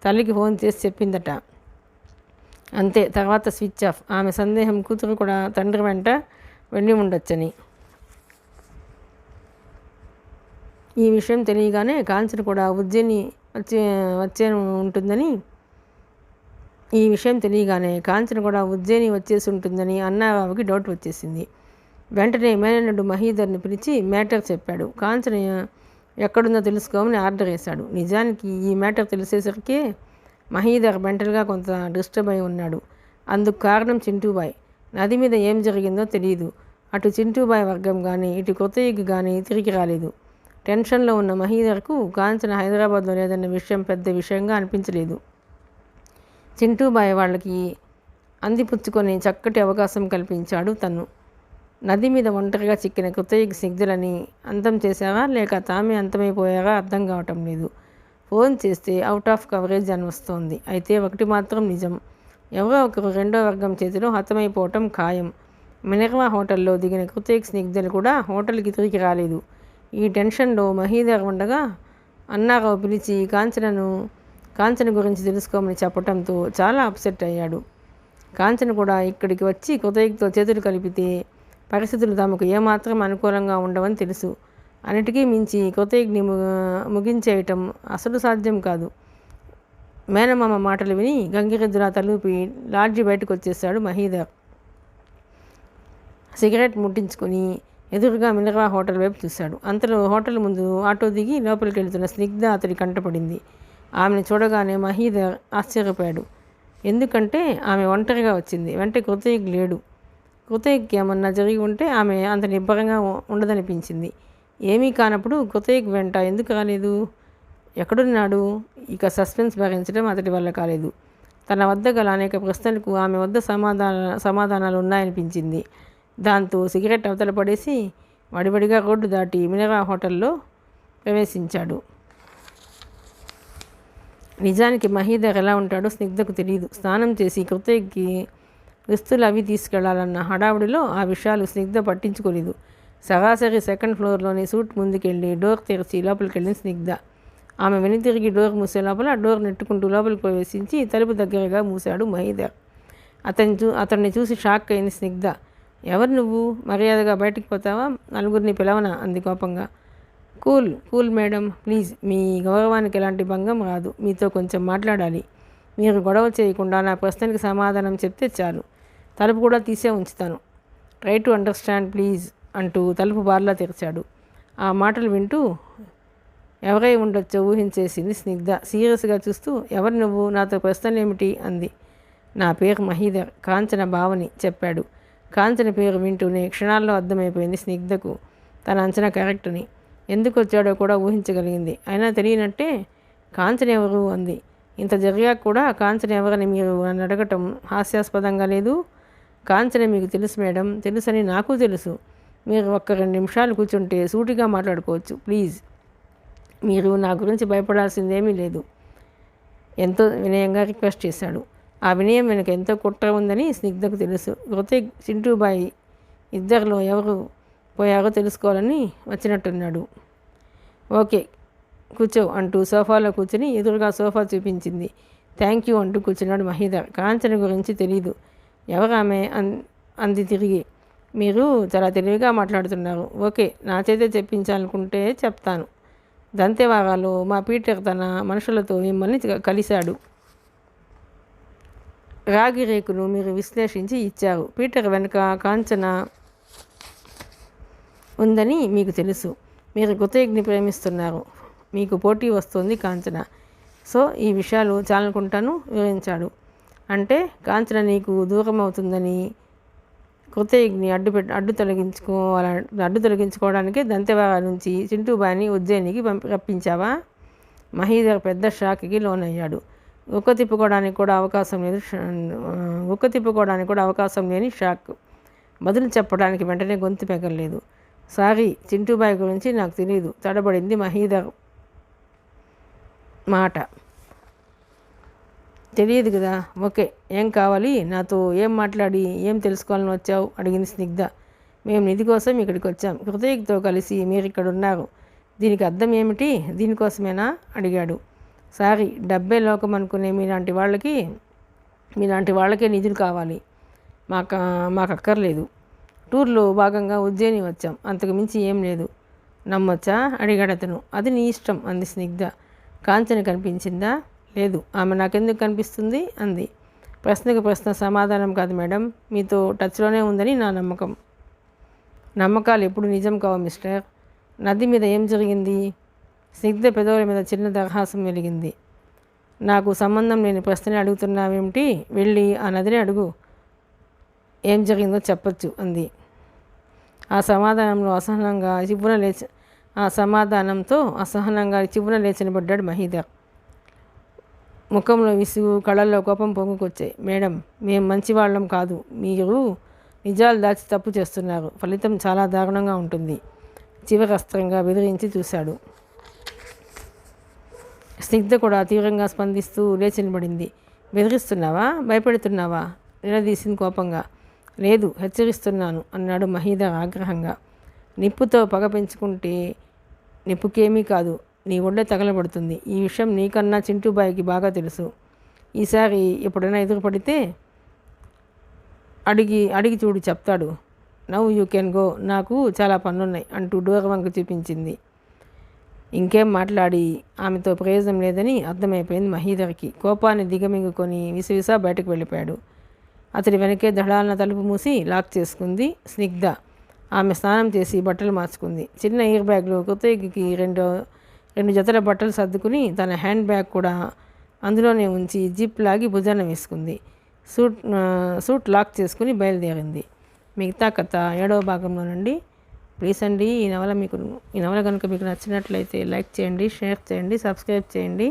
తల్లికి ఫోన్ చేసి చెప్పిందట. అంతే, తర్వాత స్విచ్ ఆఫ్. ఆమె సందేహం కూతురు కూడా తండ్రి వెంట వెళ్ళి ఉండొచ్చని. ఈ విషయం తెలియగానే కాంచన కూడా ఉజ్జయిని వచ్చేసి ఉంటుందని అన్నారావుకి డౌట్ వచ్చేసింది. వెంటనే మేనల్లుడు మహీధర్ని పిలిచి మ్యాటర్ చెప్పాడు. కాంచన ఎక్కడుందో తెలుసుకోమని ఆర్డర్ వేశాడు. నిజానికి ఈ మ్యాటర్ తెలిసేసరికే మహీధర్ మెంటల్గా కొంత డిస్టర్బ్ అయి ఉన్నాడు. అందుకు కారణం చింటూబాయ్. నది మీద ఏం జరిగిందో తెలియదు. అటు చింటూబాయ్ వర్గం కానీ ఇటు కొత్తయ్యకి కానీ తిరిగి రాలేదు. టెన్షన్లో ఉన్న మహీధర్కు కాంచన హైదరాబాద్లో లేదన్న విషయం పెద్ద విషయంగా అనిపించలేదు. చింటూబాయ్ వాళ్ళకి అందిపుచ్చుకొని చక్కటి అవకాశం కల్పించాడు తను. నది మీద ఒంటరిగా చిక్కిన కొత్తయ్యకి స్నిగ్ధలని అంతం చేశారా లేక తామే అంతమైపోయారా అర్థం కావటం లేదు. ఫోన్ చేస్తే అవుట్ ఆఫ్ కవరేజ్ అని వస్తోంది. అయితే ఒకటి మాత్రం నిజం, ఎవరో ఒకరు రెండో వర్గం చేతిలో హతమైపోవటం ఖాయం. మినర్వా హోటల్లో దిగిన కొత్తయ్యకి స్నిగ్ధలు కూడా హోటల్కి తిరిగి రాలేదు. ఈ టెన్షన్లో మహీధర్ ఉండగా అన్నారావు పిలిచి కాంచన గురించి తెలుసుకోమని చెప్పడంతో చాలా అప్సెట్ అయ్యాడు. కాంచన కూడా ఇక్కడికి వచ్చి కొత్తయ్యతో చేతులు కలిపితే పరిస్థితులు తమకు ఏమాత్రం అనుకూలంగా ఉండవని తెలుసు. అన్నిటికీ మించి కొత్తయ్యని ముగించేయటం అసలు సాధ్యం కాదు. మేనమామ మాటలు విని గంగిరెద్దులా తలూపి లాడ్జి బయటకు వచ్చేశాడు మహీధర్. సిగరెట్ ముట్టించుకొని ఎదురుగా మినర్వా హోటల్ వైపు చూశాడు. అంతలో హోటల్ ముందు ఆటో దిగి లోపలికి వెళ్తున్న స్నిగ్ధ అతడి కంటపడింది. ఆమెను చూడగానే మహీధర్ ఆశ్చర్యపోయాడు. ఎందుకంటే ఆమె ఒంటరిగా వచ్చింది. వెంటనే కొత్తయ్యకి లేడు. కొత్తయ్యకి ఏమన్నా జరిగి ఉంటే ఆమె అంత నిబ్బరంగా ఉండదనిపించింది. ఏమీ కానప్పుడు కొత్తయ్యకి వెంట ఎందుకు రాలేదు? ఎక్కడున్నాడు? ఇక సస్పెన్స్ భరించడం అతడి వల్ల కాలేదు. తన వద్ద గల అనేక ప్రశ్నలకు ఆమె వద్ద సమాధానాలు ఉన్నాయనిపించింది. దాంతో సిగరెట్ అవతల పడేసి వడివడిగా రోడ్డు దాటి మినర్వా హోటల్లో ప్రవేశించాడు. నిజానికి మహీధర్ ఎలా ఉంటాడో స్నిగ్ధకు తెలియదు. స్నానం చేసి కొత్తయ్యకి దుస్తులు అవి తీసుకెళ్లాలన్న హడావుడిలో ఆ విషయాలు స్నిగ్ధ పట్టించుకోలేదు. సరాసరి సెకండ్ ఫ్లోర్లోని సూట్ ముందుకెళ్ళి డోర్ తెరిచి లోపలికి వెళ్ళింది స్నిగ్ధ. ఆమె వెనుతిరిగి డోర్ మూసే లోపల డోర్ నెట్టుకుంటూ లోపలికి ప్రవేశించి తలుపు దగ్గరగా మూశాడు మహీధర్. అతన్ని చూసి షాక్ అయింది స్నిగ్ధ. ఎవరు నువ్వు? మర్యాదగా బయటికి పోతావా? నలుగురిని పిలవనా? అంది కోపంగా. కూల్ మేడం, ప్లీజ్, మీ గౌరవానికి ఎలాంటి భంగం రాదు. మీతో కొంచెం మాట్లాడాలి. మీరు గొడవ చేయకుండా నా ప్రశ్నకి సమాధానం చెప్తే చాలు. తలుపు కూడా తీసే ఉంచుతాను. ట్రై టు అండర్స్టాండ్ ప్లీజ్ అంటూ తలుపు బార్లా తెరిచాడు. ఆ మాటలు వింటూ ఎవరై ఉండొచ్చో ఊహించేసింది స్నిగ్ధ. సీరియస్గా చూస్తూ, ఎవరు నువ్వు? నాతో ప్రశ్నలేమిటి? అంది. నా పేరు మహీధర్, కాంచన బావని చెప్పాడు. కాంచన పేరు వింటూనే క్షణాల్లో అర్థమైపోయింది స్నిగ్ధకు తన అంచనా కరెక్ట్ అని. ఎందుకు వచ్చాడో కూడా ఊహించగలిగింది. అయినా తెలియనట్టే కాంచన ఎవరు అంది. ఇంత జరిగాక కూడా కాంచన ఎవరని మీరు నన్ను అడగటం హాస్యాస్పదంగా లేదు? కాంచన మీకు తెలుసు మేడం. తెలుసని నాకు తెలుసు. మీరు ఒక్క 2 నిమిషాలు కూర్చుంటే సూటిగా మాట్లాడుకోవచ్చు ప్లీజ్. మీరు నా గురించి భయపడాల్సిందేమీ లేదు, ఎంతో వినయంగా రిక్వెస్ట్ చేశాడు. ఆ వినయం వెనక ఎంతో కుట్ర ఉందని స్నిగ్ధకు తెలుసు. కొత్త చింటూబాయి ఇద్దరిలో ఎవరు పోయారో తెలుసుకోవాలని వచ్చినట్టున్నాడు. ఓకే కూర్చో అంటూ సోఫాలో కూర్చుని ఎదురుగా సోఫా చూపించింది. థ్యాంక్ యూ అంటూ కూర్చున్నాడు మహీధర్. కాంచన గురించి తెలీదు. ఎవరామె? అంది తిరిగి. మీరు చాలా తెలివిగా మాట్లాడుతున్నారు. ఓకే, నా చేతే చెప్పించాలనుకుంటే చెప్తాను. దంతెవారాలో మా పీటర్ తన మనుషులతో మిమ్మల్ని కలిశాడు. రాగి రేకును మీరు విశ్లేషించి ఇచ్చారు. పీటర్ వెనుక కాంచన ఉందని మీకు తెలుసు. మీరు కొత్తయ్యని ప్రేమిస్తున్నారు. మీకు పోటీ వస్తుంది కాంచన. సో ఈ విషయాలు చాలనుకుంటాను వివరించాడు. అంటే కాంచన నీకు దూరం అవుతుందని కొత్తయ్యని అడ్డు తొలగించుకోవడానికే దంతెవార నుంచి చింటూబాయిని ఉజ్జయినికి రప్పించావా? మహీధర్ పెద్ద షాక్కి లోనయ్యాడు. ఉక్క తిప్పుకోవడానికి కూడా అవకాశం లేని షాక్. బదులు చెప్పడానికి వెంటనే గొంతు పెగలలేదు. సారీ, చింటూబాయ్ గురించి నాకు తెలియదు, తడబడింది మహీధర్ మాట. తెలియదు కదా, ఓకే, ఏం కావాలి, నాతో ఏం మాట్లాడి ఏం తెలుసుకోవాలని వచ్చావు అడిగింది స్నిగ్ధ. మేము నిధి కోసం ఇక్కడికి వచ్చాం, కృతయ్యతో కలిసి మీరు ఇక్కడ ఉన్నారు, దీనికి అర్థం ఏమిటి, దీనికోసమేనా అడిగాడు. సారీ, డబ్బే లోకం అనుకునే మీలాంటి వాళ్ళకే నిధులు కావాలి, మాకు అక్కర్లేదు. టూర్లో భాగంగా ఉజ్జయిని వచ్చాం, అంతకు మించి ఏం లేదు. నమ్మొచ్చా అడిగాడు అతను. అది నీ ఇష్టం అంది స్నిగ్ధ. కాంచన కనిపించిందా? లేదు. ఆమె నాకెందుకు కనిపిస్తుంది అంది. ప్రశ్నకు ప్రశ్న సమాధానం కాదు మేడం, మీతో టచ్లోనే ఉందని నా నమ్మకం. నమ్మకాలు ఎప్పుడు నిజం కావు మిస్టర్. నది మీద ఏం జరిగింది? స్నిగ్ధ పెదవుల మీద చిన్న దరహాసం వెలిగింది. నాకు సంబంధం లేని ప్రశ్నని అడుగుతున్నావేమిటి? వెళ్ళి ఆ నదిని అడుగు, ఏం జరిగిందో చెప్పచ్చు అంది. ఆ సమాధానంతో అసహనంగా చివ్వున లేచినబడ్డాడు మహీధర్. ముఖంలో విసుగు, కళ్ళల్లో కోపం పొంగుకొచ్చాయి. మేడం, మేం మంచివాళ్ళం కాదు, మీరు నిజాలు దాచి తప్పు చేస్తున్నారు, ఫలితం చాలా దారుణంగా ఉంటుంది. చివరస్త్రంగా బెదిరించి చూశాడు. స్నిగ్ధ కూడా తీవ్రంగా స్పందిస్తూ లేచి నిలబడింది. బెదిరిస్తున్నావా, భయపెడుతున్నావా నిలదీసింది కోపంగా. లేదు, హెచ్చరిస్తున్నాను అన్నాడు మహీధర్ ఆగ్రహంగా. నిప్పుతో పగ పెంచుకుంటే నిప్పుకేమీ కాదు, నీ ఒళ్ళే తగలబడుతుంది. ఈ విషయం నీకన్నా చింటూబాయికి బాగా తెలుసు. ఈసారి ఎప్పుడైనా ఎదురుపడితే అడిగి చూడు, చెప్తాడు. నవ్ యూ కెన్ గో, నాకు చాలా పనులున్నాయి అంటూ డోర్ వంక చూపించింది. ఇంకేం మాట్లాడి ఆమెతో ప్రయోజనం లేదని అర్థమైపోయింది మహీధర్కి. కోపాన్ని దిగమింగుకొని విసవిసా బయటకు వెళ్ళిపోయాడు. అతడి వెనకే దళాలన తలుపు మూసి లాక్ చేసుకుంది స్నిగ్ధ. ఆమె స్నానం చేసి బట్టలు మార్చుకుంది. చిన్న ఎయిర్ బ్యాగ్లో కృతయ్యకి రెండు జతల బట్టలు సర్దుకుని తన హ్యాండ్ బ్యాగ్ కూడా అందులోనే ఉంచి జిప్ లాగి భుజాన వేసుకుంది. సూట్ లాక్ చేసుకుని బయలుదేరింది. మిగతా కథ 7వ భాగంలో నుండి. ప్లీజ్ అండి, ఈ నవల కనుక మీకు నచ్చినట్లయితే లైక్ చేయండి, షేర్ చేయండి, సబ్స్క్రైబ్ చేయండి.